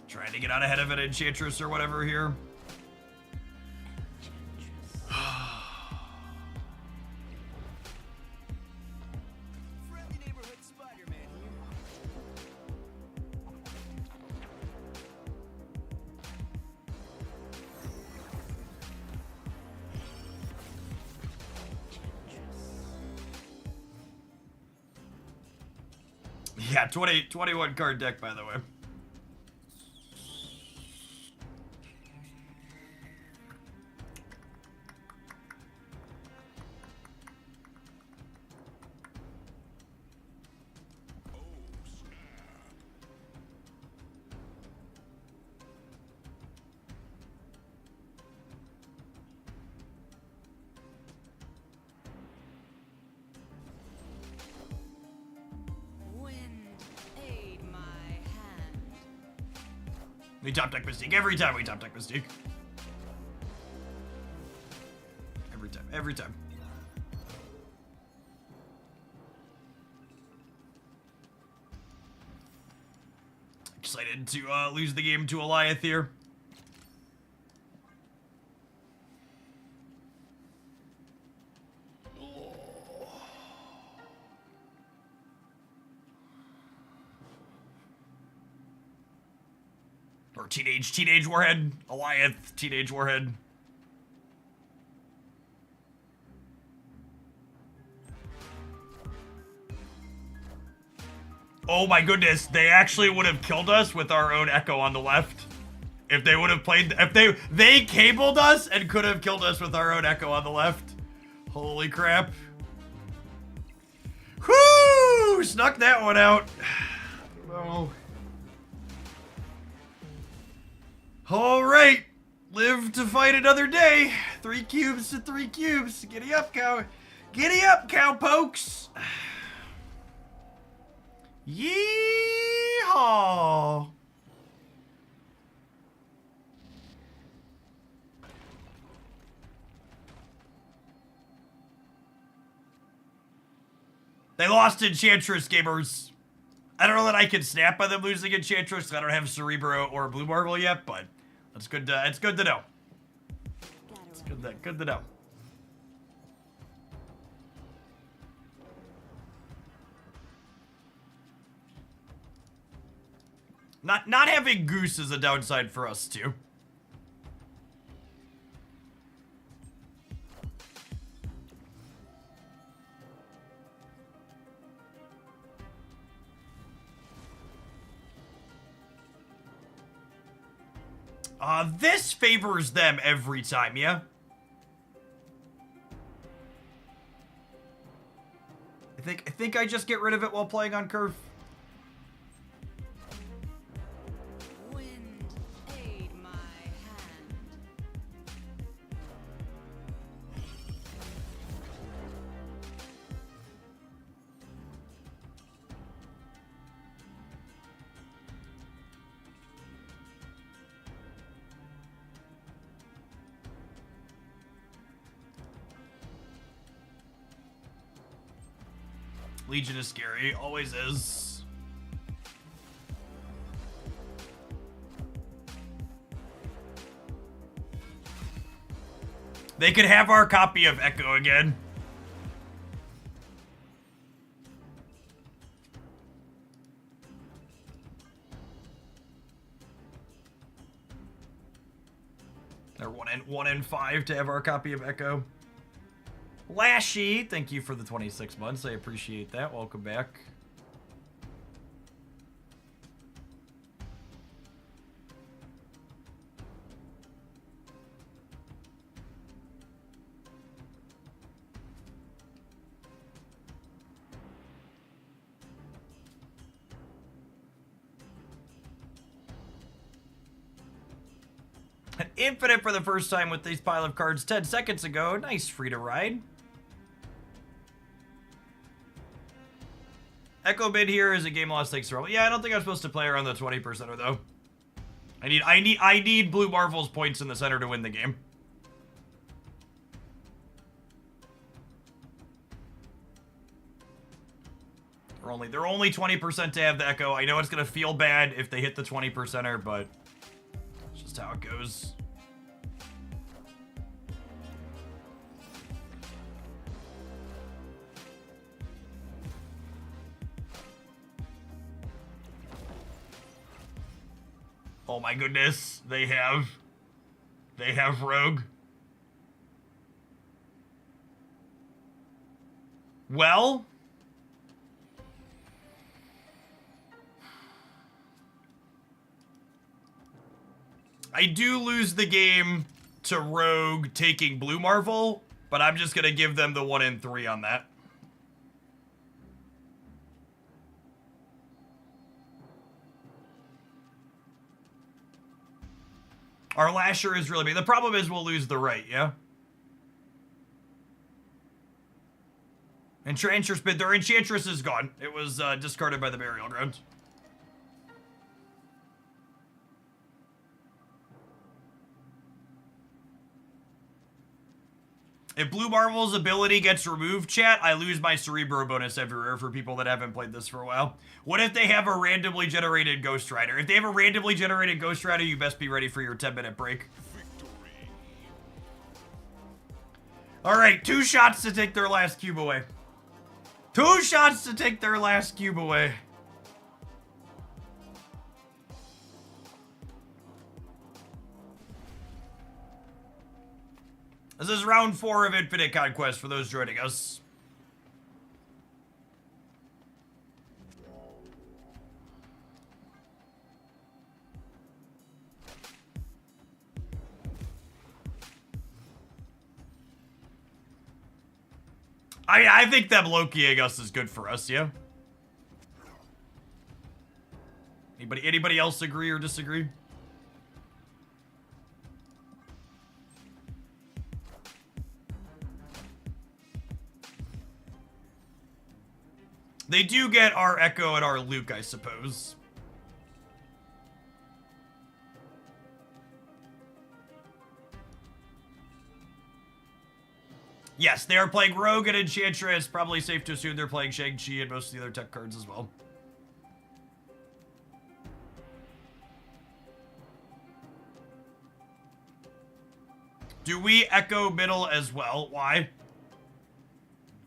Trying to get out ahead of an Enchantress or whatever here. Friendly neighborhood Spider-Man here. Yeah, 21 card deck, by the way. We top deck Mystique every time we top deck Mystique. Every time. Excited to lose the game to Eliath here. Or Teenage Warhead. Eliath, Teenage Warhead. Oh my goodness, they actually would have killed us with our own Echo on the left. If they would have played, if they cabled us and could have killed us with our own Echo on the left. Holy crap. Whoo! Snuck that one out. Oh. All right. Live to fight another day. 3 cubes to 3 cubes. Giddy up, cow. Giddy up, cowpokes. Yeehaw. They lost Enchantress, gamers. I don't know that I can snap by them losing Enchantress, because I don't have Cerebro or Blue Marvel yet, but it's good to know. It's good to know. Not having Goose is a downside for us too. This favors them every time, yeah? I think I just get rid of it while playing on curve. Wind, aid my hand. Legion is scary, always is. They could have our copy of Echo again. They're 1 in 5 to have our copy of Echo. Lashy, thank you for the 26 months. I appreciate that. Welcome back. Infinite for the first time with these pile of cards 10 seconds ago. Nice free to ride. Echo mid here is a game loss takes throw. Yeah, I don't think I'm supposed to play around the 20%er though. I need Blue Marvel's points in the center to win the game. They're only 20% to have the Echo. I know it's gonna feel bad if they hit the 20%er, but it's just how it goes. Oh my goodness, they have Rogue. Well, I do lose the game to Rogue taking Blue Marvel, but I'm just gonna give them the 1 in 3 on that. Our Lasher is really big. The problem is we'll lose the right, yeah? Enchantress, but their Enchantress is gone. It was discarded by the Burial Ground. If Blue Marvel's ability gets removed, chat, I lose my Cerebro bonus everywhere for people that haven't played this for a while. What if they have a randomly generated Ghost Rider? If they have a randomly generated Ghost Rider, you best be ready for your 10-minute break. Alright, 2 shots to take their last cube away. 2 shots to take their last cube away. This is round 4 of Infinite Conquest for those joining us. I think them Lokiing us is good for us, yeah? Anybody else agree or disagree? They do get our Echo and our Luke, I suppose. Yes, they are playing Rogue and Enchantress. Probably safe to assume they're playing Shang-Chi and most of the other tech cards as well. Do we echo middle as well? Why?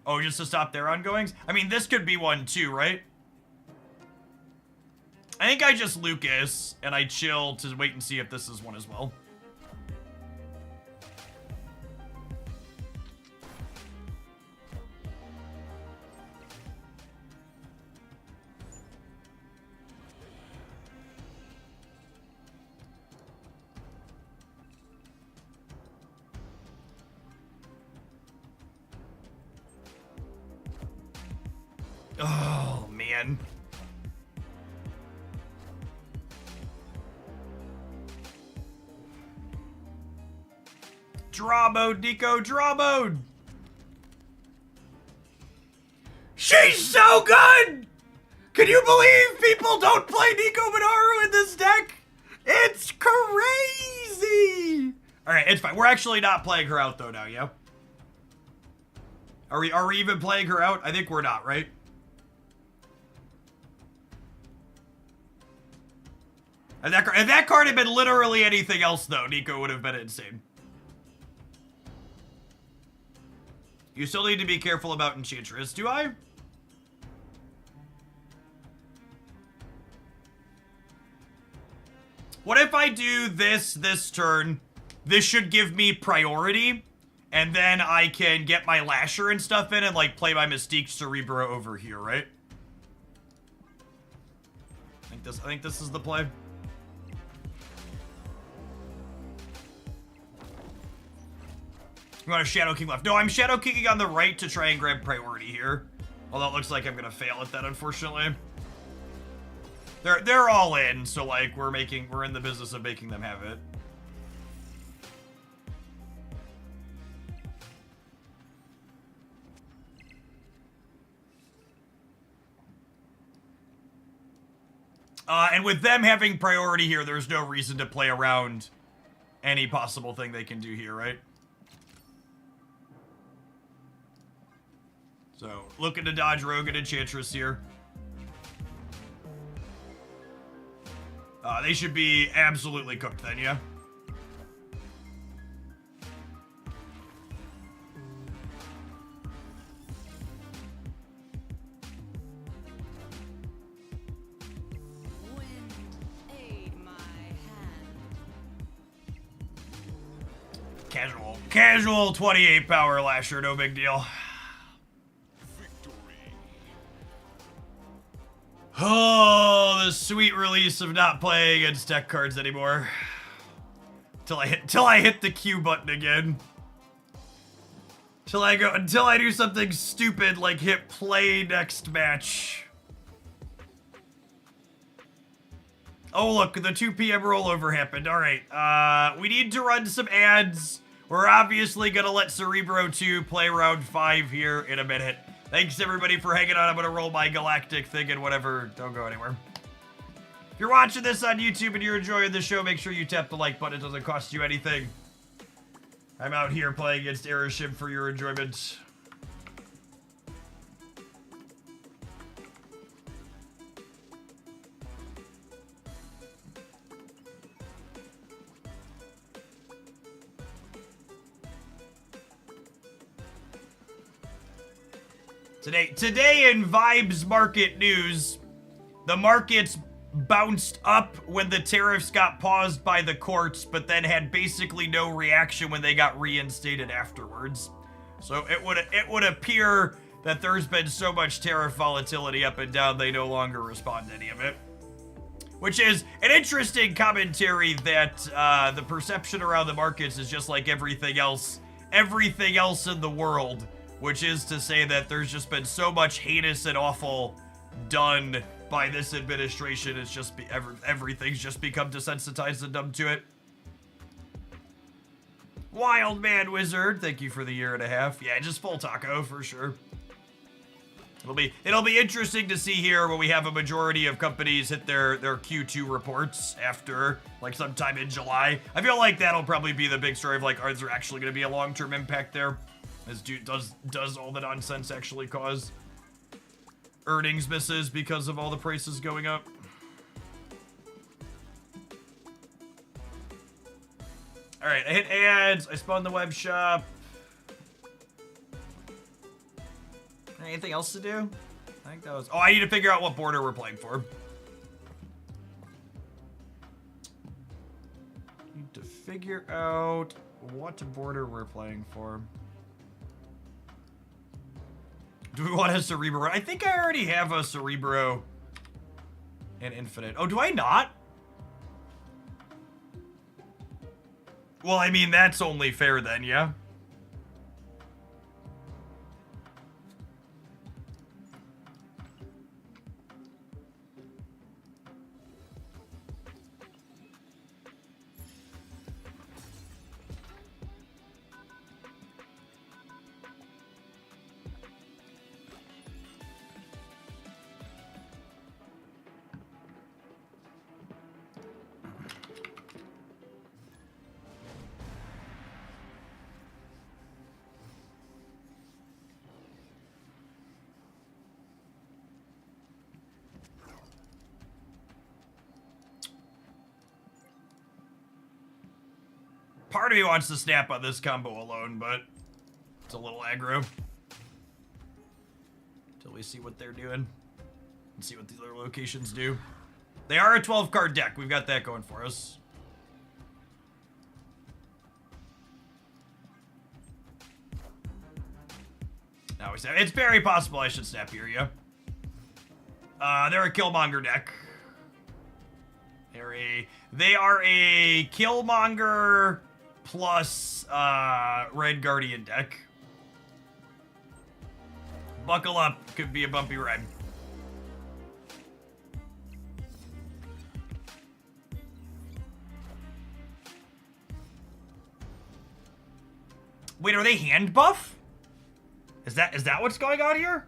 Oh, just to stop their ongoings? I mean, this could be one too, right? I think I just Lucas, and I chill to wait and see if this is one as well. Oh, man. Draw mode, Nico, draw mode! She's so good! Can you believe people don't play Nico Minaru in this deck? It's crazy! Alright, it's fine. We're actually not playing her out though now, yeah? Are we even playing her out? I think we're not, right? If that card had been literally anything else, though, Nico would have been insane. You still need to be careful about Enchantress, do I? What if I do this turn? This should give me priority, and then I can get my Lasher and stuff in and, like, play my Mystique Cerebro over here, right? I think this is the play. You want a Shadow King left? No, I'm Shadow Kicking on the right to try and grab priority here. Although it looks like I'm gonna fail at that, unfortunately. They're all in, so like we're in the business of making them have it. And with them having priority here, there's no reason to play around any possible thing they can do here, right? So, looking to dodge Rogue and Enchantress here. They should be absolutely cooked then, yeah? Wind, aid my hand. Casual 28 power Lasher, no big deal. Oh, the sweet release of not playing against deck cards anymore. Till I hit the Q button again. Until I do something stupid like hit play next match. Oh look, the 2 p.m. rollover happened. Alright, we need to run some ads. We're obviously gonna let Cerebro 2 play round 5 here in a minute. Thanks everybody for hanging on. I'm gonna roll my galactic thing and whatever. Don't go anywhere. If you're watching this on YouTube and you're enjoying the show, make sure you tap the like button. It doesn't cost you anything. I'm out here playing against Aeroship for your enjoyment. Today in Vibes Market News, the markets bounced up when the tariffs got paused by the courts, but then had basically no reaction when they got reinstated afterwards. So it would appear that there's been so much tariff volatility up and down, they no longer respond to any of it. Which is an interesting commentary that the perception around the markets is just like everything else in the world. Which is to say that there's just been so much heinous and awful done by this administration. It's just everything's just become desensitized and dumb to it. Wild Man Wizard, thank you for the 1.5 years. Yeah, just full taco for sure. It'll be interesting to see here when we have a majority of companies hit their Q2 reports after like sometime in July. I feel like that'll probably be the big story of like, is there actually going to be a long-term impact there? Does all the nonsense actually cause earnings misses because of all the prices going up? All right, I hit ads. I spawned the web shop. Anything else to do? I think that was... Oh, I need to figure out what border we're playing for. Need to figure out what border we're playing for. Do we want a Cerebro? I think I already have a Cerebro and Infinite. Oh, do I not? Well, I mean, that's only fair then, yeah? Part of me wants to snap on this combo alone, but it's a little aggro. Until we see what they're doing and see what the other locations do. They are a 12-card deck. We've got that going for us. Now we snap. It's very possible I should snap here, yeah. They're a Killmonger deck. They are a Killmonger plus Red Guardian deck. Buckle up, could be a bumpy ride. Wait, are they hand buff? Is that what's going on here?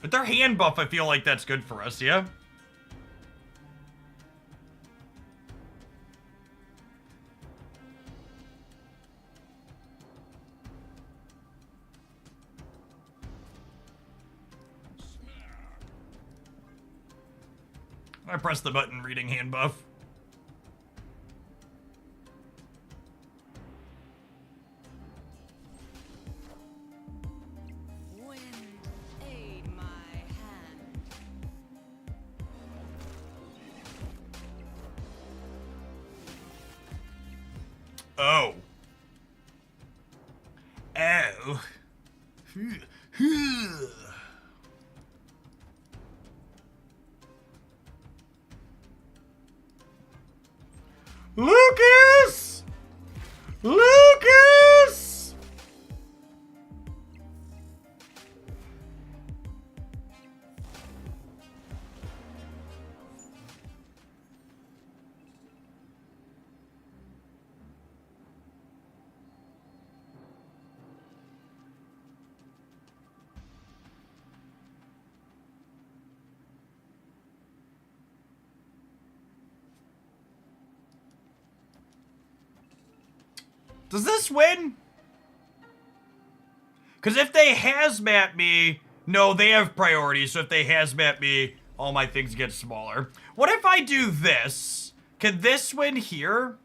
But their hand buff, I feel like that's good for us, yeah? I press the button reading hand buff. Wind, aid my hand. Oh. Oh. Lucas! Lucas! Does this win? Because if they hazmat me... No, they have priority, so if they hazmat me, all my things get smaller. What if I do this? Can this win here?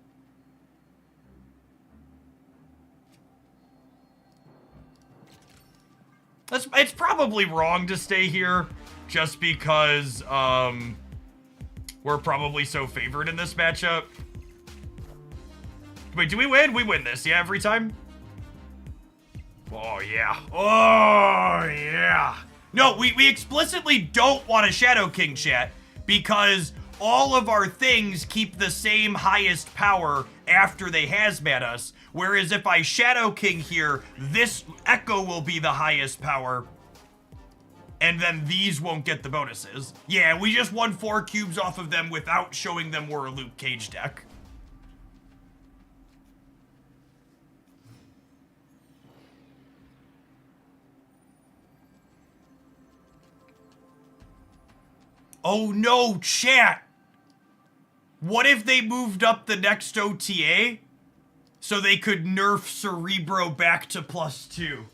It's probably wrong to stay here, just because, we're probably so favored in this matchup. Wait, do we win? We win this, yeah, every time? Oh, yeah. Oh, yeah. No, we explicitly don't want a Shadow King chat because all of our things keep the same highest power after they hazmat us. Whereas if I Shadow King here, this Echo will be the highest power. And then these won't get the bonuses. Yeah, we just won 4 cubes off of them without showing them we're a Luke Cage deck. Oh no, chat! What if they moved up the next OTA so they could nerf Cerebro back to +2?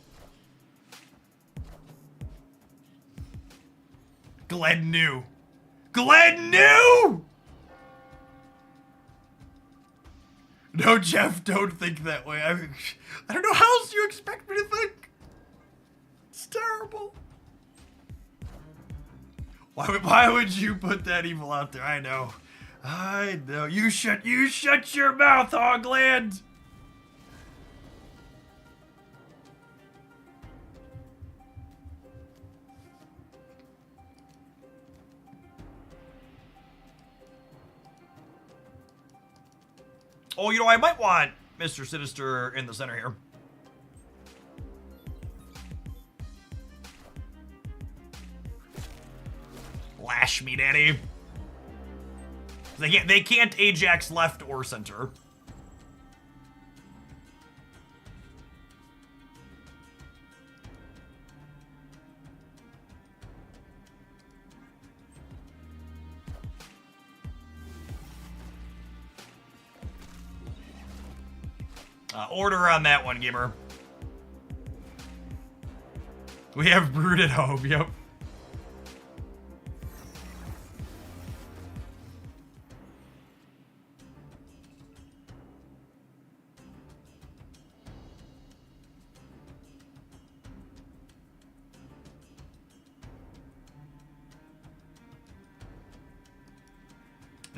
Glenn knew. Glenn knew! No, Jeff, don't think that way. I don't know how else you expect me to think. It's terrible. Why would you put that evil out there? I know. I know. You shut your mouth, Hogland! Oh, you know, I might want Mr. Sinister in the center here. Lash me, daddy. They can't Ajax left or center. Order on that one, gamer. We have Brood at home, yep.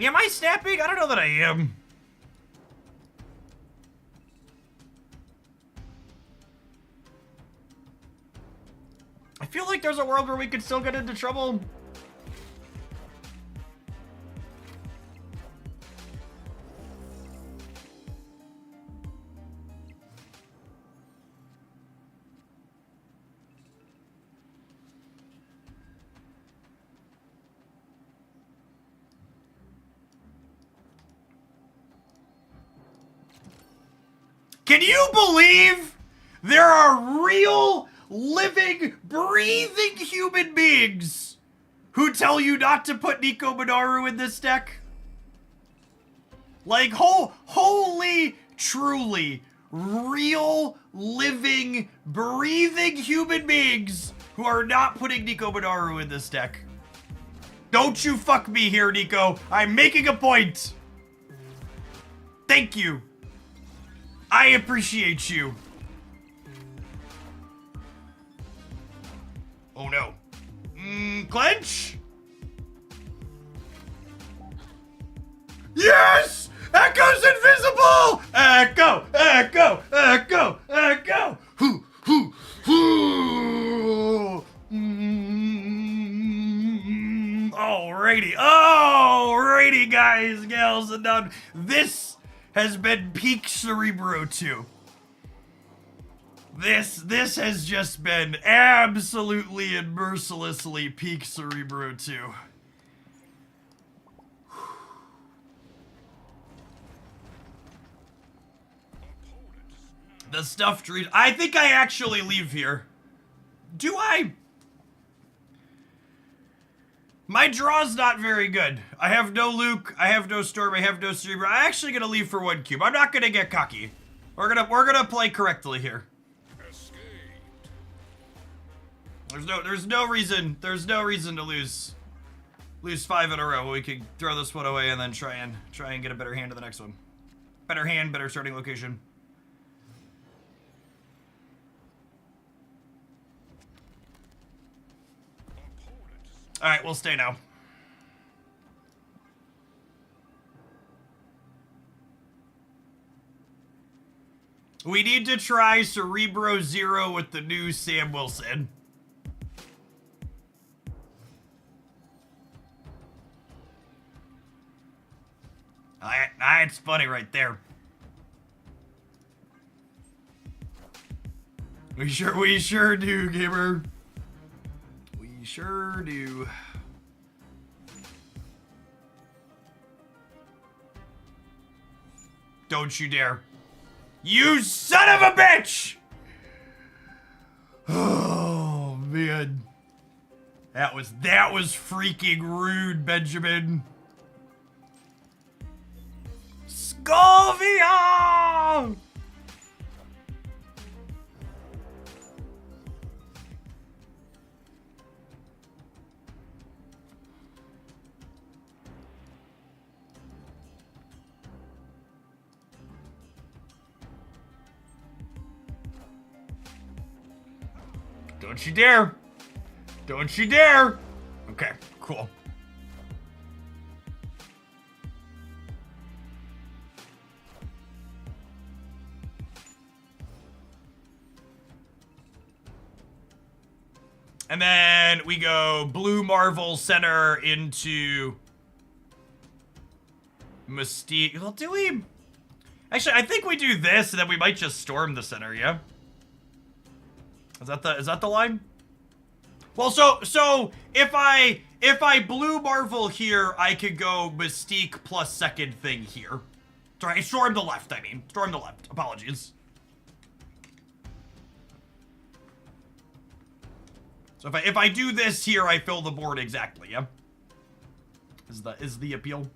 Am I snapping? I don't know that I am. I feel like there's a world where we could still get into trouble. Can you believe there are real, living, breathing human beings who tell you not to put Nico Minaru in this deck? Like, holy, truly, real, living, breathing human beings who are not putting Nico Minaru in this deck. Don't you fuck me here, Nico. I'm making a point. Thank you. I appreciate you. Oh no. Clench? Yes! Echo's invisible! Echo! Echo! Echo! Echo! Hoo! Hoo! Hoo! Alrighty. Alrighty, guys, gals, and done. This has been peak Cerebro 2. This has just been absolutely and mercilessly peak Cerebro 2. The stuffed dream. I think I actually leave here. Do I? My draw's not very good. I have no Luke, I have no Storm, I have no Cerebro. I'm actually gonna leave for 1 cube. I'm not gonna get cocky. We're gonna play correctly here. There's no reason to lose 5 in a row. We could throw this one away and then try and get a better hand to the next one. Better hand, better starting location. All right, we'll stay now. We need to try Cerebro 0 with the new Sam Wilson. It's funny right there. We sure do, gamer. We sure do. Don't you dare. You son of a bitch! Oh, man. That was freaking rude, Benjamin. Scovia! Don't you dare. Don't you dare. Okay, cool. And then we go Blue Marvel Center into Mystique. Well, do we? Actually, I think we do this, and then we might just storm the center. Yeah. Is that the line? Well, so if I Blue Marvel here, I could go Mystique plus second thing here. Sorry, storm the left. I mean, storm the left. Apologies. So if I do this here, I fill the board exactly, yeah? Is the appeal?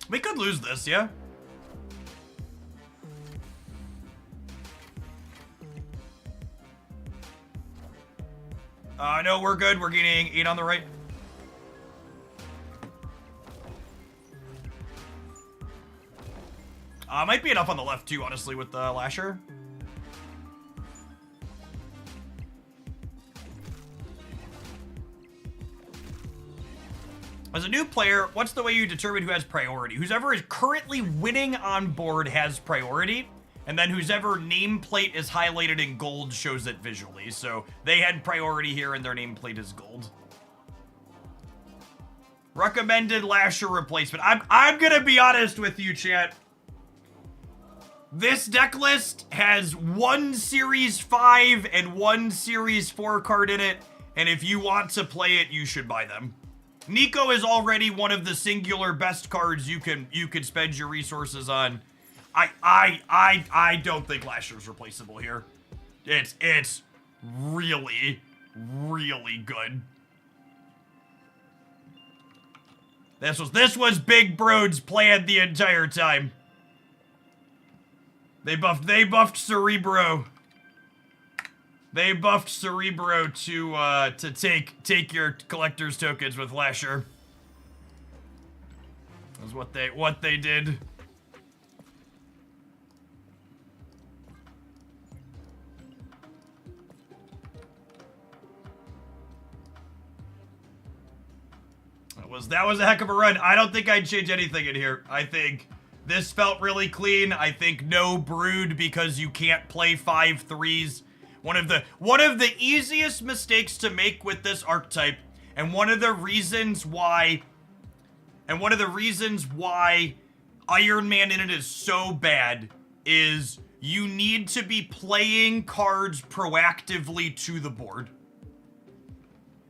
We could lose this, yeah? No, we're good. We're getting 8 on the right. Might be enough on the left, too, honestly, with the Lasher. As a new player, what's the way you determine who has priority? Whoever is currently winning on board has priority, and then whoever nameplate is highlighted in gold shows it visually. So they had priority here, and their nameplate is gold. Recommended Lasher replacement. I'm gonna be honest with you, chat. This deck list has 1 Series 5 and 1 Series 4 card in it, and if you want to play it, you should buy them. Nico is already one of the singular best cards you can spend your resources on. I don't think Lasher's replaceable here. It's really, really good. This was Big Brood's plan the entire time. They buffed Cerebro. They buffed Cerebro to take your collector's tokens with Lasher. That's what they did. That was a heck of a run. I don't think I'd change anything in here. I think this felt really clean. I think no Brood because you can't play 5/3s. One of the easiest mistakes to make with this archetype, and one of the reasons why Iron Man in it is so bad is you need to be playing cards proactively to the board.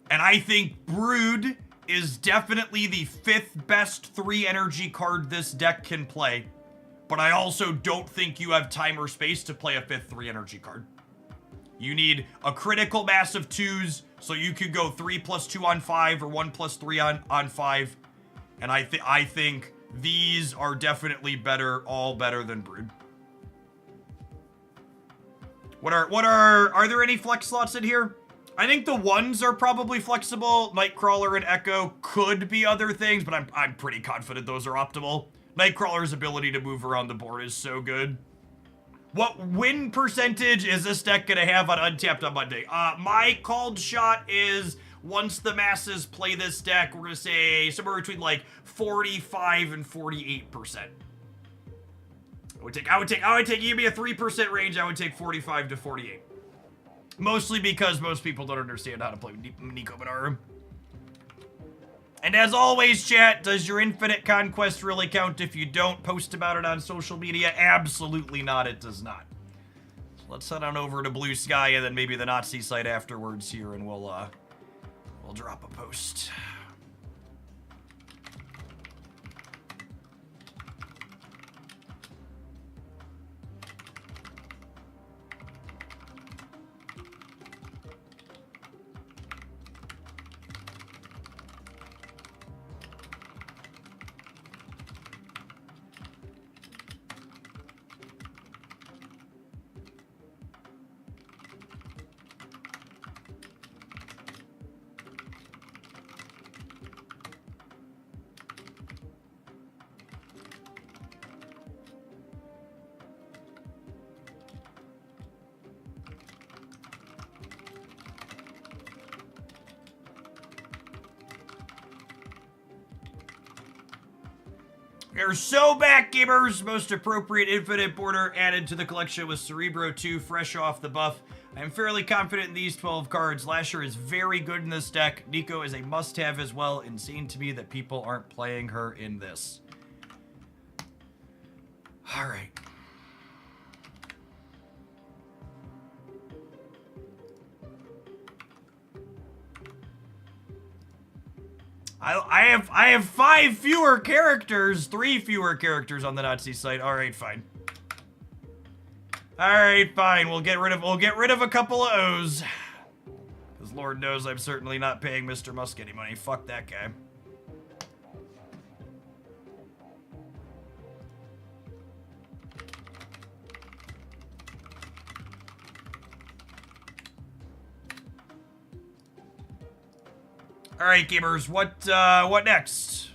And I think Brood is definitely the 5th best 3 energy card this deck can play. But I also don't think you have time or space to play a 5th 3 energy card. You need a critical mass of 2s, so you could go 3+2 on 5 or 1+3 on 5. And I think these are definitely all better than Brood. Are there any flex slots in here? I think the ones are probably flexible. Nightcrawler and Echo could be other things, but I'm pretty confident those are optimal. Nightcrawler's ability to move around the board is so good. What win percentage is this deck gonna have on Untapped on Monday? My called shot is once the masses play this deck, we're gonna say somewhere between like 45 and 48%. I would take, give me a 3% range, I would take 45 to 48. Mostly because most people don't understand how to play Nico Minaru. And as always, chat, does your Infinite Conquest really count if you don't post about it on social media? Absolutely not, it does not. So let's head on over to Blue Sky and then maybe the Nazi site afterwards here, and we'll drop a post. We're so back, gamers! Most appropriate infinite border added to the collection with Cerebro 2 fresh off the buff. I'm fairly confident in these 12 cards. Lasher is very good in this deck. Nico is a must-have as well. Insane to me that people aren't playing her in this. Alright. I have 5 fewer characters, 3 fewer characters on the Nazi site. All right, fine. All right, fine. We'll get rid of a couple of O's. Because Lord knows I'm certainly not paying Mr. Musk any money. Fuck that guy. All right, gamers, what next?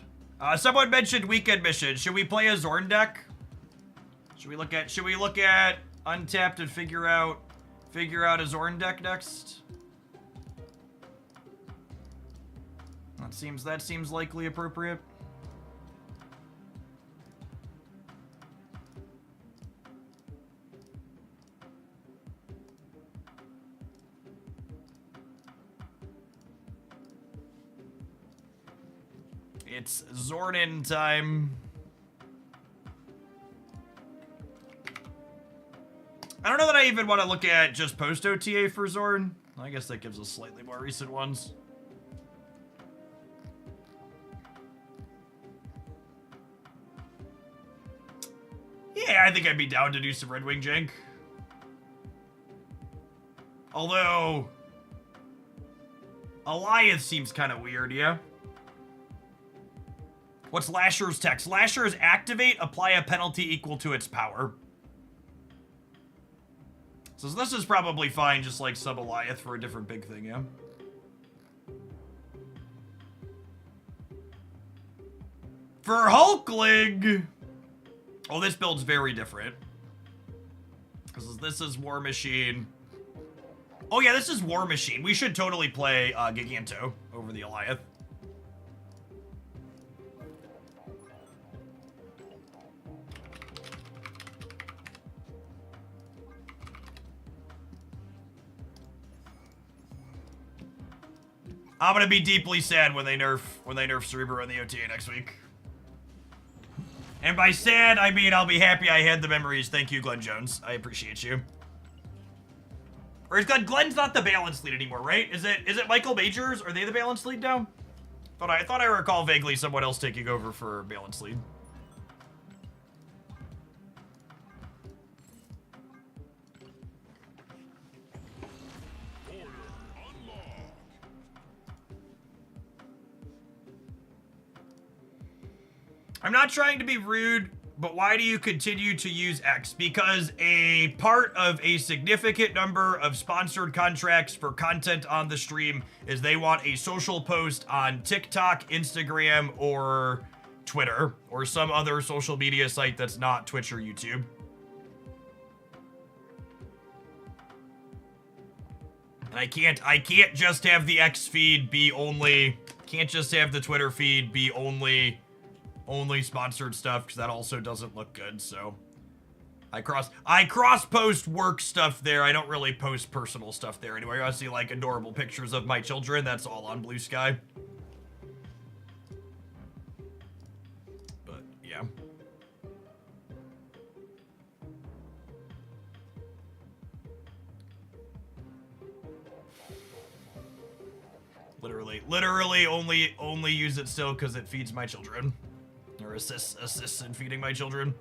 Someone mentioned weekend mission. Should we play a Zorn deck? Should we look at Untapped and figure out a Zorn deck next? That seems likely appropriate. It's Zornin time. I don't know that I even want to look at just post OTA for Zorn. I guess that gives us slightly more recent ones. Yeah, I think I'd be down to do some Red Wing jank. Although, Alliance seems kind of weird, yeah? What's Lasher's text? Lasher is activate, apply a penalty equal to its power. So this is probably fine, just like sub Alliance for a different big thing, yeah? For Hulkling! Oh, this build's very different. This is War Machine. Oh yeah, this is War Machine. We should totally play Giganto over the Alliance. I'm gonna be deeply sad when they nerf Cerebro in the OTA next week. And by sad, I mean I'll be happy I had the memories. Thank you, Glenn Jones. I appreciate you. Or is Glenn's not the balance lead anymore, right? Is it Michael Majors? Are they the balance lead now? I thought I recall vaguely someone else taking over for balance lead. I'm not trying to be rude, But why do you continue to use X? Because a part of a significant number of sponsored contracts for content on the stream is they want a social post on TikTok, Instagram, or Twitter, or some other social media site that's not Twitch or YouTube. And I can't just have the X feed be only, can't just have the Twitter feed be only sponsored stuff, because that also doesn't look good. So I cross post work stuff there. I don't really post personal stuff there anyway. I see like adorable pictures of my children. That's all on Blue Sky. But yeah. Literally only use it still because it feeds my children. Or assists in feeding my children.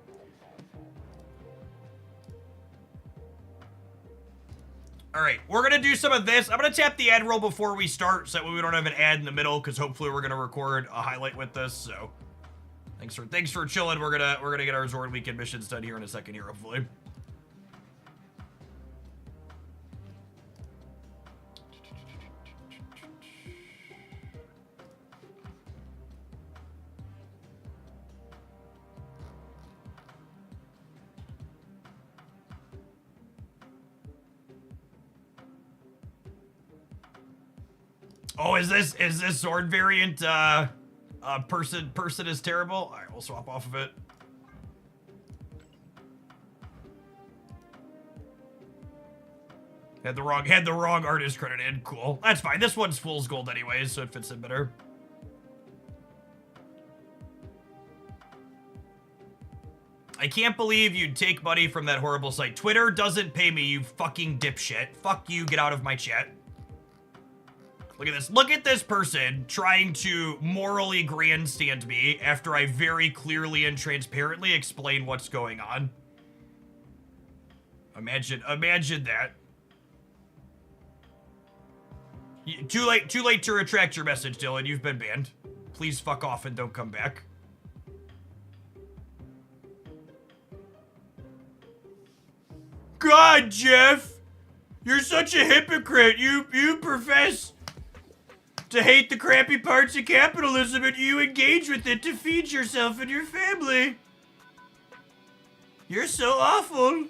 Alright, we're gonna do some of this. I'm gonna tap the ad roll before we start so that way we don't have an ad in the middle, because hopefully we're gonna record a highlight with this, so thanks for chilling. We're gonna get our Zord weekend missions done here in a second here, hopefully. Oh, is this Zord variant person is terrible? All right, we'll swap off of it. Had the wrong artist credited. Cool. That's fine. This one's fool's gold anyways, so it fits in better. I can't believe you'd take money from that horrible site. Twitter doesn't pay me, you fucking dipshit. Fuck you, get out of my chat. Look at this. Look at this person trying to morally grandstand me after I very clearly and transparently explain what's going on. Imagine that. Too late to retract your message, Dylan. You've been banned. Please fuck off and don't come back. God, Jeff! You're such a hypocrite. You profess to hate the crappy parts of capitalism, and you engage with it to feed yourself and your family. You're so awful.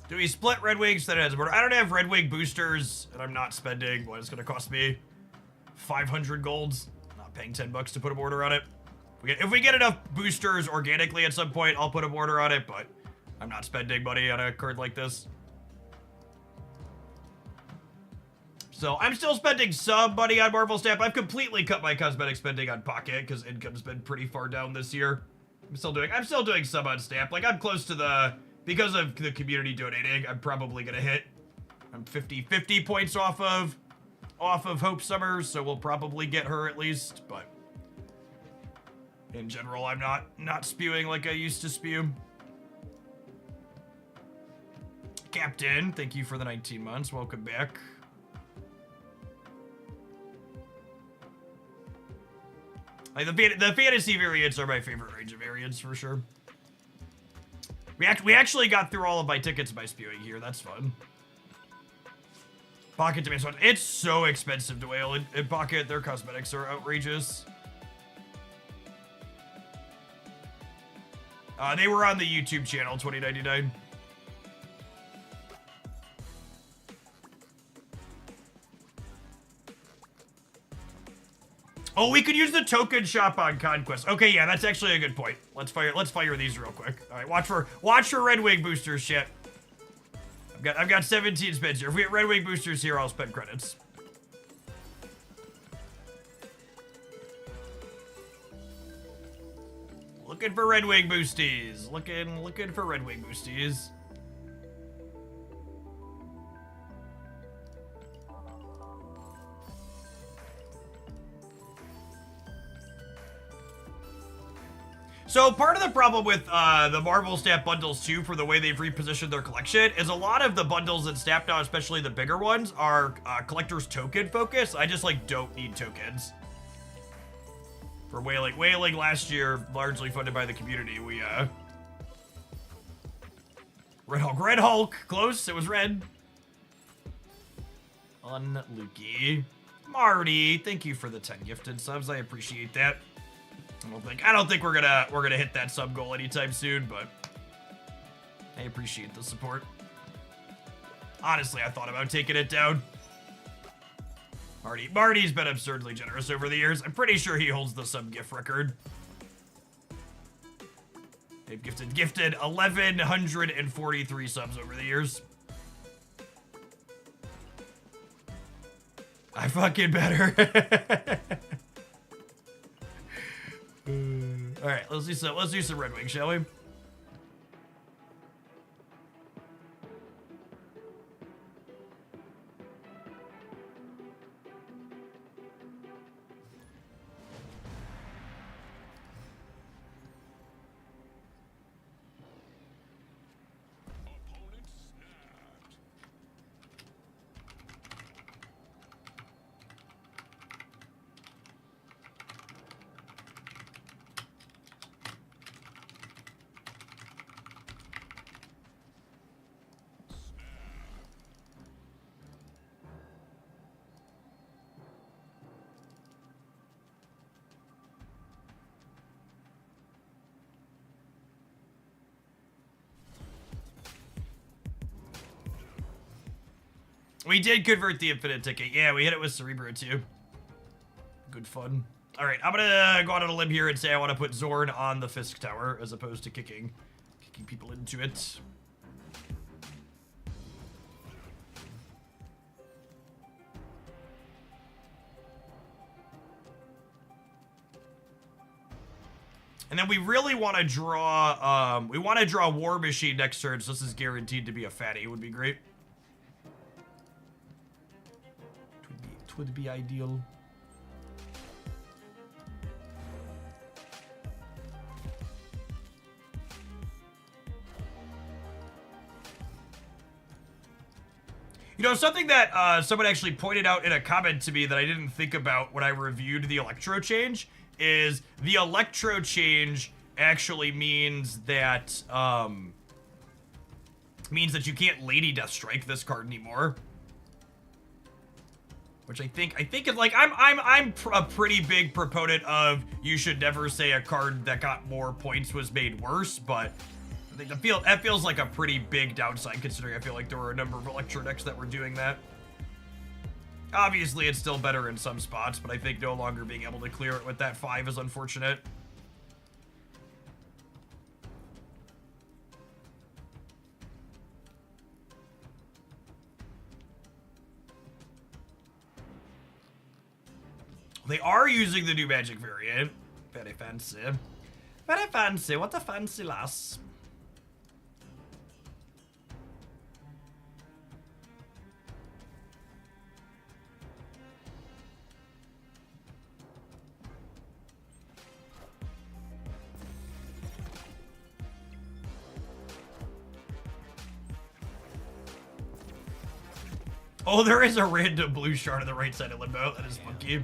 Do we split Red Wings that has border? I don't have Red Wing boosters, and I'm not spending what it's going to cost me 500 golds. Not paying 10 bucks to put a border on it. If we get enough boosters organically at some point, I'll put a border on it, but I'm not spending money on a card like this. So I'm still spending some money on Marvel Snap. I've completely cut my cosmetic spending on Pocket because income's been pretty far down this year. I'm still doing some on Snap. Like, I'm close to the, because of the community donating, I'm probably gonna hit, I'm 50 points off of Hope Summers, so we'll probably get her at least, but in general, I'm not spewing like I used to spew. Captain, thank you for the 19 months. Welcome back. Like, the fantasy variants are my favorite range of variants for sure. We actually got through all of my tickets by spewing here. That's fun. Pocket demands fun. It's so expensive to whale in Pocket. Their cosmetics are outrageous. They were on the YouTube channel, 2099. Oh, we could use the token shop on Conquest. Okay, yeah, that's actually a good point. Let's fire these real quick. All right, watch for Red Wing boosters, shit. I've got 17 spins here. If we get Red Wing boosters here, I'll spend credits. Looking for Red Wing boosties. Looking for Red Wing boosties. So part of the problem with the Marvel Snap bundles too, for the way they've repositioned their collection, is a lot of the bundles in Snap now, especially the bigger ones, are collector's token focused. I just like don't need tokens. For Wailing last year, largely funded by the community, we Red Hulk, close, it was red. Unlucky. Marty, thank you for the 10 gifted subs, I appreciate that. I don't think we're gonna hit that sub goal anytime soon, but I appreciate the support. Honestly, I thought about taking it down. Marty's been absurdly generous over the years. I'm pretty sure he holds the sub gift record. They've gifted 1,143 subs over the years. I fucking better. All right, let's do some Red Wing, shall we? Opponent snapped. We did convert the infinite ticket. Yeah, we hit it with Cerebro too. Good fun. All right, I'm gonna go out on a limb here and say I want to put Zorn on the Fisk Tower as opposed to kicking people into it. And then we really want to draw, War Machine next turn, so this is guaranteed to be a fatty. It would be great. It would be ideal. You know, something that someone actually pointed out in a comment to me that I didn't think about when I reviewed the Electro change is the Electro change actually means that you can't Lady Death Strike this card anymore. Which I think is like I'm a pretty big proponent of you should never say a card that got more points was made worse, but I think that feels like a pretty big downside considering I feel like there were a number of Electro decks that were doing that. Obviously, it's still better in some spots, but I think no longer being able to clear it with that 5 is unfortunate. They are using the new Magic variant. Very fancy. Very fancy. What a fancy lass. Oh, there is a random blue shard on the right side of Limbo. That is funky.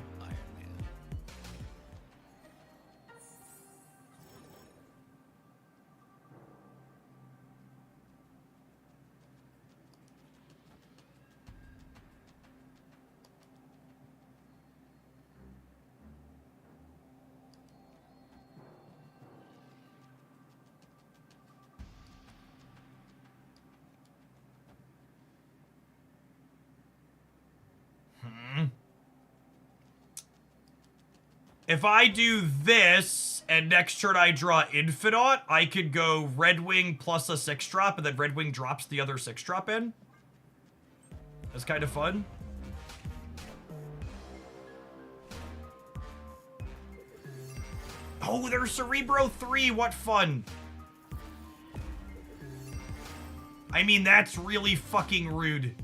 If I do this, and next turn I draw Infinite, I could go Red Wing plus a 6-drop, and then Red Wing drops the other 6-drop in. That's kind of fun. Oh, there's Cerebro 3, what fun. I mean, that's really fucking rude.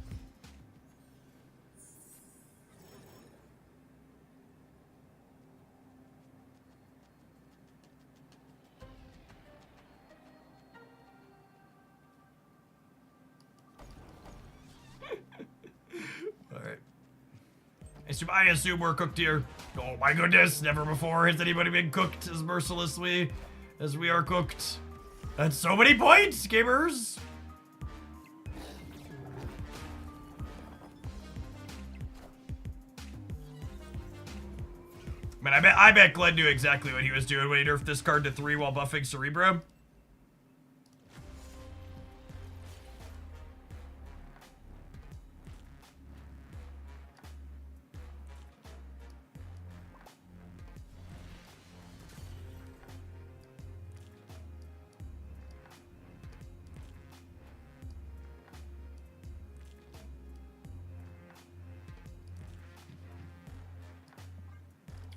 I assume we're cooked here. Oh my goodness, never before has anybody been cooked as mercilessly as we are cooked. That's so many points, gamers! Man, I bet Glenn knew exactly what he was doing when he nerfed this card to 3 while buffing Cerebro.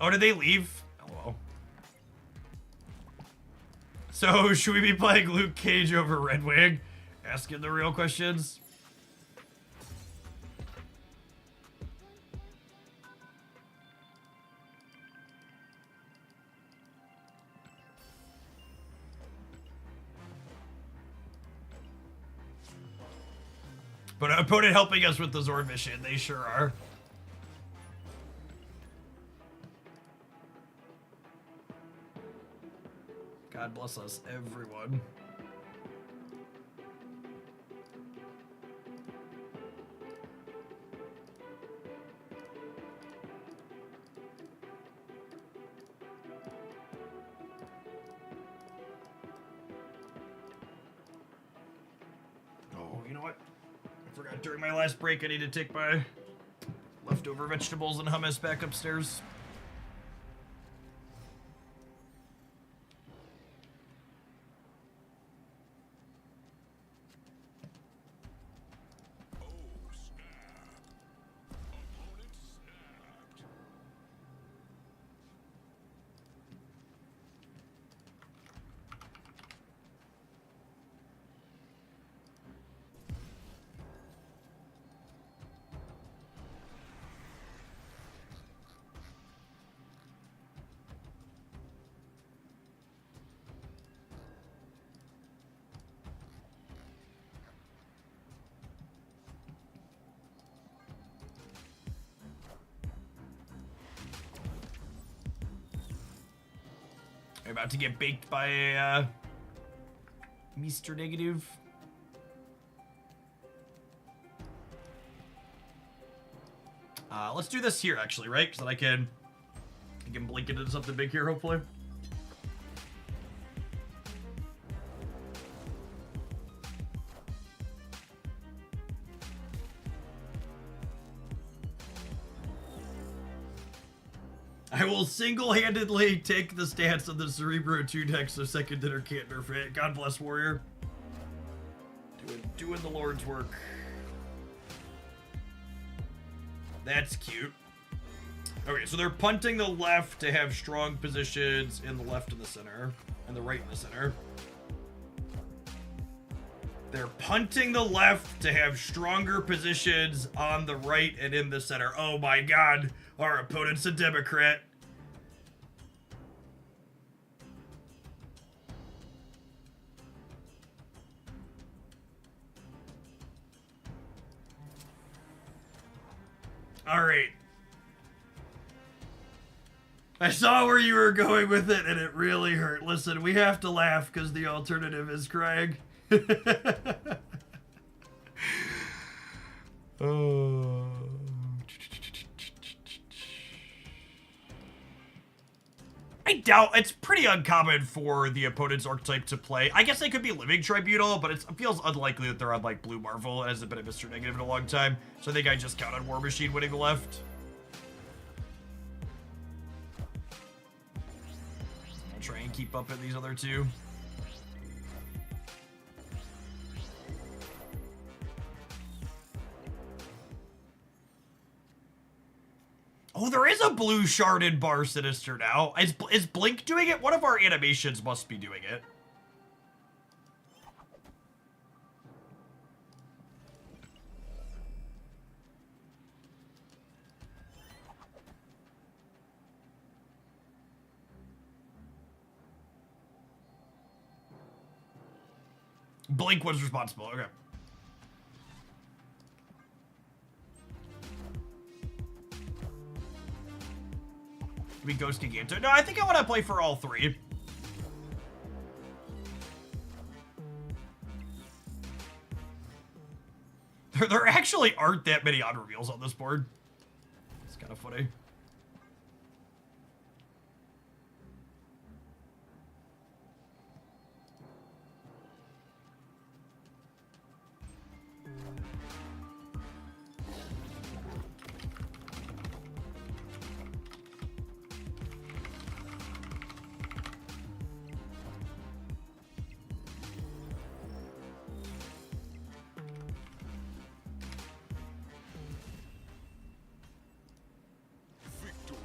Oh, did they leave? Oh, well. So, should we be playing Luke Cage over Red Wing? Asking the real questions. But an opponent helping us with the Zord mission, they sure are. God bless us, everyone. Oh, you know what? I forgot during my last break I need to take my leftover vegetables and hummus back upstairs. I'm about to get baked by a Mr. Negative. Let's do this here, actually, right? Because then I can blink it into something big here, hopefully. I will single-handedly take the stance of the Cerebro 2 deck so second dinner can't nerf it. God bless, Warrior. Doing the Lord's work. That's cute. Okay, so they're punting the left to have strong positions in the left and the center, and the right and the center. They're punting the left to have stronger positions on the right and in the center. Oh my god, our opponent's a Democrat. All right. I saw where you were going with it, and it really hurt. Listen, we have to laugh because the alternative is crying. Oh. I doubt it's pretty uncommon for the opponent's archetype to play. I guess they could be Living Tribunal, but it feels unlikely that they're on like Blue Marvel. It hasn't been a Mr. Negative in a long time, so I think I just count on War Machine winning left. I'll try and keep up in these other two. Oh, there is a blue sharded Bar Sinister now. Is Blink doing it? One of our animations must be doing it. Blink was responsible. Okay. We Ghost Giganto. No, I think I want to play for all three. There actually aren't that many odd reveals on this board. It's kind of funny. Victory.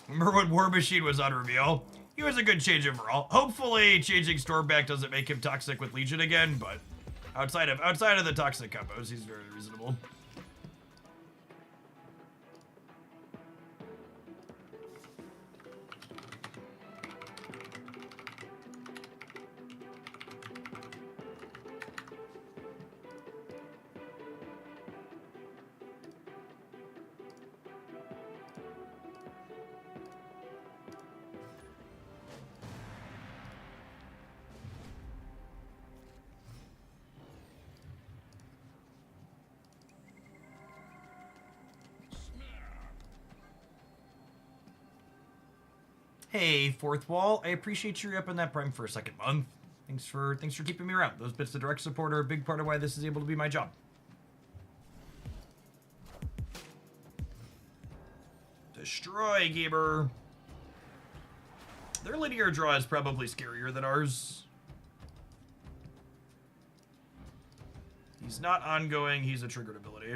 Remember when War Machine was on reveal? He was a good change overall. Hopefully, changing Stormback doesn't make him toxic with Legion again, but outside of the toxic combos, he's very reasonable. Hey, Fourth Wall, I appreciate you up in that Prime for a second month. Thanks for keeping me around. Those bits of direct support are a big part of why this is able to be my job. Destroy, Gamer. Their linear draw is probably scarier than ours. He's not ongoing, he's a triggered ability.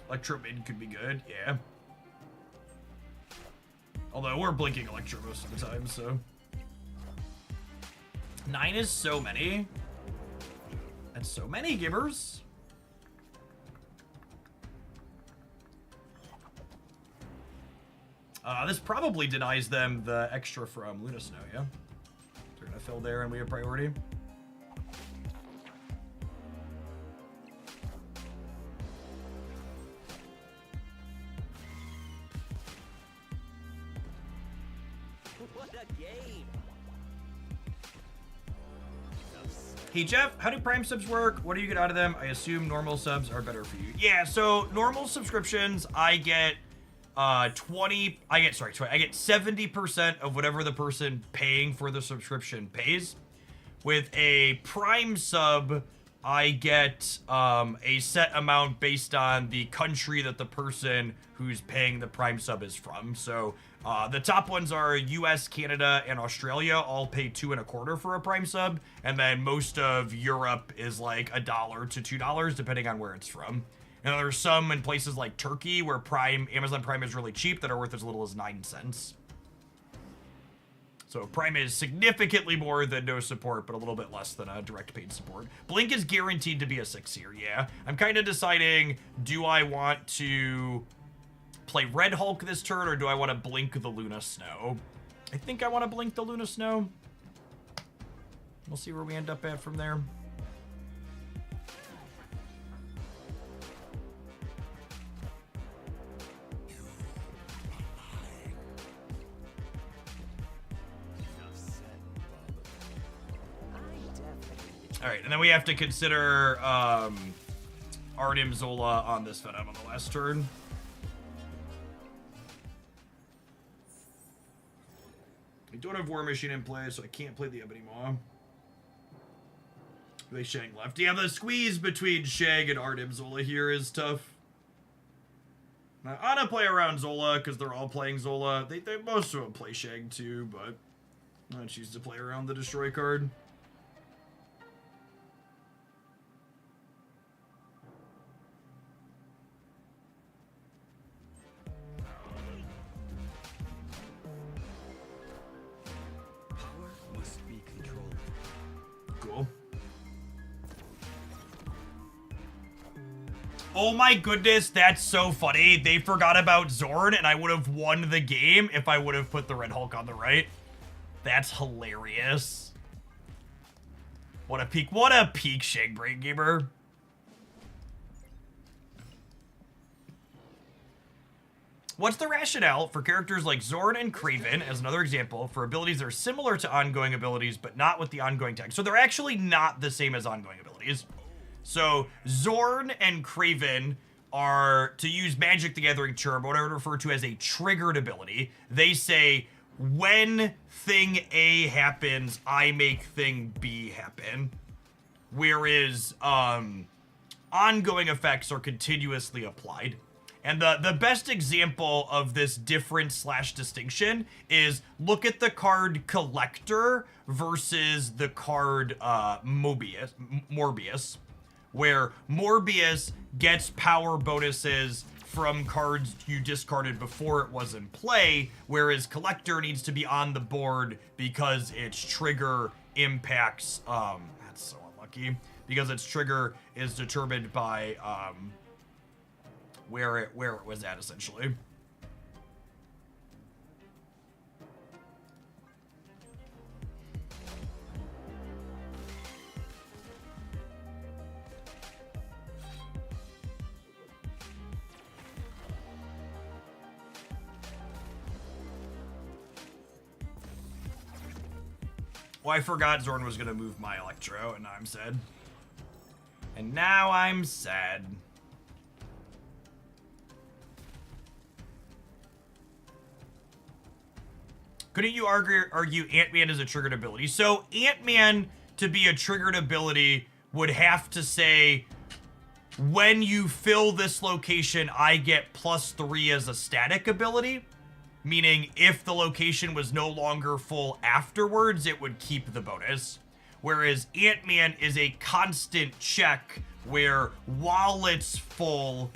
Electro Mid could be good, yeah. Although we're blinking Electro most of the time, so. 9 is so many. That's so many, Gibbers. This probably denies them the extra from Luna Snow, yeah? They're gonna fill there and we have priority. What a game! Hey Jeff, how do Prime subs work? What do you get out of them? I assume normal subs are better for you. Yeah, so normal subscriptions, I get 70% of whatever the person paying for the subscription pays. With a Prime sub, I get a set amount based on the country that the person who's paying the Prime sub is from. So the top ones are US, Canada, and Australia, all pay $2.25 for a Prime sub, and then most of Europe is like $1 to $2, depending on where it's from. And there's some in places like Turkey where Amazon Prime is really cheap that are worth as little as 9 cents. So Prime is significantly more than no support, but a little bit less than a direct paid support. Blink is guaranteed to be a 6 here, yeah. I'm kind of deciding, do I want to play Red Hulk this turn, or do I want to blink the Luna Snow? I think I want to blink the Luna Snow. We'll see where we end up at from there. All right, and then we have to consider Arnim Zola on this Venom on the last turn. I don't have War Machine in play, so I can't play the Ebony Maw. They Shang left. Yeah, the squeeze between Shang and Arnim Zola here is tough. I ought to play around Zola because they're all playing Zola. They most of them play Shang too, but I choose to play around the Destroy card. Oh my goodness, that's so funny. They forgot about Zorn, and I would have won the game if I would have put the Red Hulk on the right. That's hilarious. What a peak Shagbrain gamer. What's the rationale for characters like Zorn and Kraven, as another example, for abilities that are similar to ongoing abilities, but not with the ongoing tag? So they're actually not the same as ongoing abilities. So Zorn and Kraven are, to use Magic the Gathering term, what I would refer to as a triggered ability. They say, when thing A happens, I make thing B happen. Whereas ongoing effects are continuously applied. And the best example of this difference / distinction is look at the card Collector versus the card Morbius, where Morbius gets power bonuses from cards you discarded before it was in play, whereas Collector needs to be on the board because its trigger impacts, that's so unlucky, because its trigger is determined by, where it was at, essentially. Well, I forgot Zorn was gonna move my Electro, and now I'm sad. And now I'm sad. Couldn't you argue Ant-Man is a triggered ability? So Ant-Man, to be a triggered ability, would have to say, when you fill this location, I get +3 as a static ability. Meaning, if the location was no longer full afterwards, it would keep the bonus. Whereas Ant-Man is a constant check where while it's full...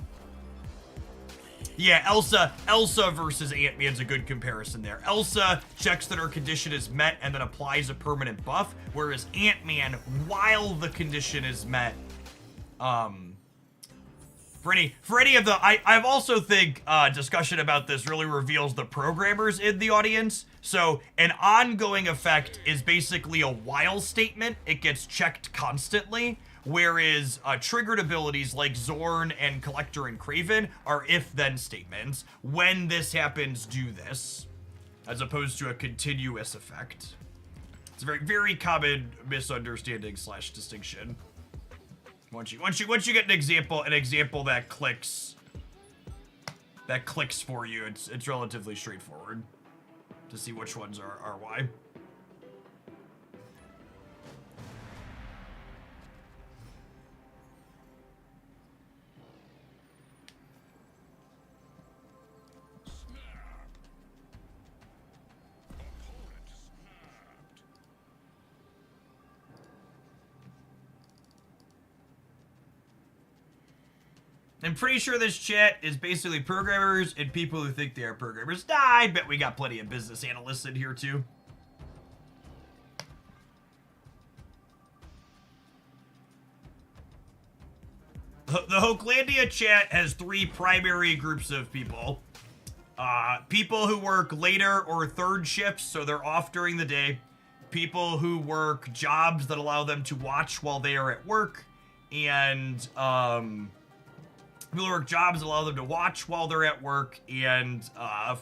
Yeah, Elsa versus Ant-Man's a good comparison there. Elsa checks that her condition is met and then applies a permanent buff, whereas Ant-Man, while the condition is met, for any of the, I've also think discussion about this really reveals the programmers in the audience. So an ongoing effect is basically a while statement. It gets checked constantly. Whereas triggered abilities like Zorn and Collector and Kraven are if-then statements. When this happens, do this, as opposed to a continuous effect. It's a very, very common misunderstanding / distinction. Once you get an example that clicks for you, it's relatively straightforward to see which ones are why. I'm pretty sure this chat is basically programmers and people who think they are programmers. Nah, I bet we got plenty of business analysts in here too. The Hokelandia chat has 3 primary groups of people. People who work later or third shifts, so they're off during the day. People who work jobs that allow them to watch while they are at work. And, people who work jobs that allow them to watch while they're at work. And,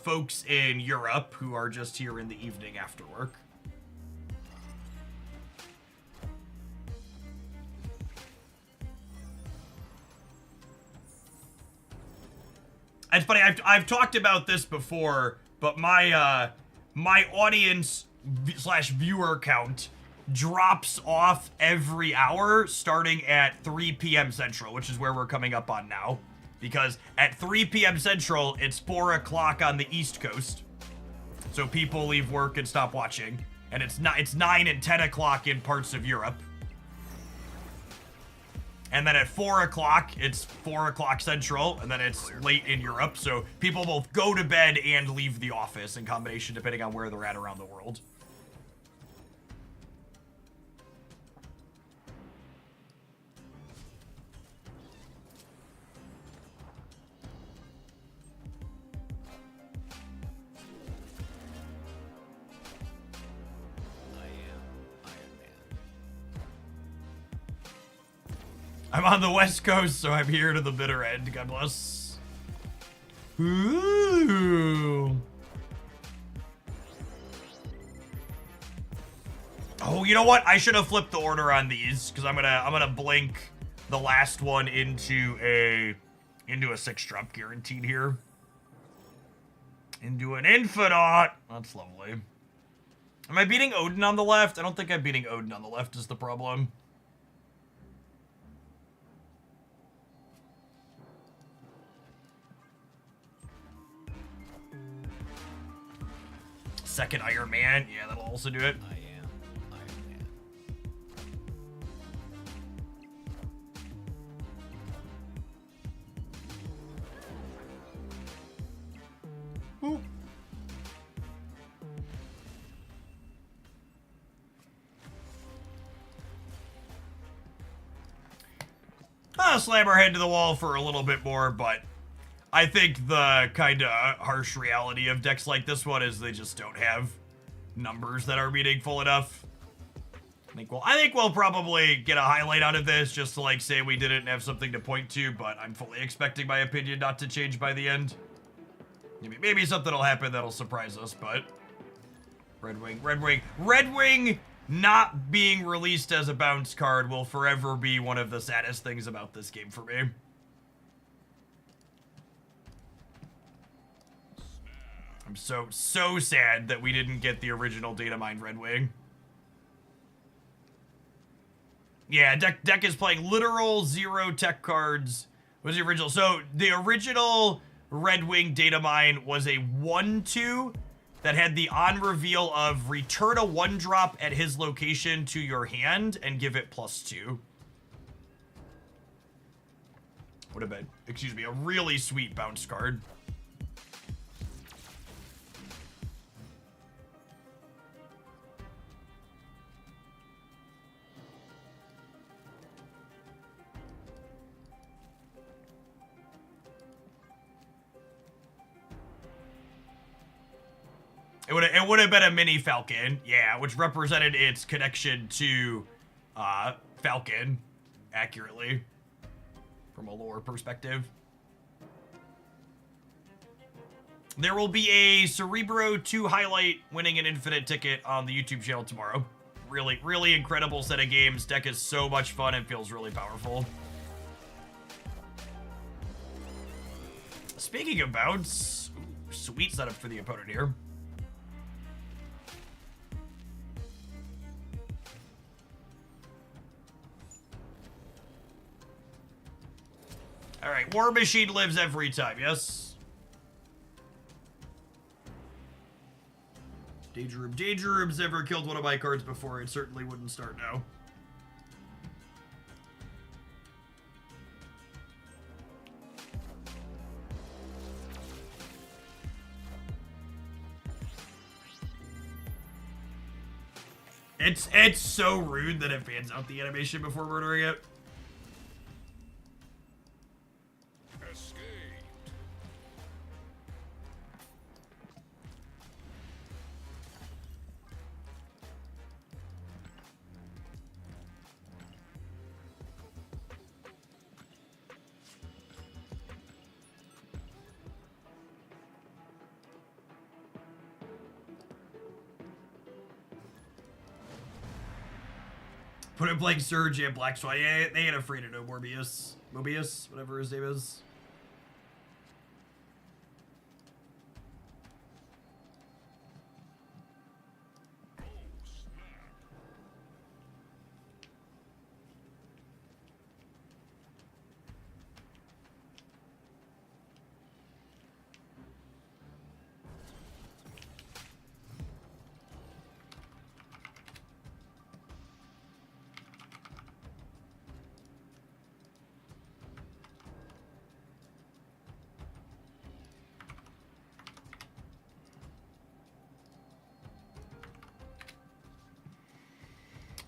folks in Europe who are just here in the evening after work. It's funny, I've talked about this before, but my my audience / viewer count drops off every hour starting at 3 p.m. Central, which is where we're coming up on now. Because at 3 p.m. Central, it's 4 o'clock on the East Coast. So people leave work and stop watching. And it's 9 and 10 o'clock in parts of Europe. And then at 4 o'clock, it's 4 o'clock Central, and then it's late in Europe. So people both go to bed and leave the office in combination, depending on where they're at around the world. I'm on the West Coast, so I'm here to the bitter end. God bless. Ooh. Oh, you know what? I should have flipped the order on these because I'm gonna blink the last one into a 6-drop guaranteed here. Into an Infinite. That's lovely. Am I beating Odin on the left? I don't think I'm beating Odin on the left is the problem. Second Iron Man. Yeah, that'll also do it. I am Iron Man. Boop. I'll slam our head to the wall for a little bit more, but I think the kind of harsh reality of decks like this one is they just don't have numbers that are meaningful enough. I think we'll probably get a highlight out of this just to like say we did it and have something to point to, but I'm fully expecting my opinion not to change by the end. Maybe something will happen that'll surprise us, but Red Wing not being released as a bounce card will forever be one of the saddest things about this game for me. I'm so sad that we didn't get the original Data Mine Red Wing. Yeah, deck is playing literal 0 tech cards. What was the original? So the original Red Wing Data Mine was a 1/2 that had the on reveal of return a 1-drop at his location to your hand and give it +2. Would have been, excuse me, a really sweet bounce card. It would have been a mini Falcon, yeah, which represented its connection to Falcon accurately from a lore perspective. There will be a Cerebro 2 highlight winning an infinite ticket on the YouTube channel tomorrow. Really, really incredible set of games. Deck is so much fun and feels really powerful. Speaking of bounce, sweet setup for the opponent here. All right, War Machine lives every time, yes? Danger Room's never killed one of my cards before. It certainly wouldn't start now. It's so rude that it bans out the animation before murdering it. Put in playing Surge and Black Swan. Yeah, they ain't afraid of no Mobius, whatever his name is.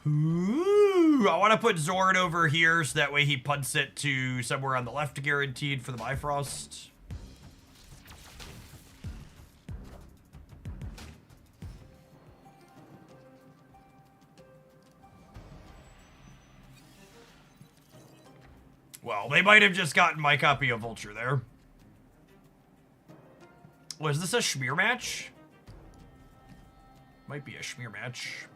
Ooh, I want to put Zord over here so that way he punts it to somewhere on the left guaranteed for the Bifrost. Well, they might have just gotten my copy of Vulture there. Was this a schmear match? Might be a schmear match.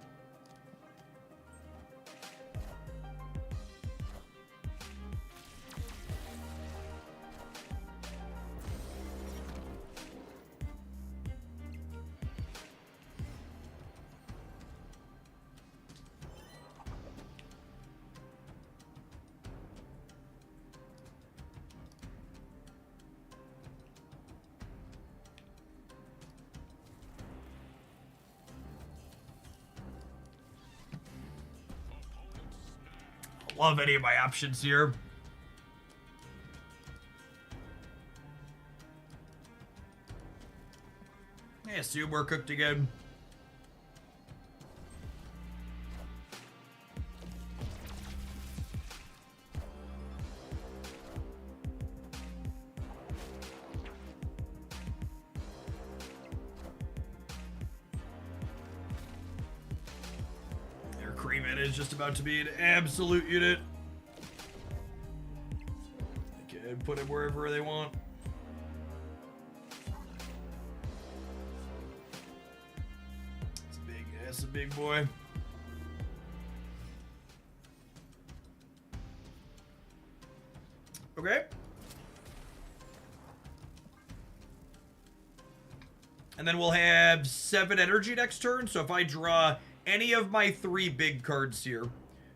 Love any of my options here. I assume we're cooked again. Their Creeman is just about to be an absolute unit. They can put him wherever they want. That's a big boy. Okay. And then we'll have 7 energy next turn. So if I draw any of my 3 big cards here,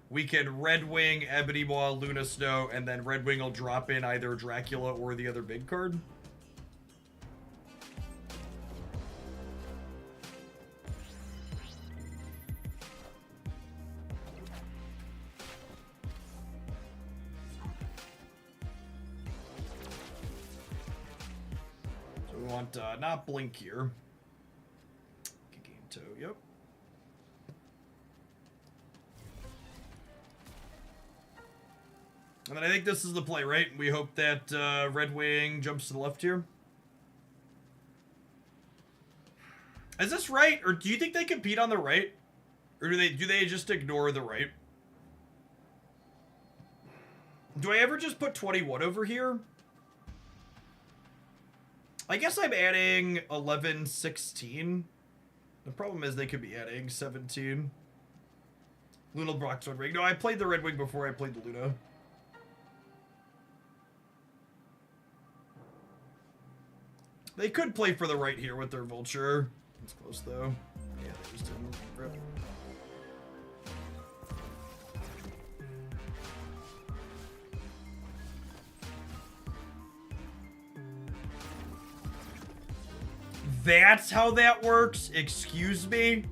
we can Red Wing, Ebony Maw, Luna Snow, and then Red Wing will drop in either Dracula or the other big card. We want not Blink here. Giganto, yep. And then I think this is the play, right? We hope that Red Wing jumps to the left here. Is this right? Or do you think they compete on the right? Or do they just ignore the right? Do I ever just put 21 over here? I guess I'm adding 11, 16. The problem is they could be adding 17. Luna Brock's Red Wing. No, I played the Red Wing before I played the Luna. They could play for the right here with their Vulture. It's close though. Yeah, they just didn't rip. That's how that works? Excuse me?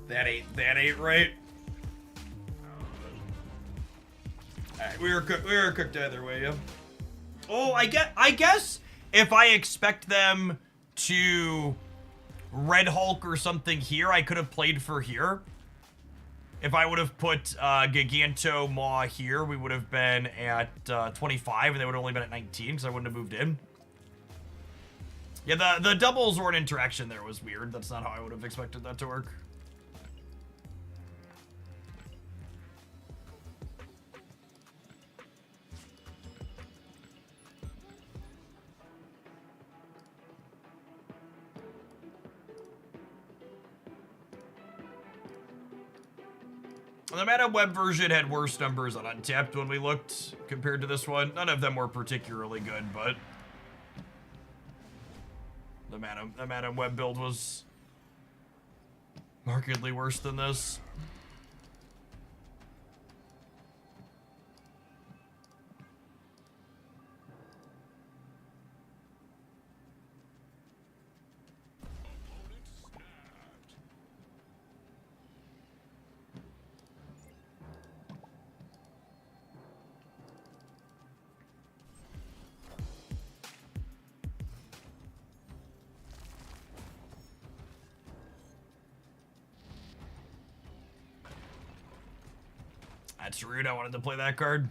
That ain't right. Alright, we were cooked either way, yeah. Oh, I guess if I expect them to Red Hulk or something here, I could have played for here. If I would have put Giganto Maw here, we would have been at 25 and they would have only been at 19 because I wouldn't have moved in. Yeah, the double Zord interaction there was weird. That's not how I would have expected that to work. The Madam Web version had worse numbers on Untapped when we looked compared to this one. None of them were particularly good, but the Madam Web build was markedly worse than this. That's rude. I wanted to play that card.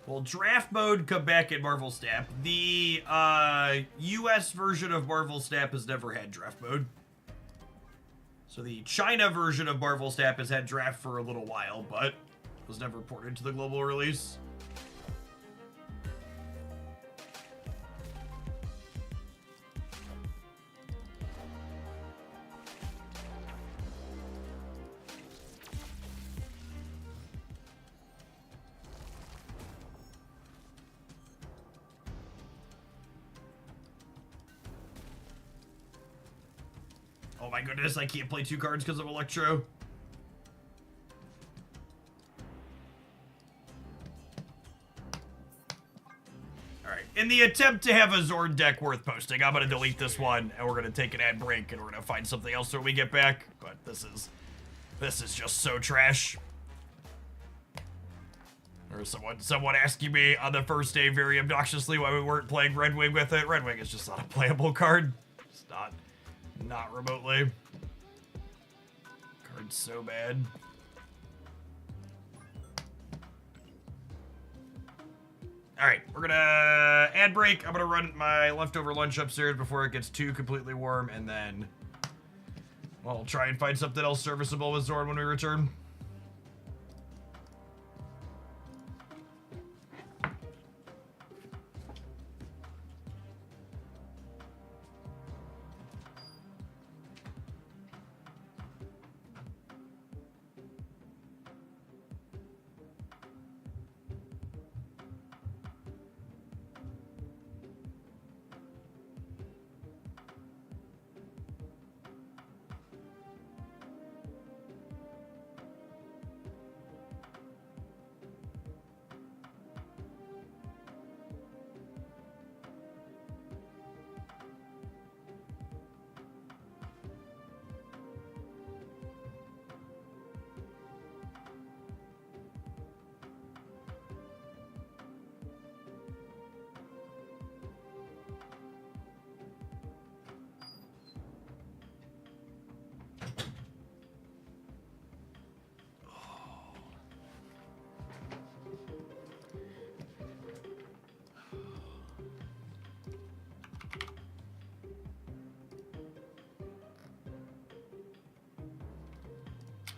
Well, draft mode come back in Marvel Snap. The US version of Marvel Snap has never had draft mode. So the China version of Marvel Snap has had draft for a little while, but was never ported to the global release. Oh my goodness, I can't play 2 cards because of Electro. Alright, in the attempt to have a Zord deck worth posting, I'm going to delete this one, and we're going to take an ad break, and we're going to find something else when we get back. But this is just so trash. There was someone asking me on the first day very obnoxiously why we weren't playing Red Wing with it. Red Wing is just not a playable card. It's not remotely. Card's so bad. Alright, we're gonna ad break. I'm gonna run my leftover lunch upstairs before it gets too completely warm, and then we'll try and find something else serviceable with Zord when we return.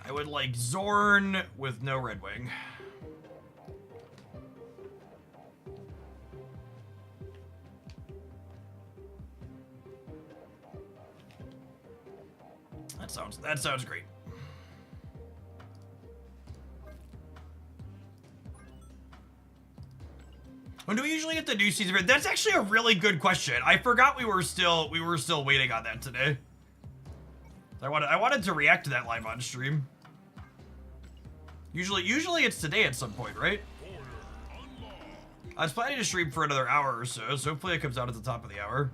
I would like Zorn with no Red Wing. That sounds great. When do we usually get the new season? That's actually a really good question. I forgot we were still waiting on that today. I wanted to react to that live on stream. Usually it's today at some point, right? I was planning to stream for another hour or so hopefully it comes out at the top of the hour.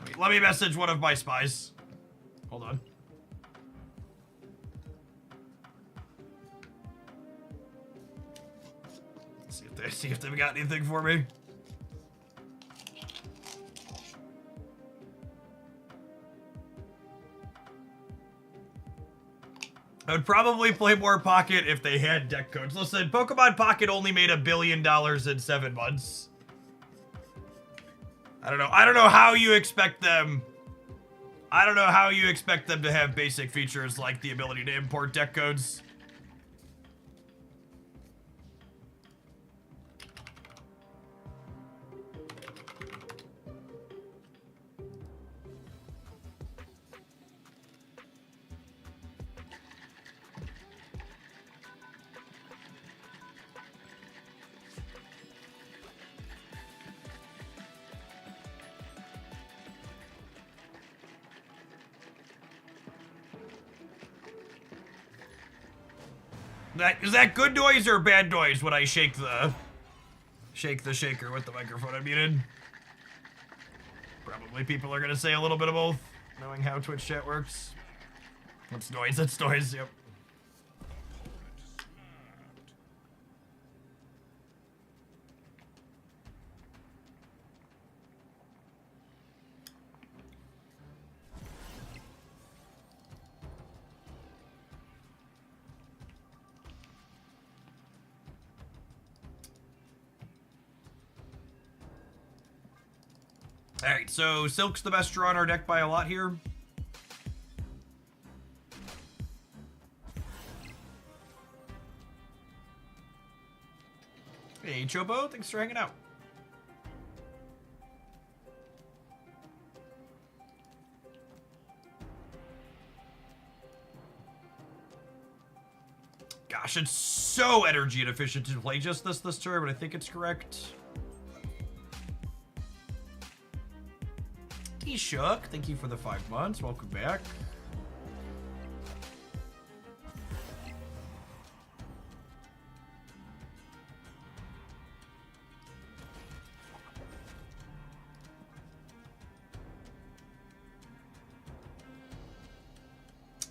Wait, let me message one of my spies. Hold on. See if they've got anything for me. I would probably play more Pocket if they had deck codes. Listen, Pokemon Pocket only made $1 billion in 7 months. I don't know how you expect them. I don't know how you expect them to have basic features like the ability to import deck codes. Is that good noise or bad noise when I shake the shaker with the microphone unmuted? Probably people are gonna say a little bit of both, knowing how Twitch chat works. That's noise, yep. Alright, so Silk's the best draw in our deck by a lot here. Hey, Chobo, thanks for hanging out. Gosh, it's so energy inefficient to play just this turn, but I think it's correct. He shook. Thank you for the 5 months. Welcome back.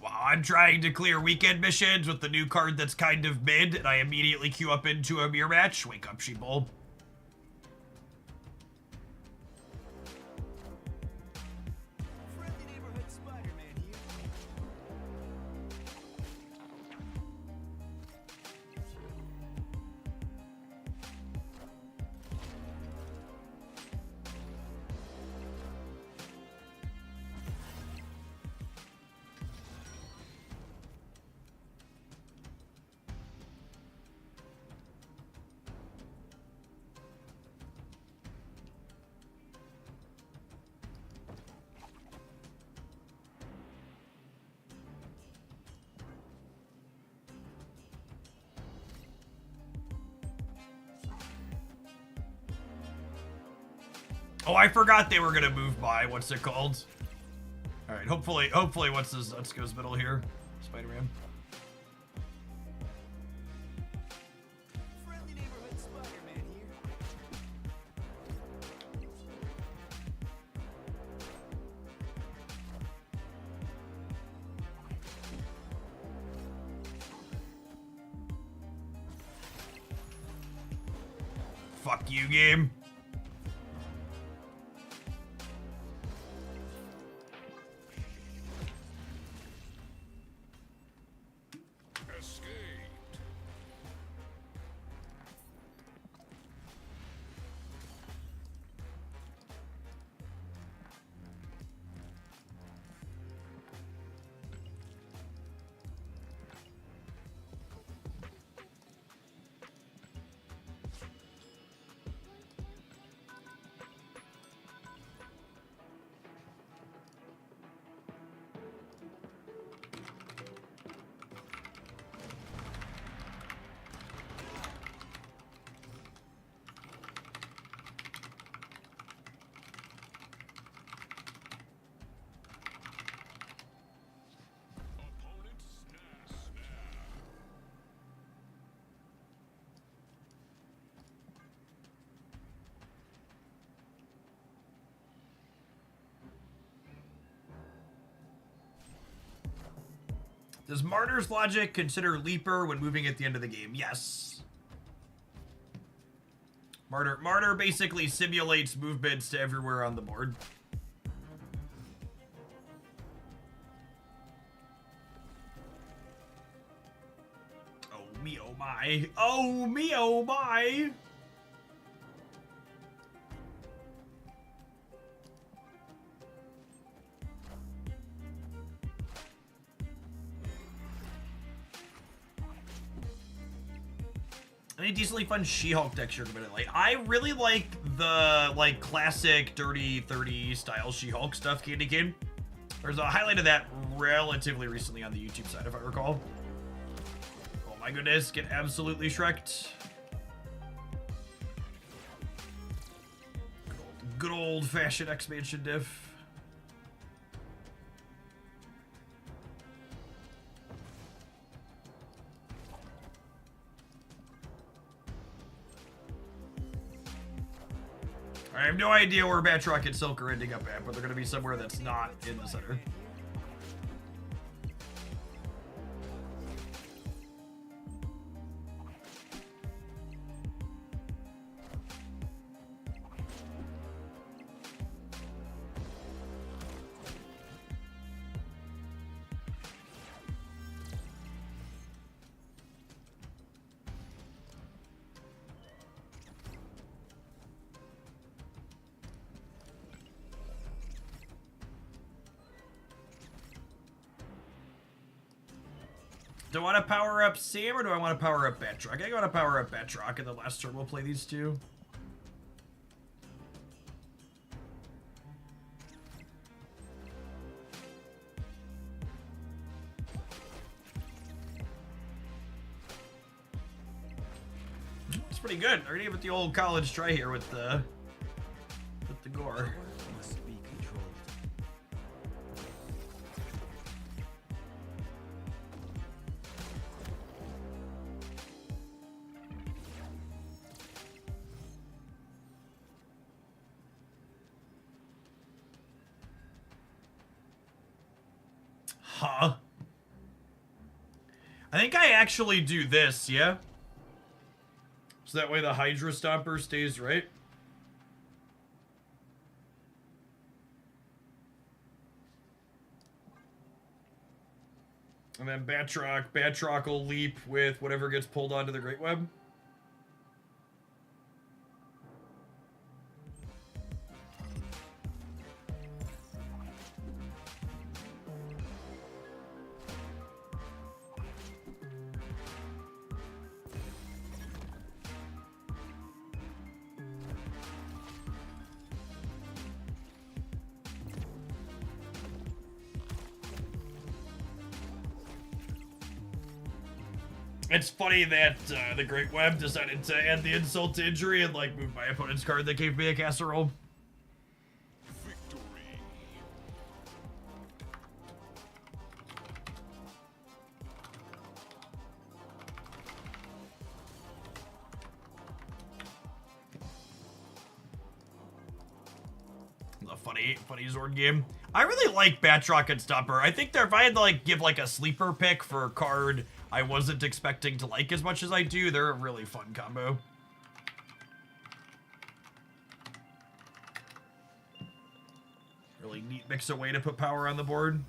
Wow, I'm trying to clear weekend missions with the new card that's kind of mid, and I immediately queue up into a mirror match. Wake up, sheeple. Friendly neighborhood Spider-Man here. Oh, I forgot they were gonna move by. What's it called? All right, hopefully, what's this? Let's goes middle here. Spider-Man. Friendly neighborhood Spider-Man here. Fuck you, game. Escaped. Opponent snare. Does Martyr's logic consider Leaper when moving at the end of the game? Yes. Martyr basically simulates movements to everywhere on the board. Oh me, oh my. Oh me, oh my. Any decently fun She-Hulk decks you're gonna like? I really like the classic Dirty 30 style She-Hulk stuff Candy Cane. There's a highlight of that relatively recently on the YouTube side, if I recall. Oh my goodness, get absolutely shreked. Good old-fashioned expansion diff. I have no idea where Batroc and Silk are ending up at, but they're going to be somewhere that's not in the center. Do I want to power up Sam or do I want to power up Batroc? I think I want to power up Batroc, and the last turn we'll play these two. It's pretty good. Already with the old college try here with the gore. Must be controlled. Huh? I think I actually do this, yeah? So that way the Hydra Stomper stays right. And then Batroc will leap with whatever gets pulled onto the Great Web. It's funny that the Great Web decided to add the insult to injury and like move my opponent's card that gave me a casserole. Victory. The funny Zord game. I really like Batroc and Stomper. I think if I had to like give like a sleeper pick for a card I wasn't expecting to like as much as I do, they're a really fun combo. Really neat mix of way to put power on the board.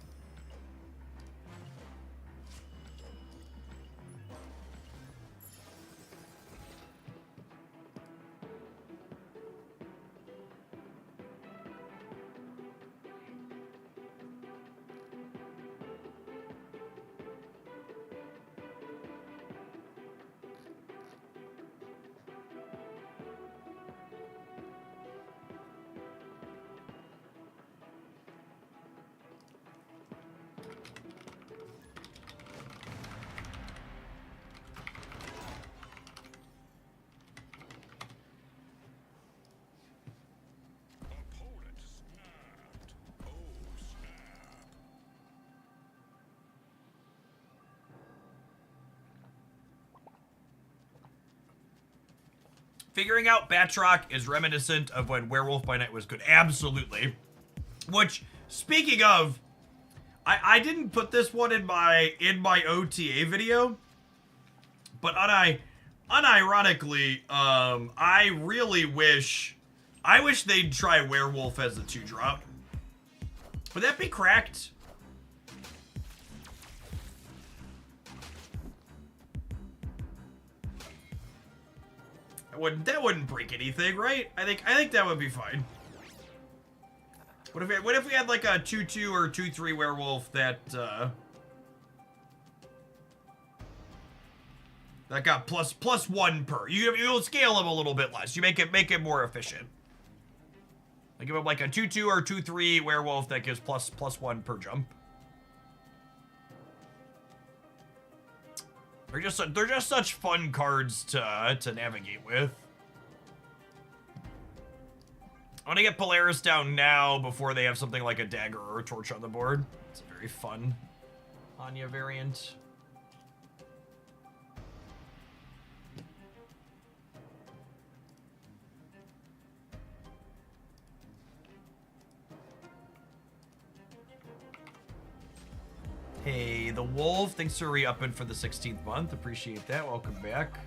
Opponent snapped. Oh, snap. Figuring out Batroc is reminiscent of when Werewolf by Night was good. Absolutely. Which, speaking of, I didn't put this one in my OTA video, but unironically, I really wish they'd try Werewolf as a 2-drop. Would that be cracked? That wouldn't break anything, right? I think that would be fine. What if we had like a 2/2 or 2/3 werewolf that got plus 1 per. You'll scale them a little bit less. You make it more efficient. Like give him like a 2/2 or 2/3 werewolf that gives plus 1 per jump. They're just such fun cards to navigate with. I want to get Polaris down now before they have something like a dagger or a torch on the board. It's a very fun Anya variant. Hey, the Wolf, thanks for re-upping for the 16th month. Appreciate that. Welcome back.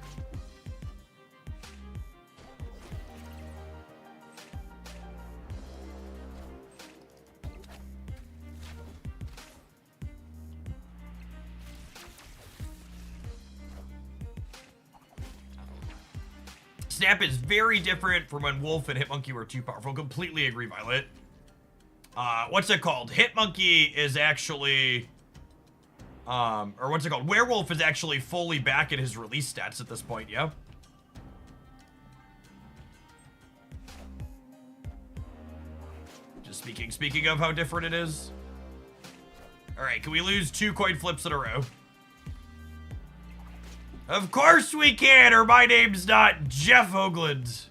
Snap is very different from when Wolf and Hitmonkey were too powerful. Completely agree, Violet. What's it called? Hitmonkey is actually Or what's it called? Werewolf is actually fully back at his release stats at this point, yeah? Just speaking of how different it is. All right, can we lose 2 coin flips in a row? Of course we can, or my name's not Jeff Hoagland.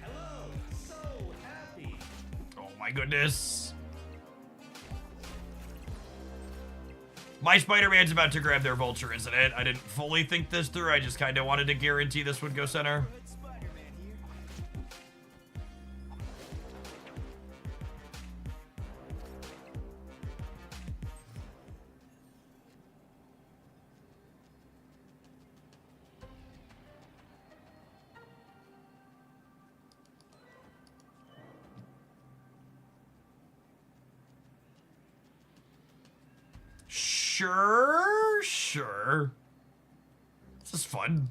Hello, so happy. Oh my goodness. My Spider-Man's about to grab their vulture, isn't it? I didn't fully think this through. I just kind of wanted to guarantee this would go center. Neighborhood Spider-Man here. Sure. This is fun.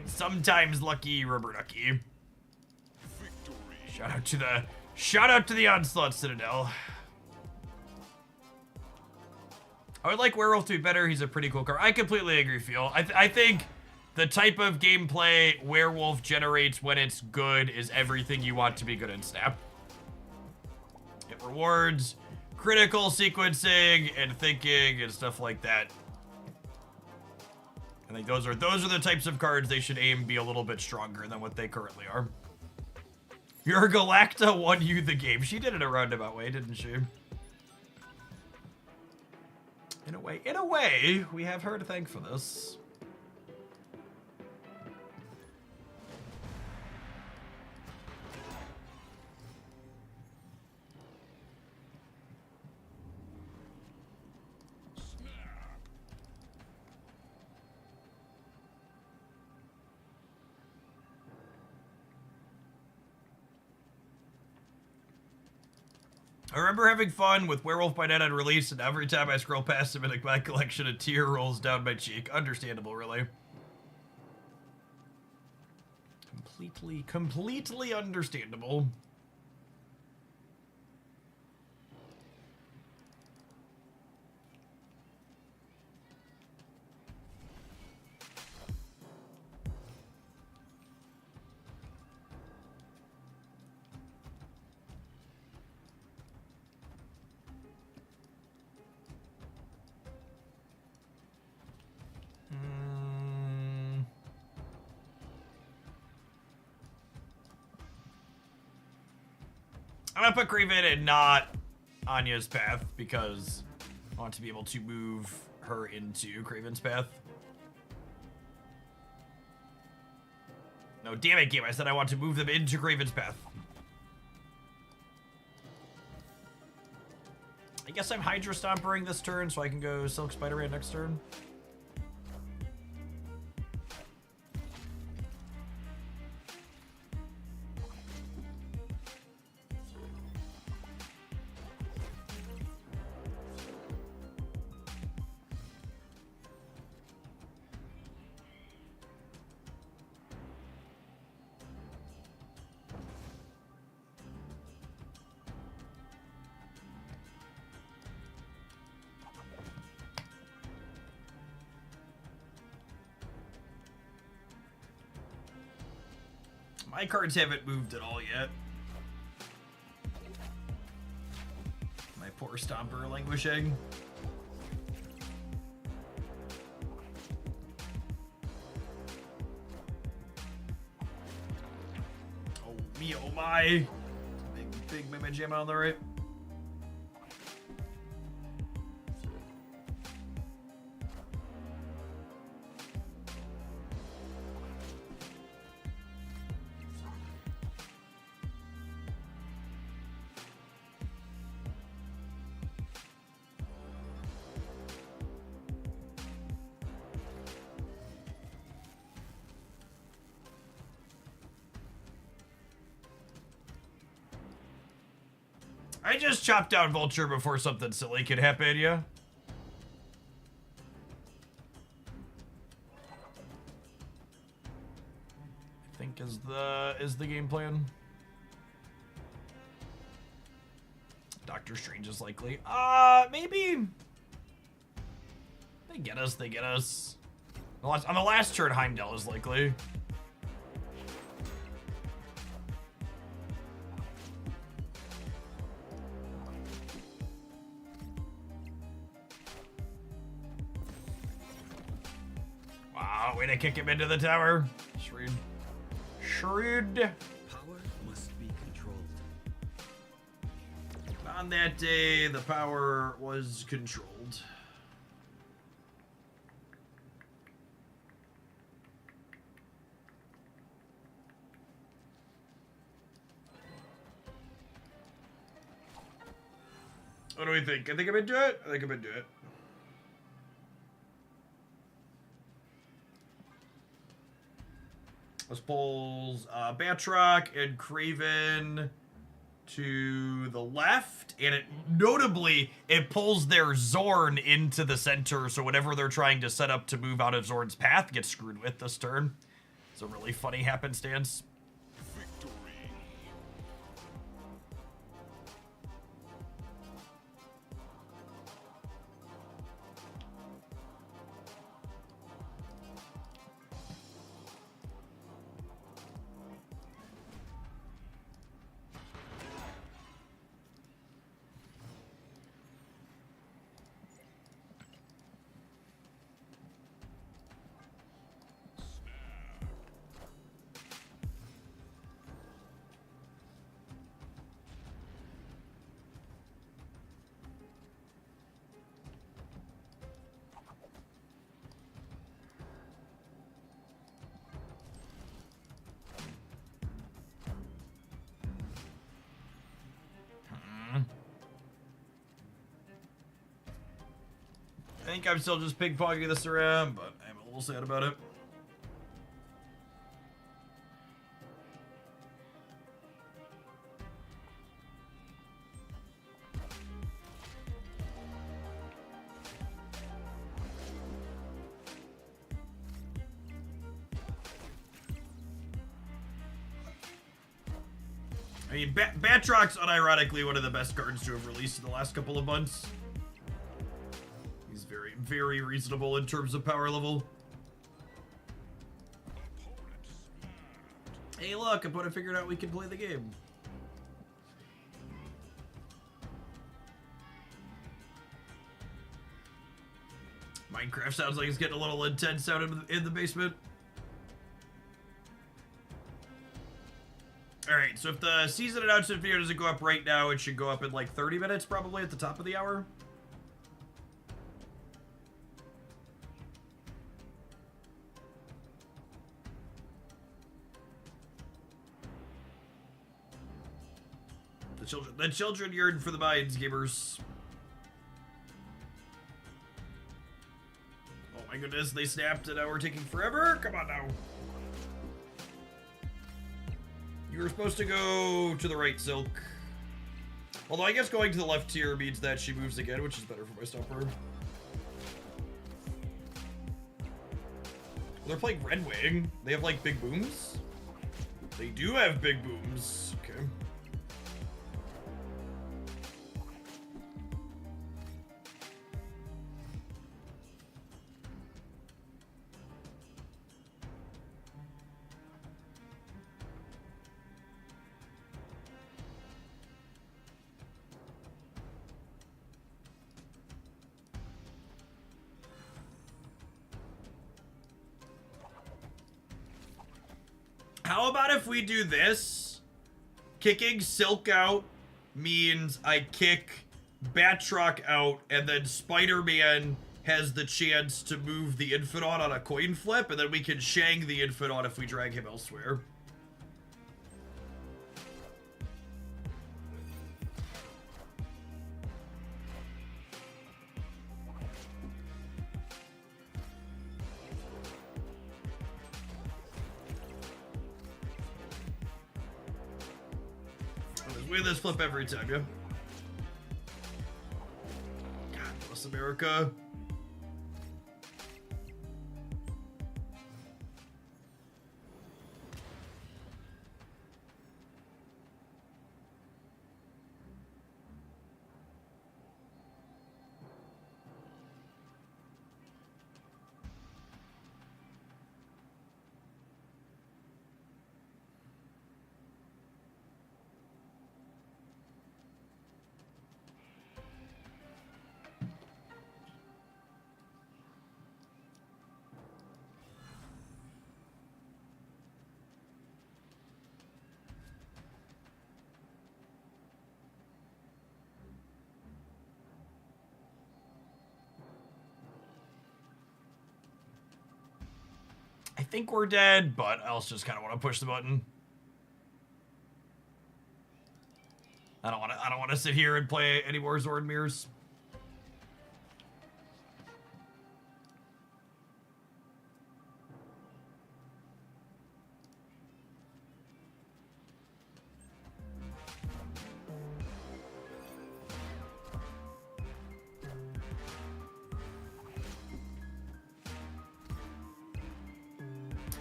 Sometimes lucky, rubber ducky. Victory. Shout out to the Onslaught Citadel. I would like Werewolf to be better. He's a pretty cool card. I completely agree, Phil. I think the type of gameplay Werewolf generates when it's good is everything you want to be good in Snap. It rewards critical sequencing and thinking and stuff like that. I think those are the types of cards they should aim be a little bit stronger than what they currently are. Your Galacta won you the game. She did it a roundabout way, didn't she? In a way, we have her to thank for this. I remember having fun with Werewolf by Night on release, and every time I scroll past him in my collection, a tear rolls down my cheek. Understandable, really. Completely understandable. I'm gonna put Craven and not Anya's path because I want to be able to move her into Craven's path. No, damn it, game. I said I want to move them into Craven's path. I guess I'm Hydra Stompering this turn so I can go Silk Spider-Man next turn. My cards haven't moved at all yet. My poor Stomper languishing. Oh me, oh my. Big Mima Jam on the right. I just chopped down Vulture before something silly could happen, yeah? I think is the game plan. Doctor Strange is likely. Maybe. They get us, they get us. On the last turn, Heimdall is likely. Wow, way to kick him into the tower. Shrewd. Shrewd. Power must be controlled. On that day, the power was controlled. What do we think? I think I'm into it. I think I'm into it. Let's pull Batroc and Craven to the left, and it notably it pulls their Zorn into the center, so whatever they're trying to set up to move out of Zorn's path gets screwed with this turn. It's a really funny happenstance. Victory. I think I'm still just ping-ponging this around, but I'm a little sad about it. I mean, Batroc's unironically one of the best cards to have released in the last couple of months. He's very, very reasonable in terms of power level. Hey, look, opponent figured out we can play the game. Minecraft sounds like it's getting a little intense out in the basement. Alright, so if the season announcement video doesn't go up right now, it should go up in like 30 minutes probably at the top of the hour. The children yearn for the minds, gamers. Oh my goodness, they snapped and now we're taking forever? Come on now. You were supposed to go to the right, Silk. Although I guess going to the left here means that she moves again, which is better for my stopper. They're playing Red Wing. They have like big booms? They do have big booms. Okay. How about if we do this? Kicking Silk out means I kick Batroc out, and then Spider-Man has the chance to move the Infinite on a coin flip, and then we can Shang the Infinite if we drag him elsewhere. We have this flip every time, yeah? across America. I think we're dead, but I also just kind of want to push the button. I don't want to sit here and play any more Zord mirrors.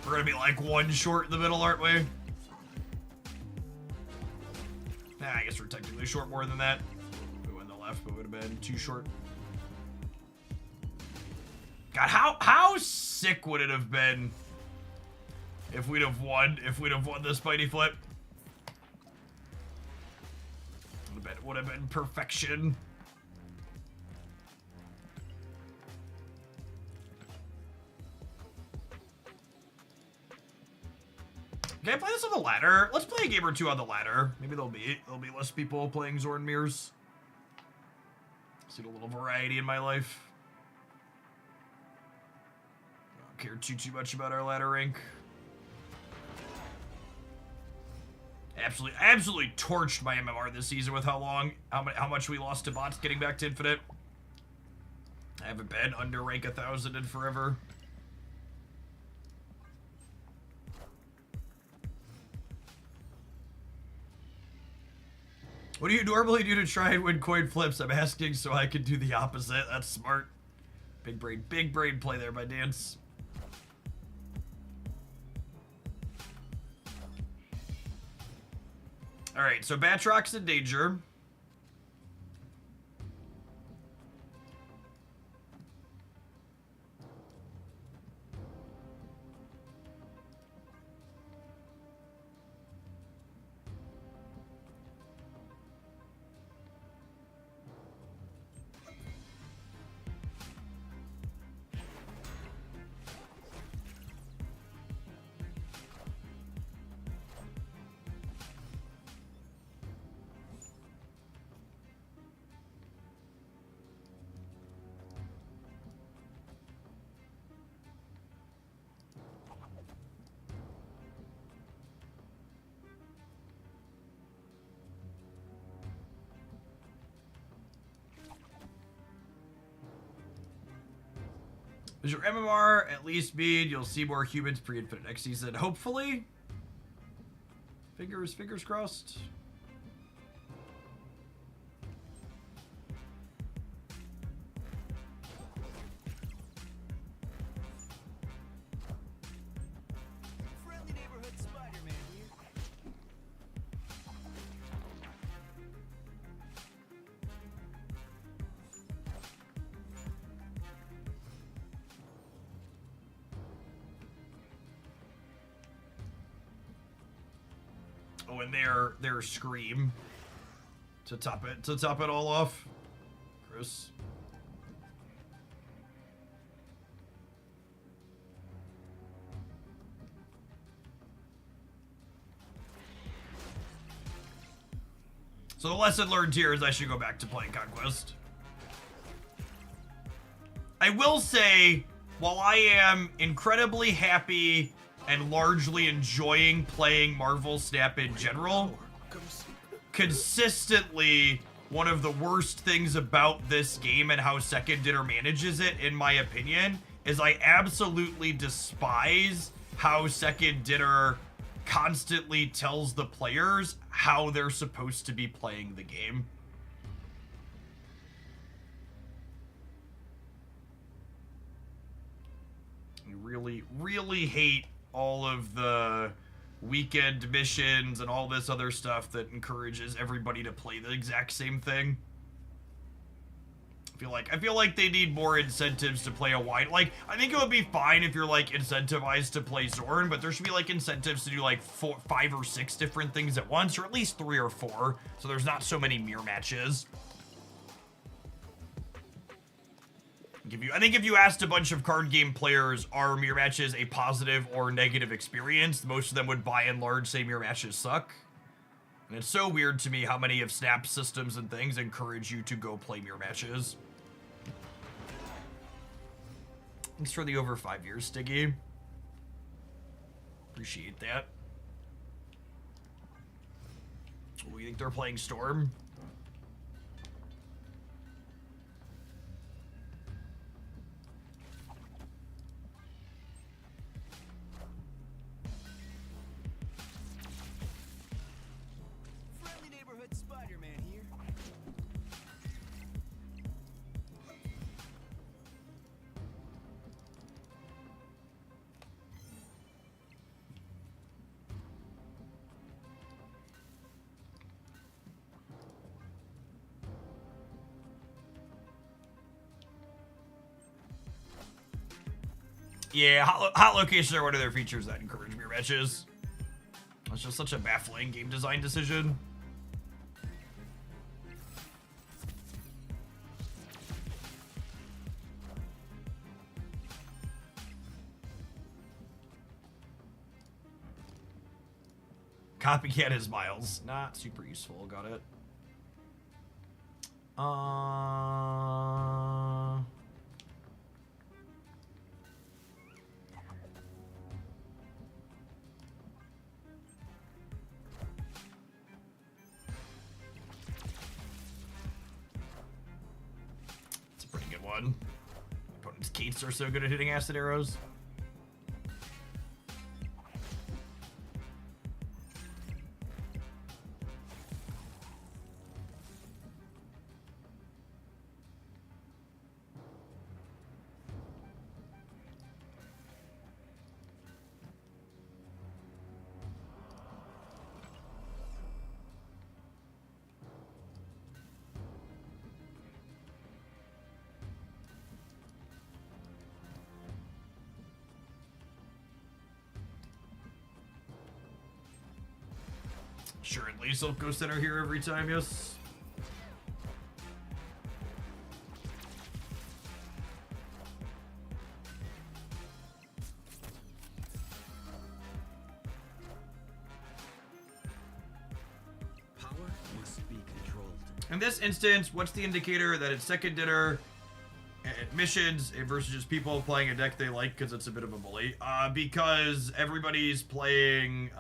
We're gonna be like one short in the middle, aren't we? Nah, I guess we're technically short more than that. We went the left, but would have been too short. God, how sick would it have been if we'd have won the Spidey flip? Would have been perfection. Can I play this on the ladder? Let's play a game or two on the ladder. Maybe there'll be less people playing Zorn mirrors. See a little variety in my life. I don't care too much about our ladder rank. Absolutely torched my MMR this season with how much we lost to bots getting back to infinite. I haven't been under rank 1,000 in forever. What do you normally do to try and win coin flips? I'm asking so I can do the opposite. That's smart. Big brain play there by Dance. Alright, so Batrock's in danger. Is your MMR at least speed? You'll see more humans pre-infinite next season. Hopefully. Fingers crossed. Friendly neighborhood Spider-Man here. Oh, and their scream to top it all off. Chris. So the lesson learned here is I should go back to playing Conquest. I will say, while I am incredibly happy and largely enjoying playing Marvel Snap in general, consistently one of the worst things about this game and how Second Dinner manages it, in my opinion, is I absolutely despise how Second Dinner constantly tells the players how they're supposed to be playing the game. really, really hate all of the weekend missions and all this other stuff that encourages everybody to play the exact same thing. I feel like they need more incentives to play a wide. Like, I think it would be fine if you're like incentivized to play Zorn, but there should be like incentives to do like 5 or 6 different things at once, or at least 3 or 4, so there's not so many mirror matches. I think if you asked a bunch of card game players, are mirror matches a positive or negative experience, most of them would by and large say mirror matches suck. And it's so weird to me how many of Snap's systems and things encourage you to go play mirror matches. Thanks for the over 5 years, Stiggy. Appreciate that. Oh, you think they're playing Storm? Friendly neighborhood Spider-Man here. Yeah, hot locations are one of their features that encourage mirror matches. It's just such a baffling game design decision. Copycat is Miles. Not super useful. Got it. It's a pretty good one. Opponent's Kates are so good at hitting acid arrows. Sure, at least I'll go center here every time, yes. Power must be controlled. In this instance, what's the indicator that it's second dinner at missions versus just people playing a deck they like because it's a bit of a bully? Because everybody's playing,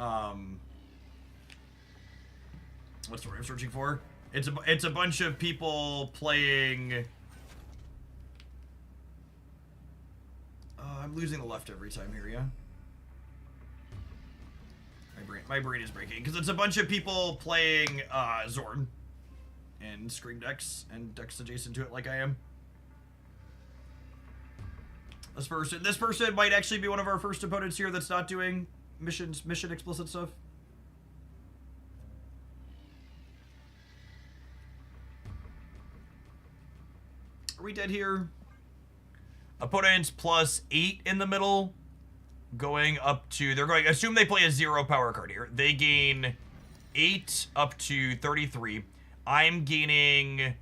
what's the word I'm searching for? It's a bunch of people playing. I'm losing the left every time here, yeah. My brain is breaking because it's a bunch of people playing Zorn and Scream decks and decks adjacent to it, like I am. This person might actually be one of our first opponents here that's not doing mission explicit stuff. Are we dead here? Opponents +8 in the middle, going up to, assume they play a 0 power card here. They gain 8 up to 33. I'm gaining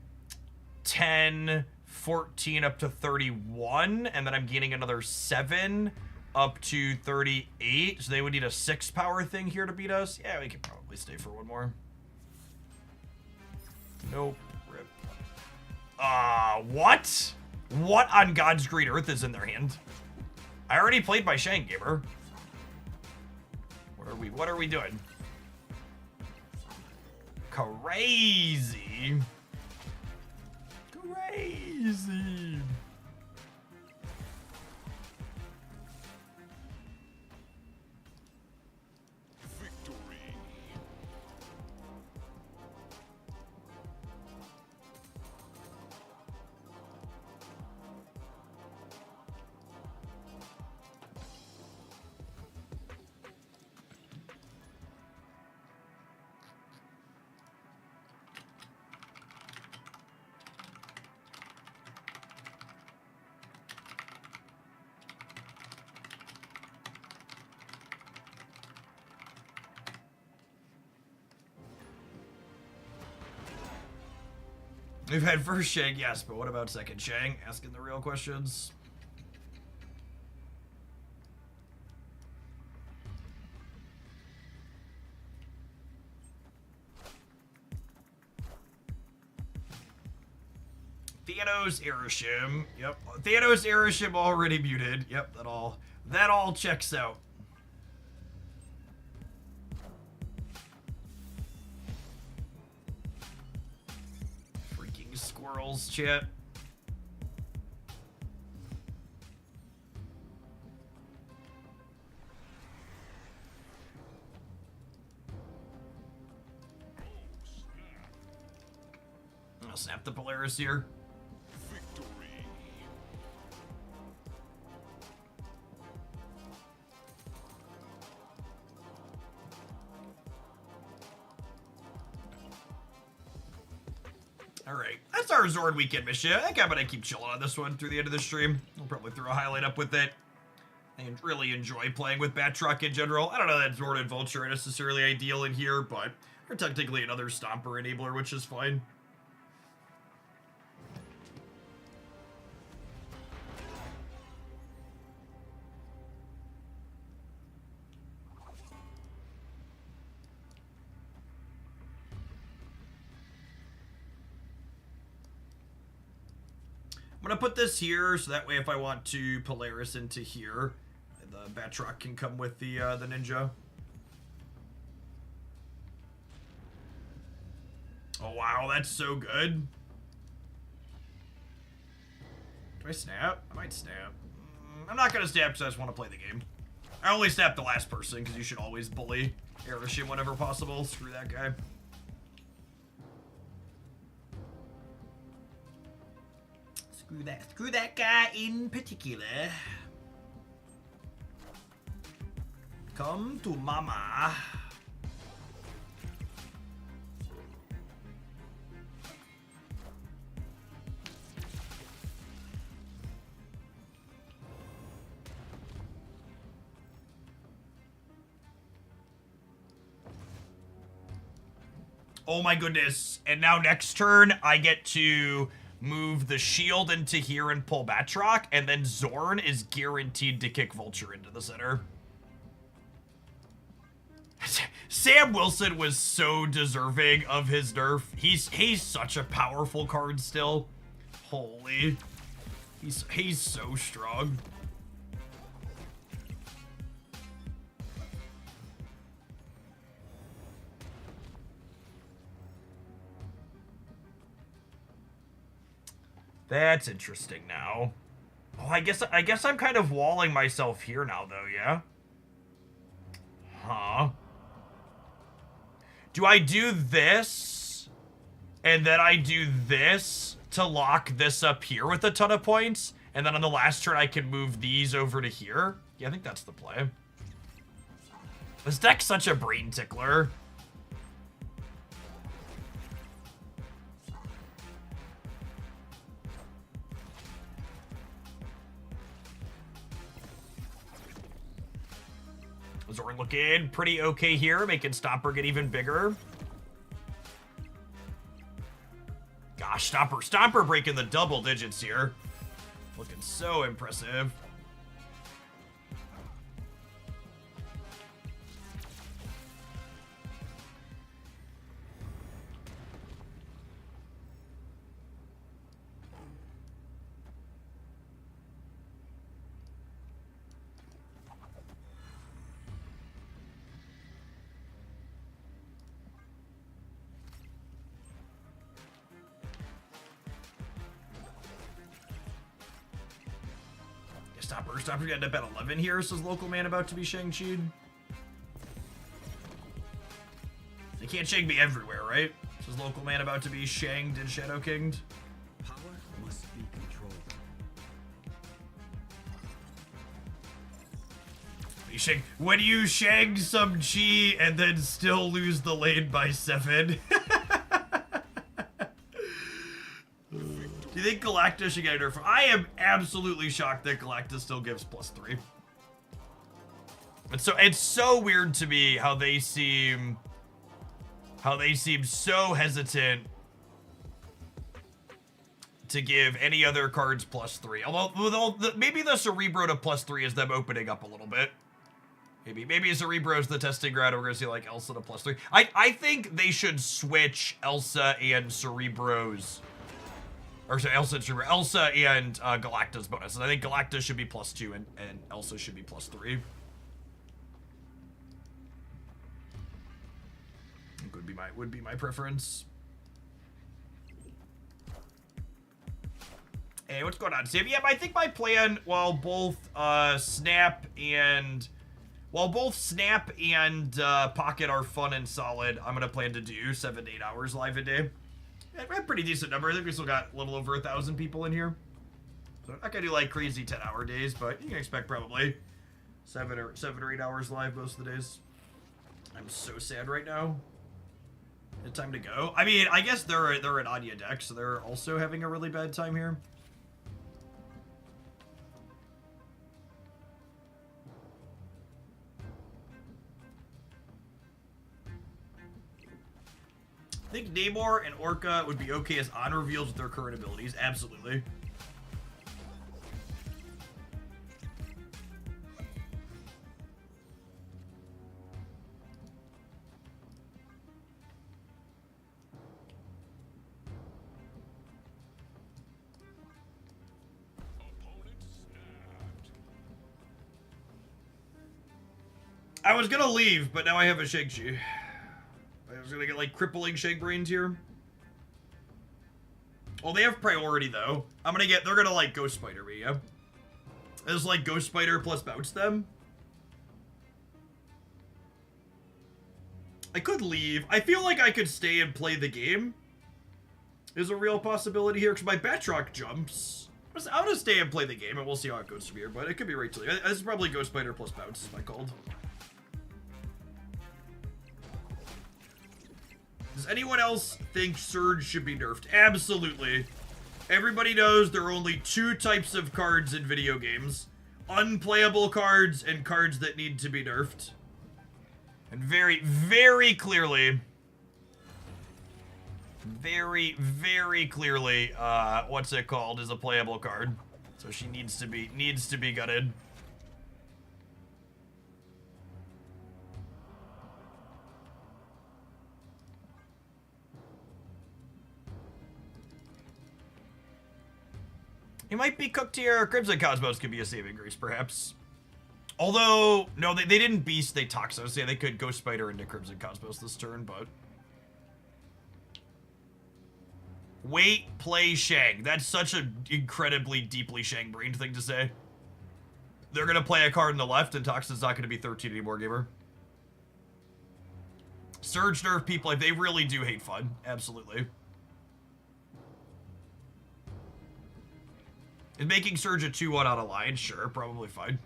10, 14 up to 31, and then I'm gaining another 7 up to 38. So they would need a 6 power thing here to beat us. Yeah, we could probably stay for one more. Nope. What? What on God's Green Earth is in their hand? I already played my Shank Gamer. What are we doing? Crazy. Crazy. Victory. We've had first Shang, yes, but what about second Shang? Asking the real questions. Thanos Aeroshim. Yep. Thanos Aeroshim already muted. Yep, that all checks out. Freaking squirrels, chat. I'll snap the Polaris here. Victory. Alright, that's our Zord weekend mission. I think I'm gonna keep chilling on this one through the end of the stream. I'll probably throw a highlight up with it. I really enjoy playing with Batroc in general. I don't know that Zord and Vulture are necessarily ideal in here, but they're technically another Stomper enabler, which is fine. I'm gonna put this here, so that way if I want to Polaris into here, the Batroc can come with the Ninja. Oh wow, that's so good. Do I snap? I might snap. I'm not gonna snap because I just want to play the game. I only snap the last person because you should always bully Aeroshim whenever possible. Screw that guy. Screw that guy in particular. Come to mama. Oh my goodness. And now next turn, I get to move the shield into here and pull Batroc, and then Zorn is guaranteed to kick Vulture into the center. Sam Wilson was so deserving of his nerf. He's such a powerful card still. Holy. He's so strong. That's interesting now. Oh, I guess I'm kind of walling myself here now though, yeah? Huh. Do I do this and then I do this to lock this up here with a ton of points, and then on the last turn I can move these over to here? Yeah, I think that's the play. This deck's such a brain tickler. Zorn looking pretty okay here, making Stomper get even bigger. Gosh, Stomper breaking the double digits here. Looking so impressive. Stopper gonna end up at 11 here, says Local Man about to be Shang-Chi'd. They can't Shang me everywhere, right? Says Local Man about to be Shanged and Shadow Kinged. Power must be controlled. When you Shang some Chi and then still lose the lane by 7. Do you think Galactus should get a nerf? I am absolutely shocked that Galactus still gives +3. It's so weird to me how they seem so hesitant to give any other cards +3. Although maybe the Cerebro to +3 is them opening up a little bit. Maybe Cerebro's the testing ground. We're gonna see like Elsa to +3. I think they should switch Elsa and Cerebro's, or sorry, Elsa and Cerebro, Elsa and Galacta's bonus. And I think Galacta should be +2 and Elsa should be +3. Would be my preference. Hey, what's going on, Sam? Yeah, but I think my plan, while both Snap and Pocket are fun and solid, I'm gonna plan to do 7 to 8 hours live a day. Yeah, we have a pretty decent number. I think we still got a little over 1,000 people in here. So I'm not gonna do like crazy 10-hour days, but you can expect probably 7 or 8 hours live most of the days. I'm so sad right now. It's time to go. I mean, I guess they're an Anya deck, so they're also having a really bad time here. I think Namor and Orca would be okay as on reveals with their current abilities. Absolutely. I was gonna leave, but now I have a Shang-Chi. I was gonna get like crippling Shang Brains here. Well, they have priority though. They're gonna like Ghost Spider me, yeah? It's like Ghost Spider plus bounce them. I could leave. I feel like I could stay and play the game. Is a real possibility here, because my Batroc jumps. I'm gonna stay and play the game, and we'll see how it goes from here, but it could be right to you. This is probably Ghost Spider plus bounce, if I called. Does anyone else think Surge should be nerfed? Absolutely. Everybody knows there are only 2 types of cards in video games. Unplayable cards and cards that need to be nerfed. And very, very clearly, what's it called, is a playable card. So she needs to be gutted. He might be cooked here. Crimson Cosmos could be a saving grace, perhaps. Although, no, they didn't Beast, they Toxos. Yeah, they could Ghost Spider into Crimson Cosmos this turn, but... Wait, play Shang. That's such an incredibly deeply Shang-brained thing to say. They're gonna play a card on the left, and Toxin's not gonna be 13 anymore, gamer. Surge nerf people, like, they really do hate fun. Absolutely. Is making Surge a 2-1 out of line? Sure, probably fine.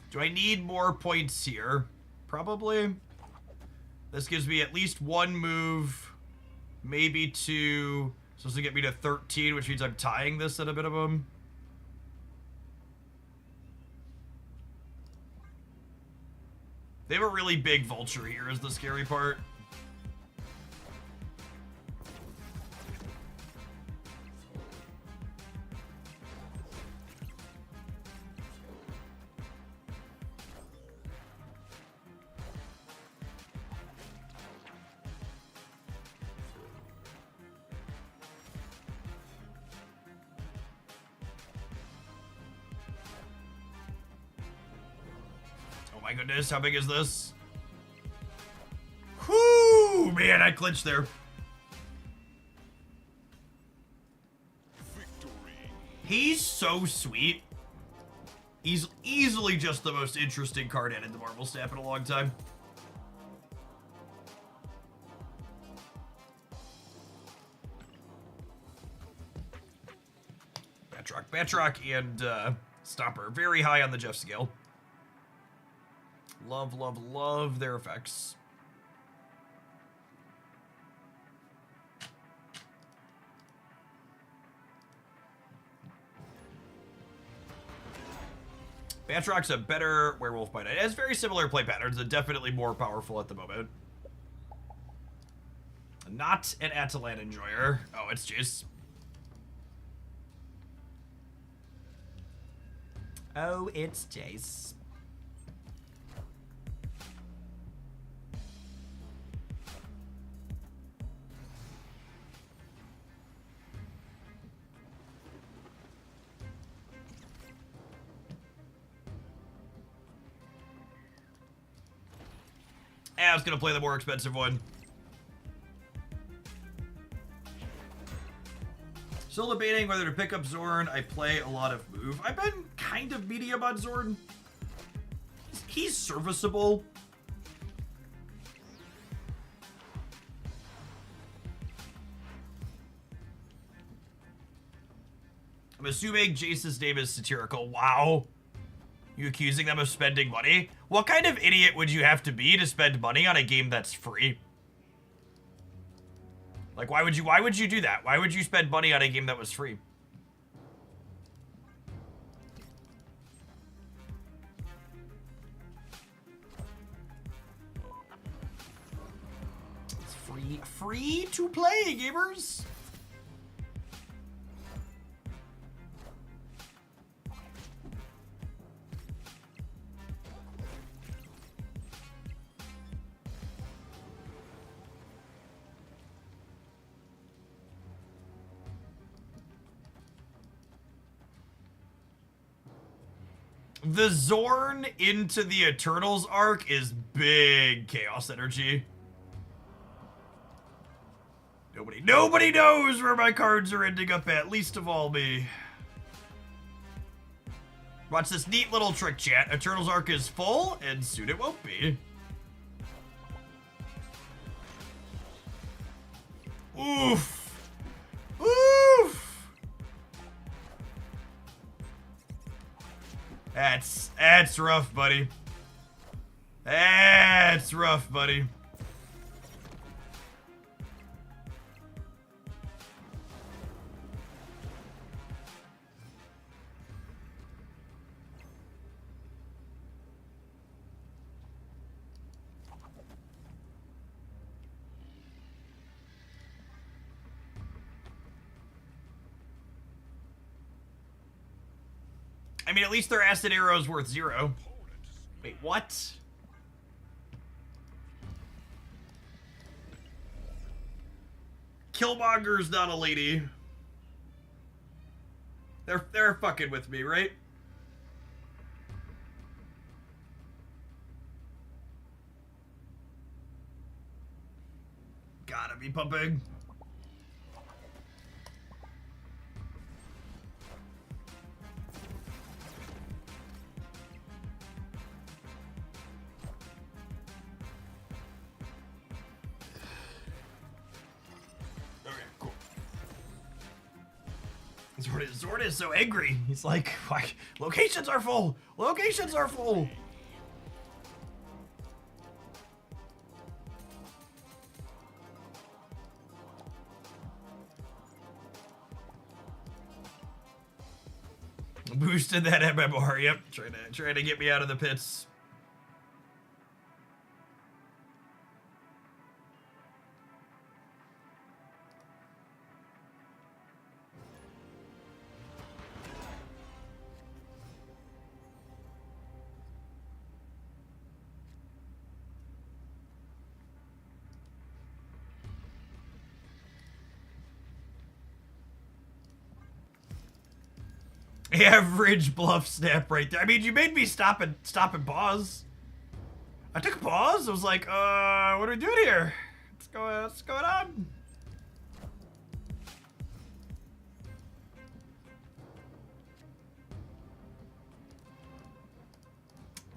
Do I need more points here? Probably. This gives me at least 1 move, maybe 2. Supposed to get me to 13, which means I'm tying this at a minimum. They have a really big vulture here is the scary part. Oh my goodness, how big is this? Whoo, man! man, I clinched there. Victory. He's so sweet. He's easily just the most interesting card in the Marvel Snap in a long time. Batroc, and Stomper. Very high on the Jeff scale. Love their effects. Batroc's a better werewolf by night. It has very similar play patterns and definitely more powerful at the moment. Not an Atalan enjoyer. Oh, it's Jace. Oh, it's Jace. I was gonna play the more expensive one. Still debating whether to pick up Zorn. I play a lot of move. I've been kind of medium on Zorn. He's serviceable. I'm assuming Jace's name is satirical. Wow. You accusing them of spending money? What kind of idiot would you have to be to spend money on a game that's free? Like, why would you do that? Why would you spend money on a game that was free? It's free to play, gamers. The Zorn into the Eternals arc is big chaos energy. Nobody knows where my cards are ending up at, least of all me. Watch this neat little trick, chat. Eternals arc is full, and soon it won't be. Oof. Oof. That's rough, buddy. That's rough, buddy. I mean, at least their acid arrow's worth 0. Wait, what? Killmonger's not a lady. They're fucking with me, right? Gotta be pumping. Zord is so angry. He's like, locations are full. Locations are full. Boosted that MMR. Yep, trying to get me out of the pits. Average bluff snap right there. I mean, you made me stop and pause. I took a pause. I was like, what are we doing here? What's going on?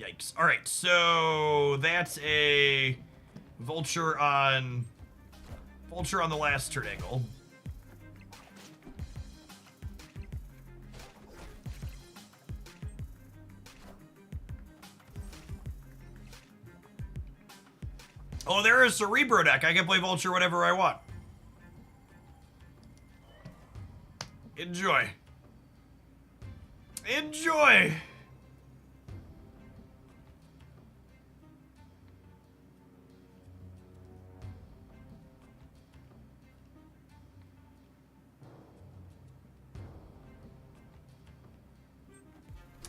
Yikes. All right, so that's a vulture on the last turn angle. Oh, there is Cerebro deck. I can play vulture whenever I want. Enjoy. Enjoy.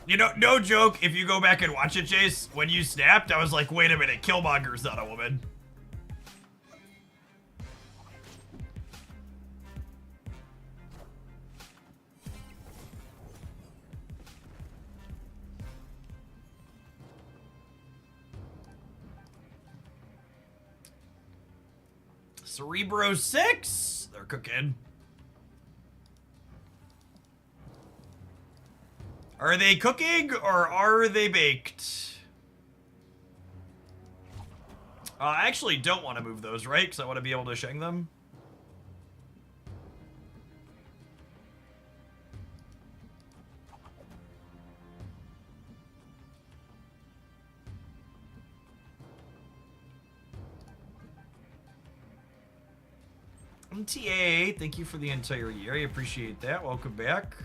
You know, no joke, if you go back and watch it, Chase, when you snapped, I was like, wait a minute, Killmonger's not a woman. Cerebro 6? They're cooking. Are they cooking or are they baked? I actually don't want to move those, right? Because I want to be able to sheng them. MTA, thank you for the entire year. I appreciate that. Welcome back.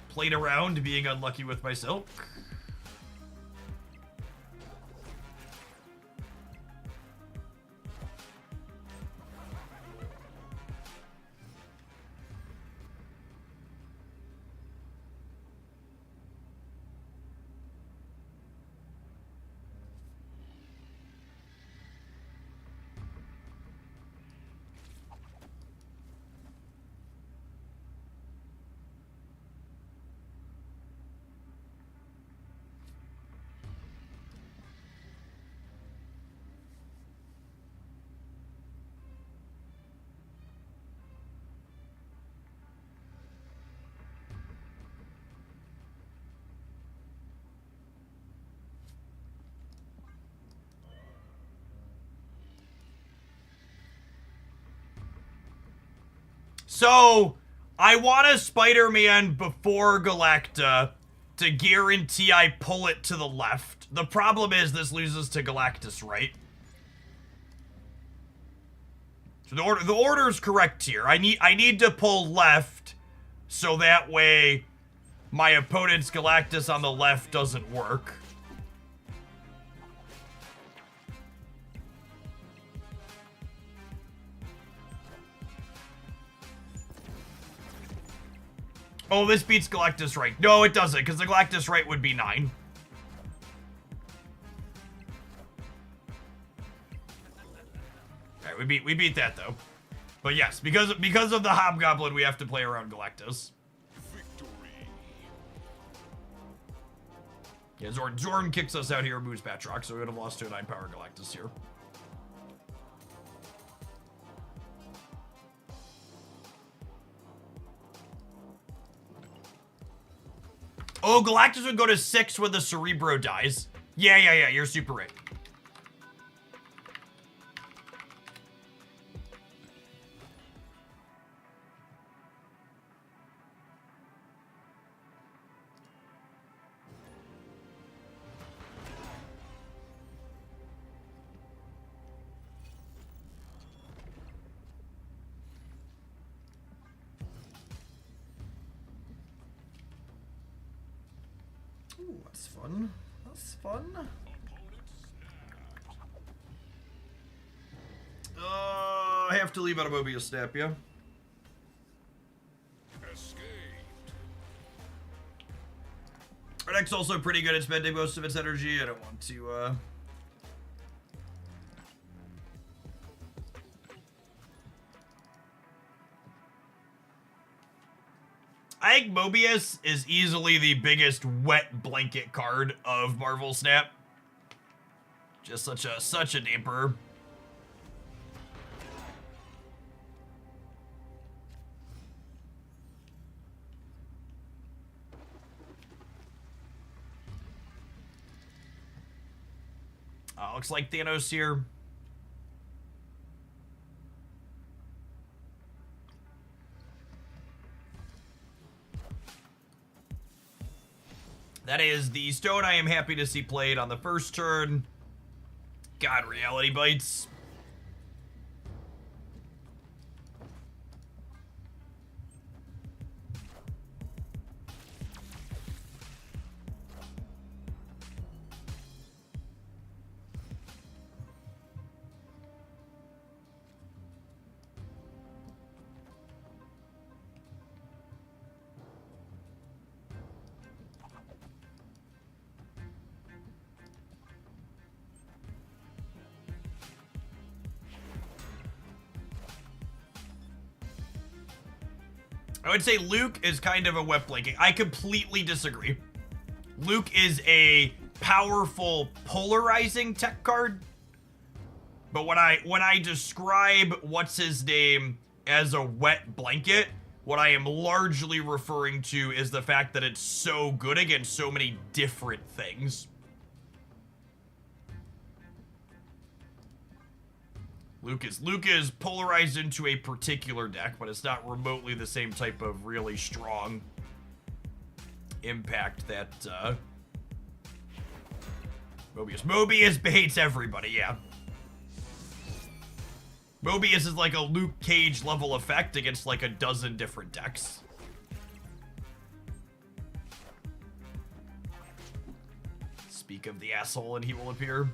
Played around being unlucky with my silk. So, I want a Spider-Man before Galacta to guarantee I pull it to the left. The problem is this loses to Galactus, right? So the order's correct here. I need to pull left so that way my opponent's Galactus on the left doesn't work. Oh, this beats Galactus right. No, it doesn't, because the Galactus right would be 9. Alright, we beat that though. But yes, because of the Hobgoblin, we have to play around Galactus. Victory. Yeah, Zorn kicks us out here, moves Batroc, so we would have lost to a 9-power Galactus here. Oh, Galactus would go to 6 when the Cerebro dies. Yeah, you're super right. Ooh, that's fun. That's fun. I have to leave out a Mobius Snap, yeah? Escaped. Our deck's also pretty good at spending most of its energy. I don't want to, I think Mobius is easily the biggest wet blanket card of Marvel Snap. Just such a damper. Looks like Thanos here. That is the stone I am happy to see played on the first turn. God, reality bites. I would say Luke is kind of a wet blanket. I completely disagree. Luke is a powerful, polarizing tech card. But when I describe what's his name as a wet blanket, what I am largely referring to is the fact that it's so good against so many different things. Luke is polarized into a particular deck, but it's not remotely the same type of really strong impact that Mobius baits everybody, yeah. Mobius is like a Luke Cage level effect against like a dozen different decks. Speak of the asshole and he will appear.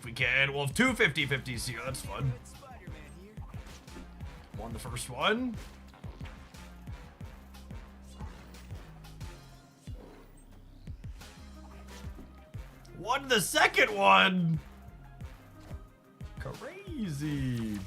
We can. We'll have two 50-50s here. That's fun. Spider-Man here. Won the first one. Won the second one. Crazy.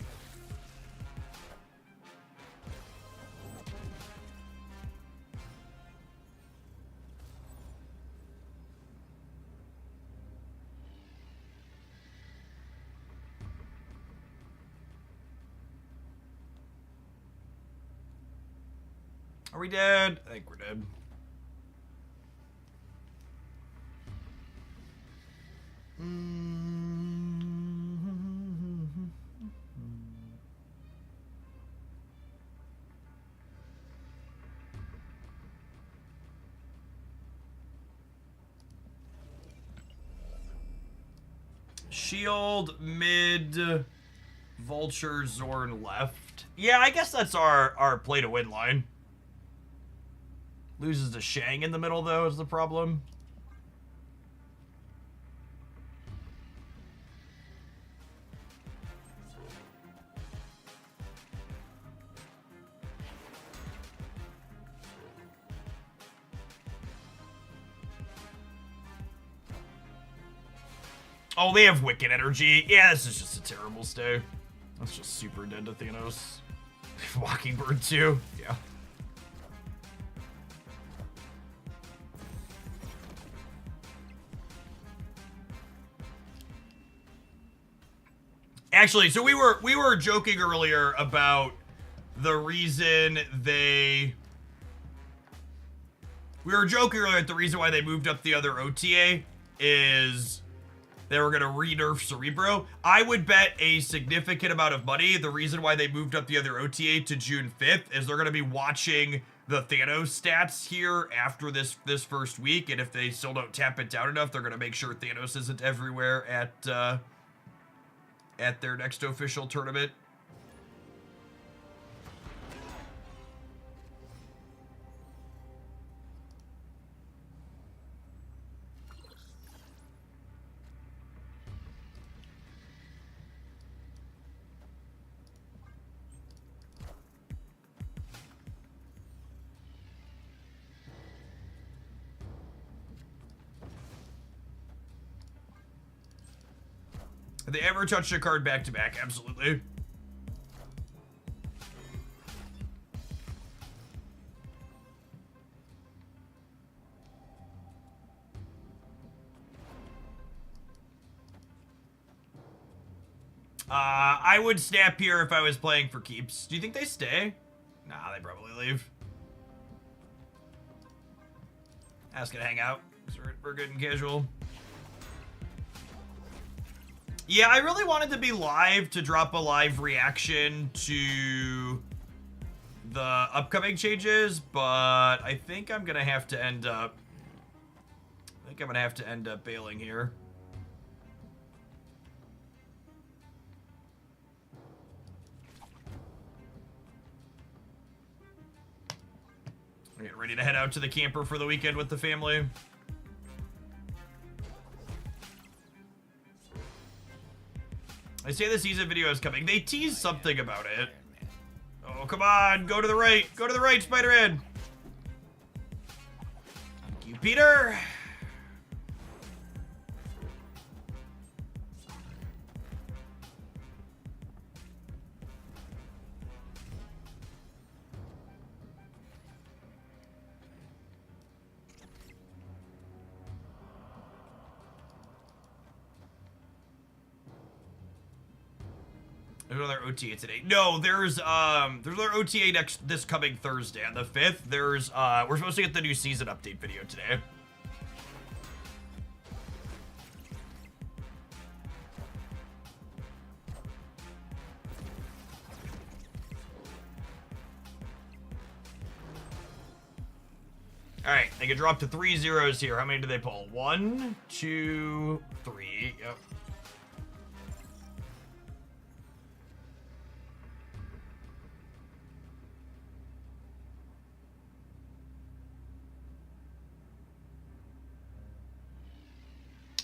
Are we dead? I think we're dead. Shield, mid, Vulture, Zorn left. Yeah, I guess that's our play to win line. Loses to Shang in the middle, though, is the problem. Oh, they have Wicked Energy. Yeah, this is just a terrible stay. That's just super dead to Thanos. Mockingbird, too. Yeah. Actually, so we were joking earlier about the reason they... We were joking earlier that the reason why they moved up the other OTA is they were going to re-nerf Cerebro. I would bet a significant amount of money the reason why they moved up the other OTA to June 5th is they're going to be watching the Thanos stats here after this first week, and if they still don't tap it down enough, they're going to make sure Thanos isn't everywhere at their next official tournament. Have they ever touched a card back to back? Absolutely. I would snap here if I was playing for keeps. Do you think they stay? Nah, they probably leave. Ask to hang out. We're good and casual. Yeah, I really wanted to be live to drop a live reaction to the upcoming changes, but I think I'm gonna have to end up. Bailing here. Get ready to head out to the camper for the weekend with the family. I say the season video is coming. They tease something about it. Oh, come on. Go to the right. Go to the right, Spider-Man. Thank you, Peter. There's another OTA today. No, there's another OTA this coming Thursday on the 5th. There's we're supposed to get the new season update video today. All right, they can drop to 3 zeros here. How many do they pull? 1, 2, 3. Yep.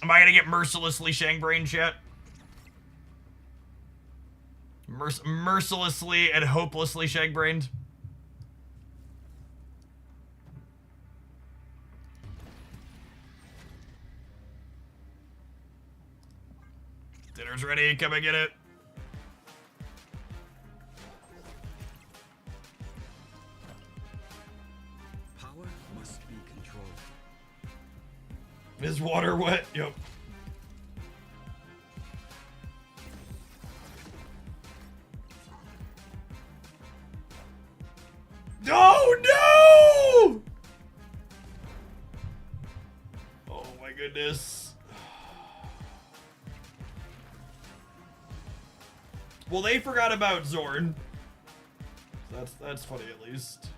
Am I gonna get mercilessly shang-brained yet? Mercilessly and hopelessly shang-brained? Dinner's ready, come and get it. Power must be controlled. Is water wet? Yep. Oh no! Oh my goodness. Well, they forgot about Zorn. That's funny at least.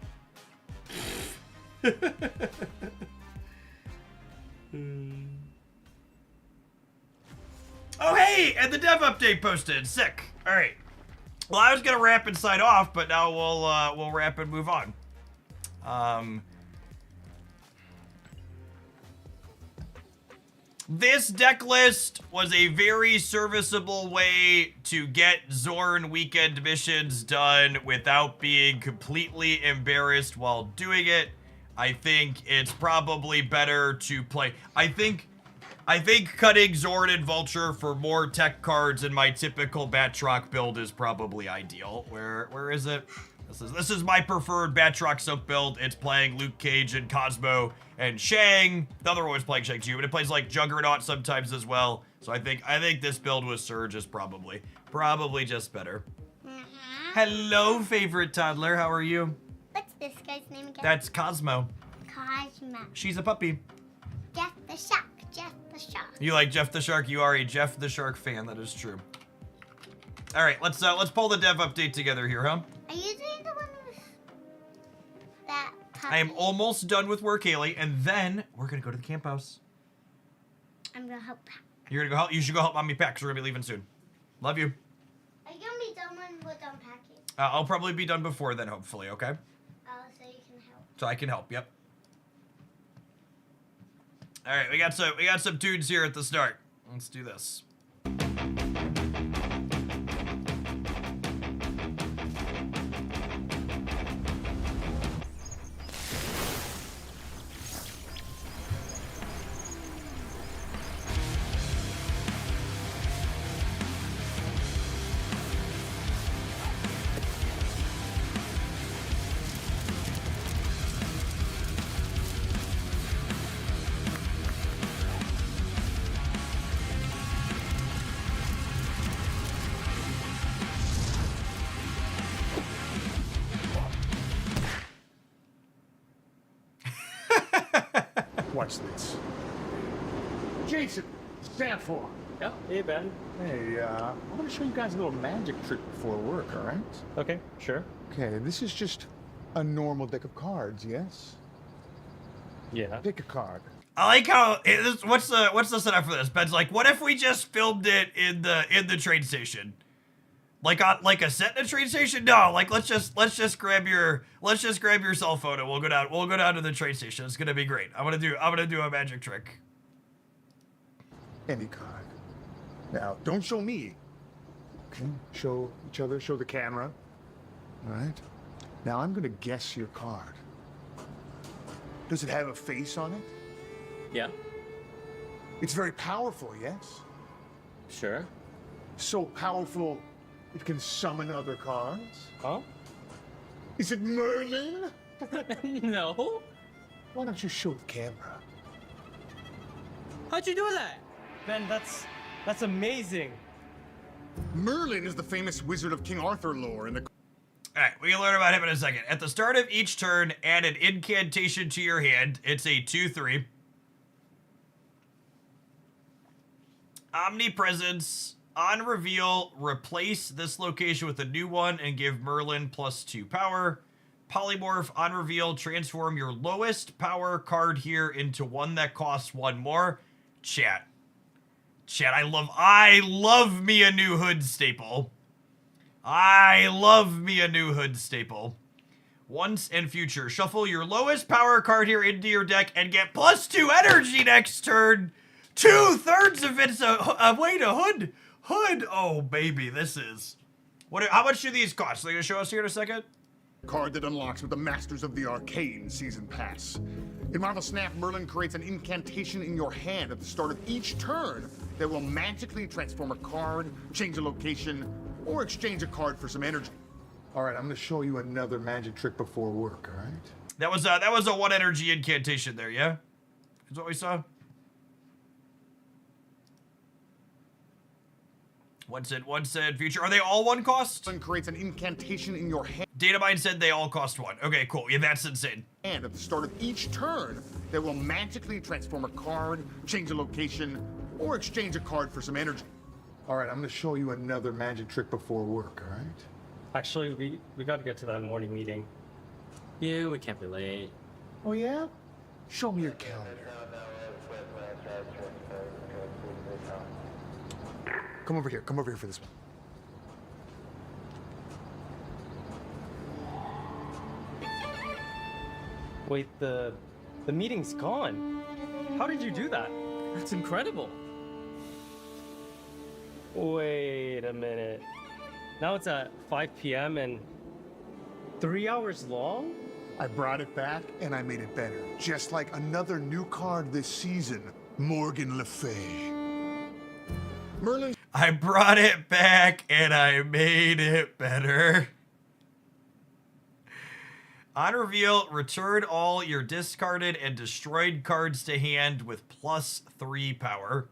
Oh hey, and the dev update posted. Sick. All right. Well, I was gonna wrap and sign off, but now we'll wrap and move on. This deck list was a very serviceable way to get Zorn weekend missions done without being completely embarrassed while doing it. I think it's probably better to play. I think cutting Zorn and Vulture for more tech cards in my typical Batroc build is probably ideal. Where is it? This is my preferred Batroc Silk build. It's playing Luke Cage and Cosmo and Shang. The other one was playing Shang too, but it plays like Juggernaut sometimes as well. So I think this build with Surge is probably just better. Hello, favorite toddler. How are you? What's this guy's name again? That's Cosmo. Cosmo. She's a puppy. Jeff the Shark. Jeff the Shark. You like Jeff the Shark? You are a Jeff the Shark fan. That is true. All right, let's pull the dev update together here, huh? Are you doing the one with that puppy? I am almost done with work, Haley, and then we're gonna go to the camp house. I'm gonna help pack. You're gonna go help. You should go help mommy pack, 'cause we're gonna be leaving soon. Love you. Are you gonna be done when we're done packing? I'll probably be done before then, hopefully. Okay. Oh, so you can help. So I can help. Yep. All right, we got some dudes here at the start. Let's do this. Watch this. Jason, Sanford. Yeah, hey Ben. Hey, I'm gonna show you guys a little magic trick before work, all right? Okay, sure. Okay, this is just a normal deck of cards, yes? Yeah. Pick a card. I like how what's the setup for this? Ben's like, what if we just filmed it in the train station? Like on a set in a train station? No, like let's just grab your cell phone and we'll go down to the train station. It's gonna be great. I'm gonna do a magic trick. Any card. Now, don't show me. Okay, show each other, show the camera. All right? Now, I'm gonna guess your card. Does it have a face on it? Yeah. It's very powerful, yes? Sure. So powerful, it can summon other cards? Huh? Is it Merlin? No. Why don't you show the camera? How'd you do that? Ben, that's amazing. Merlin is the famous wizard of King Arthur lore in the... Alright, we can learn about him in a second. At the start of each turn, add an incantation to your hand. It's a 2/3. Omnipresence. On reveal, replace this location with a new one and give Merlin +2 power. Polymorph. On reveal, transform your lowest power card here into one that costs 1 more. Chat, I love me a new hood staple. I love me a new hood staple. Once and future, shuffle your lowest power card here into your deck and get +2 energy next turn. 2/3 of it's wait, a hood. Oh baby, this is. How much do these cost? Are they gonna show us here in a second? card that unlocks with the Masters of the Arcane Season Pass. In Marvel Snap, Merlin creates an incantation in your hand at the start of each turn that will magically transform a card, change a location, or exchange a card for some energy. All right, I'm gonna show you another magic trick before work, all right? That was a 1 energy incantation there, yeah? Is what we saw? One said future. Are they all 1 cost? Merlin creates an incantation in your hand Datamine said they all cost 1. Okay, cool. Yeah, that's insane. at the start of each turn that will magically transform a card, change a location, or exchange a card for some energy. All right, I'm gonna show you another magic trick before work, all right? Actually, we gotta get to that morning meeting. Yeah, we can't be late. Oh yeah? Show me your calendar. Come over here for this one. Wait, the meeting's gone. How did you do that? That's incredible. Wait a minute. Now it's at 5 p.m. and 3 hours long? I brought it back and I made it better. Just like another new card this season, Morgan Le Fay. Merlin I brought it back and I made it better. On reveal, return all your discarded and destroyed cards to hand with +3 power.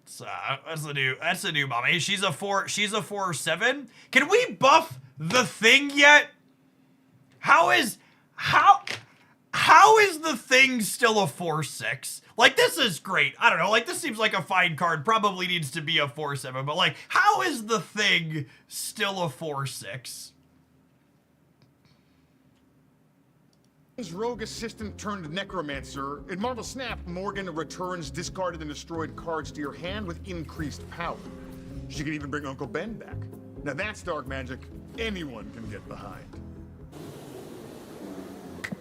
So that's the new mommy. She's a 4/7. Can we buff the Thing yet? How is the Thing still a 4/6? Like, this is great. I don't know. Like, this seems like a fine card. Probably needs to be a 4/7. But, like, how is the Thing still a 4/6? His rogue assistant turned necromancer. In Marvel Snap, Morgan returns discarded and destroyed cards to your hand with increased power. She can even bring Uncle Ben back. Now that's dark magic anyone can get behind.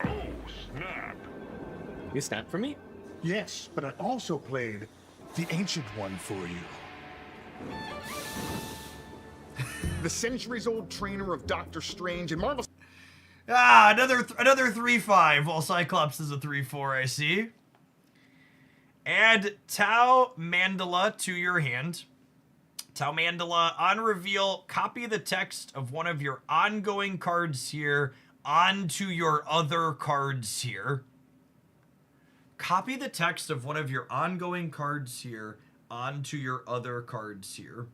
Oh, snap. You snapped for me? Yes, but I also played the Ancient One for you. The centuries-old trainer of Doctor Strange in Marvel Another 3/5, while Cyclops is a 3/4, I see. Add Tau Mandala to your hand. Tau Mandala, on reveal, copy the text of one of your ongoing cards here onto your other cards here. Copy the text of one of your ongoing cards here onto your other cards here.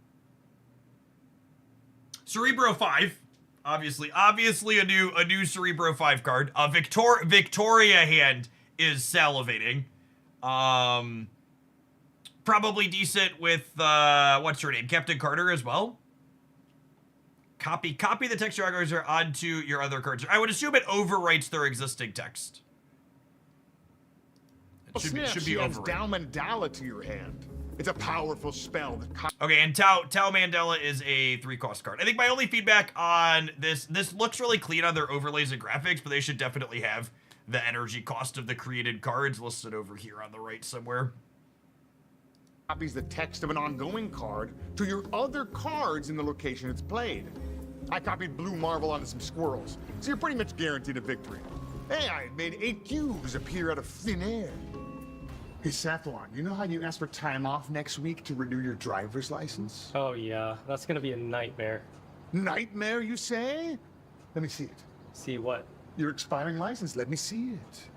Cerebro 5. Obviously a new Cerebro 5 card. Victoria hand is salivating. Probably decent with what's her name? Captain Carter as well. Copy the text organizer onto your other cards. I would assume it overwrites their existing text. It should be adds overwritten. Down Mandala to your hand. It's a powerful spell that Okay, and Tau Mandela is a 3-cost card. I think my only feedback on this looks really clean on their overlays and graphics, but they should definitely have the energy cost of the created cards listed over here on the right somewhere. copies the text of an ongoing card to your other cards in the location it's played. I copied Blue Marvel onto some squirrels, so you're pretty much guaranteed a victory. Hey, I made 8 cubes appear out of thin air. Hey, Sathlon, you know how you asked for time off next week to renew your driver's license? Oh yeah, that's gonna be a nightmare. Nightmare, you say? Let me see it. See what? Your expiring license, let me see it.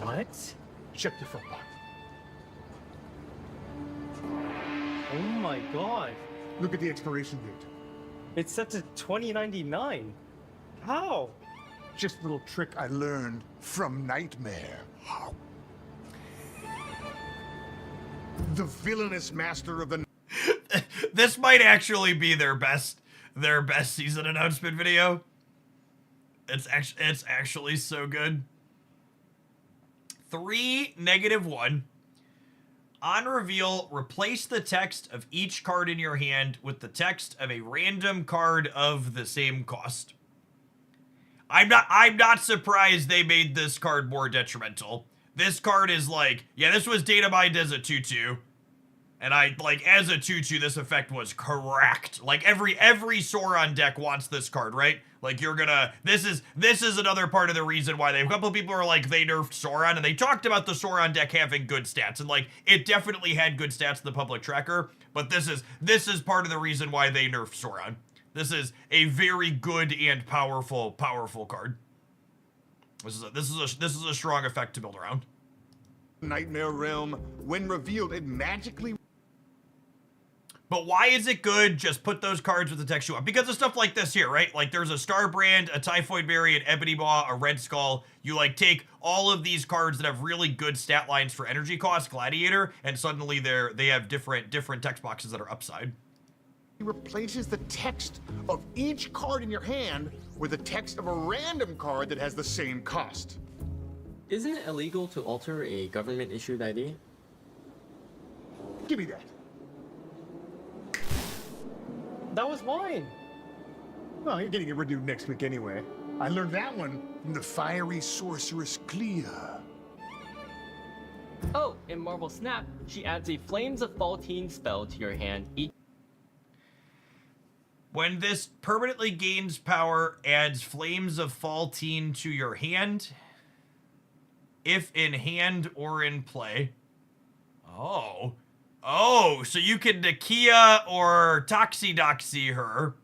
What? Check your front pocket. Oh my god. Look at the expiration date. It's set to 2099. How? Just a little trick I learned from Nightmare. The villainous master of the This might actually be their best season announcement video. It's actually so good. 3-1. On reveal, replace the text of each card in your hand with the text of a random card of the same cost. I'm not surprised they made this card more detrimental. This card is like, yeah, this was data mined as a 2/2. And as a 2/2, this effect was correct. Like, every Sauron deck wants this card, right? Like, this is another part of the reason why a couple of people are like, they nerfed Sauron, and they talked about the Sauron deck having good stats, and like, it definitely had good stats in the public tracker, but this is part of the reason why they nerfed Sauron. This is a very good and powerful card. This is a strong effect to build around. Nightmare realm. When revealed, it magically... But why is it good? Just put those cards with the text you want. Because of stuff like this here, right? Like, there's a Starbrand, a Typhoid Berry, an Ebony Maw, a Red Skull. You, like, take all of these cards that have really good stat lines for energy cost, Gladiator, and suddenly they have different text boxes that are upside. It replaces the text of each card in your hand with the text of a random card that has the same cost. Isn't it illegal to alter a government-issued ID? Give me that. That was mine. Well, you're getting it renewed next week anyway. I learned that one from the fiery sorceress Clea. Oh, in Marvel Snap, she adds a Flames of Faltine spell to your hand each. When this permanently gains power, adds Flames of Faltine to your hand, if in hand or in play. Oh, so you can Nakia or Toxidoxy her.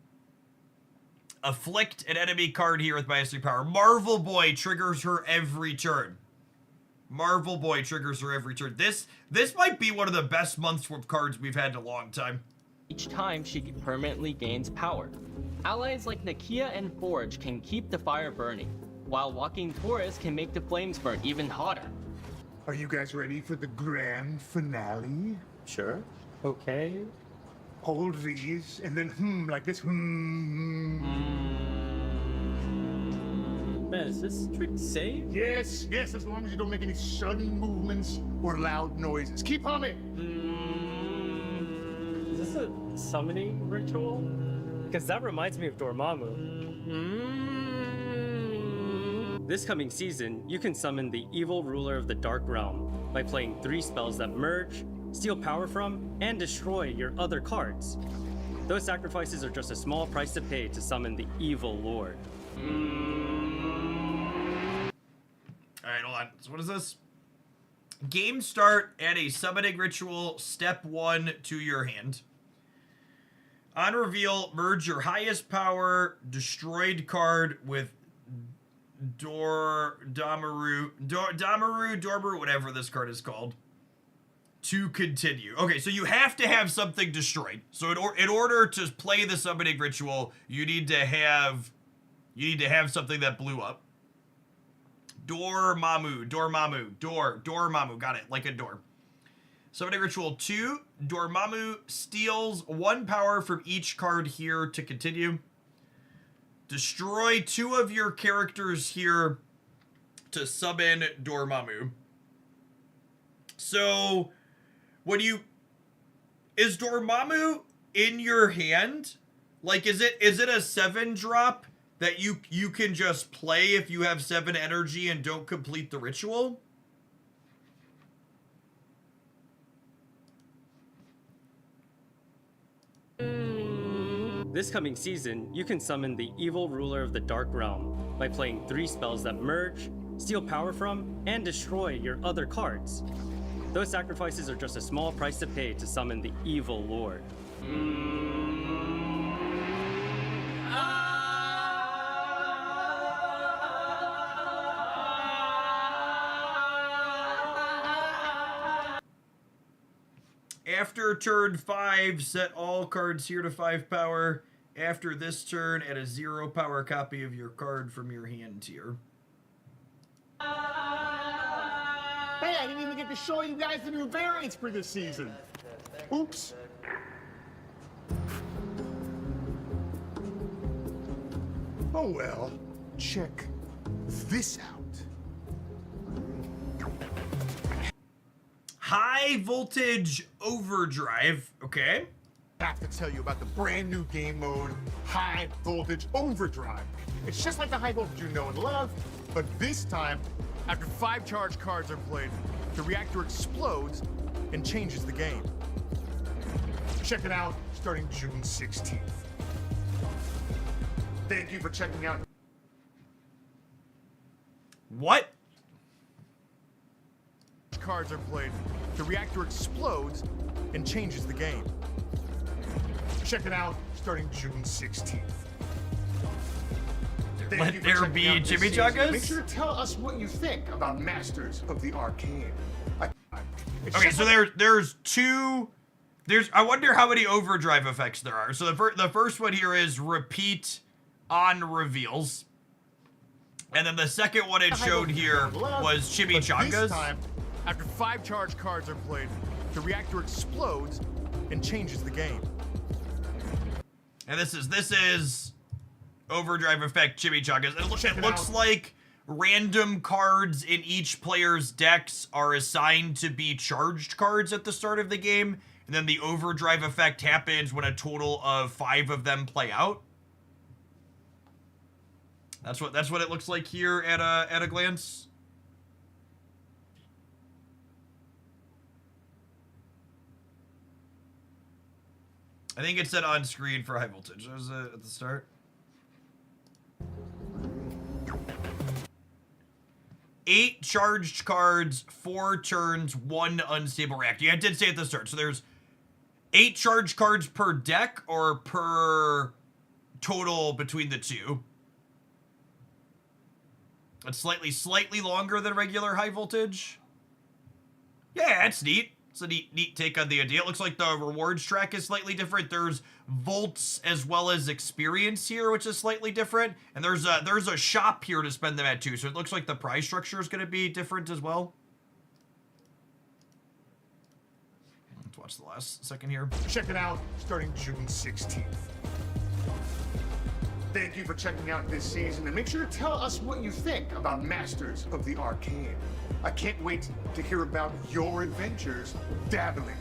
Afflict an enemy card here with minus 3 power. Marvel Boy triggers her every turn. This might be one of the best months with cards we've had in a long time. Each time she permanently gains power. Allies like Nakia and Forge can keep the fire burning, while Walking Taurus can make the flames burn even hotter. Are you guys ready for the grand finale? Sure. Okay. Hold these, and then like this. Man, is this trick safe? Yes, as long as you don't make any sudden movements or loud noises. Keep humming. Is this a summoning ritual? Because that reminds me of Dormammu. This coming season, you can summon the evil ruler of the Dark Realm by playing 3 spells that merge, steal power from, and destroy your other cards. Those sacrifices are just a small price to pay to summon the evil lord. Alright, hold on. So what is this? Game start, add a summoning ritual, step 1 to your hand. On reveal, merge your highest power destroyed card with Dormammu, whatever this card is called. to continue. Okay, so you have to have something destroyed. So in order to play the summoning ritual, you need to have something that blew up. Dormammu, got it, like a door. Summoning ritual 2, Dormammu steals 1 power from each card here to continue. Destroy 2 of your characters here to summon Dormammu. So, is Dormammu in your hand? Like, is it a 7-drop that you can just play if you have 7 energy and don't complete the ritual? This coming season, you can summon the evil ruler of the Dark Realm by playing 3 spells that merge, steal power from, and destroy your other cards. Those sacrifices are just a small price to pay to summon the evil lord. After turn 5, set all cards here to 5 power. After this turn, add a 0 power copy of your card from your hand tier. Hey, I didn't even get to show you guys the new variants for this season. Oops. Oh well, check this out. High voltage overdrive, okay. I have to tell you about the brand new game mode, High Voltage Overdrive. It's just like the high voltage you know and love, but this time, after 5 charge cards are played, the reactor explodes and changes the game. Check it out starting June 16th. Thank you for checking out. What? Cards are played, the reactor explodes and changes the game. Check it out starting June 16th. Let there be chimichangas? Make sure to tell us what you think about Masters of the Arcane. Okay, so there's 2. I wonder how many overdrive effects there are. So the first one here is repeat on reveals. And then the second one it showed here was chimichangas. This time, after 5 charge cards are played, the reactor explodes and changes the game. And this is overdrive effect chimichangas. It looks like random cards in each player's decks are assigned to be charged cards at the start of the game, and then the overdrive effect happens when a total of 5 of them play out. That's what it looks like here at a glance. I think it said on screen for high voltage. Was it at the start? 8 charged cards, 4 turns, 1 unstable reactor. Yeah, it did say at the start. So there's 8 charged cards per deck or per total between the 2. It's slightly longer than regular high voltage. Yeah, that's neat. It's a neat take on the idea. It looks like the rewards track is slightly different. There's volts as well as experience here, which is slightly different. And there's a shop here to spend them at too. So it looks like the prize structure is going to be different as well. Let's watch the last second here. Check it out starting June 16th. Thank you for checking out this season, and make sure to tell us what you think about Masters of the Arcane. I can't wait to hear about your adventures dabbling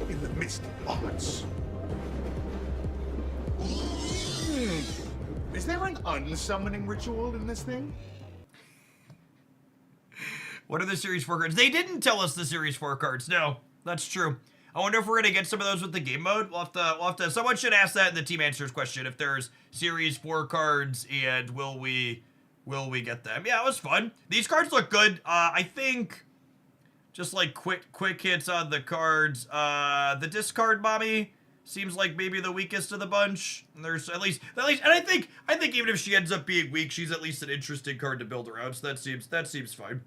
in the mystic arts. Is there an unsummoning ritual in this thing? What are the Series 4 cards? They didn't tell us the Series 4 cards. No, that's true. I wonder if we're gonna get some of those with the game mode. We'll have to. Someone should ask that in the Team Answers question. If there's Series 4 cards, and will we get them? Yeah, it was fun. These cards look good. I think just like quick hits on the cards. The discard mommy seems like maybe the weakest of the bunch. And there's at least, and I think even if she ends up being weak, she's at least an interesting card to build around. So that seems fine.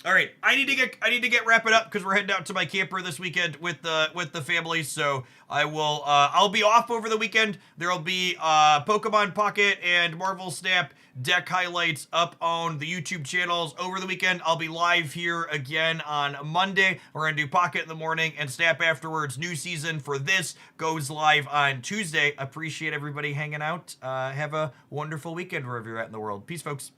All right, I need to get wrapping up because we're heading out to my camper this weekend with the family. So I'll be off over the weekend. There'll be Pokemon Pocket and Marvel Snap deck highlights up on the YouTube channels over the weekend. I'll be live here again on Monday. We're gonna do Pocket in the morning and Snap afterwards. New season for this goes live on Tuesday. Appreciate everybody hanging out. Have a wonderful weekend wherever you're at in the world. Peace, folks.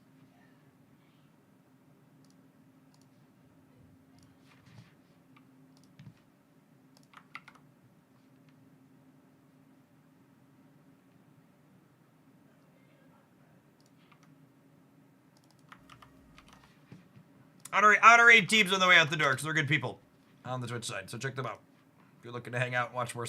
Honor 8 teams on the way out the door because they're good people on the Twitch side. So check them out if you're looking to hang out and watch more stuff.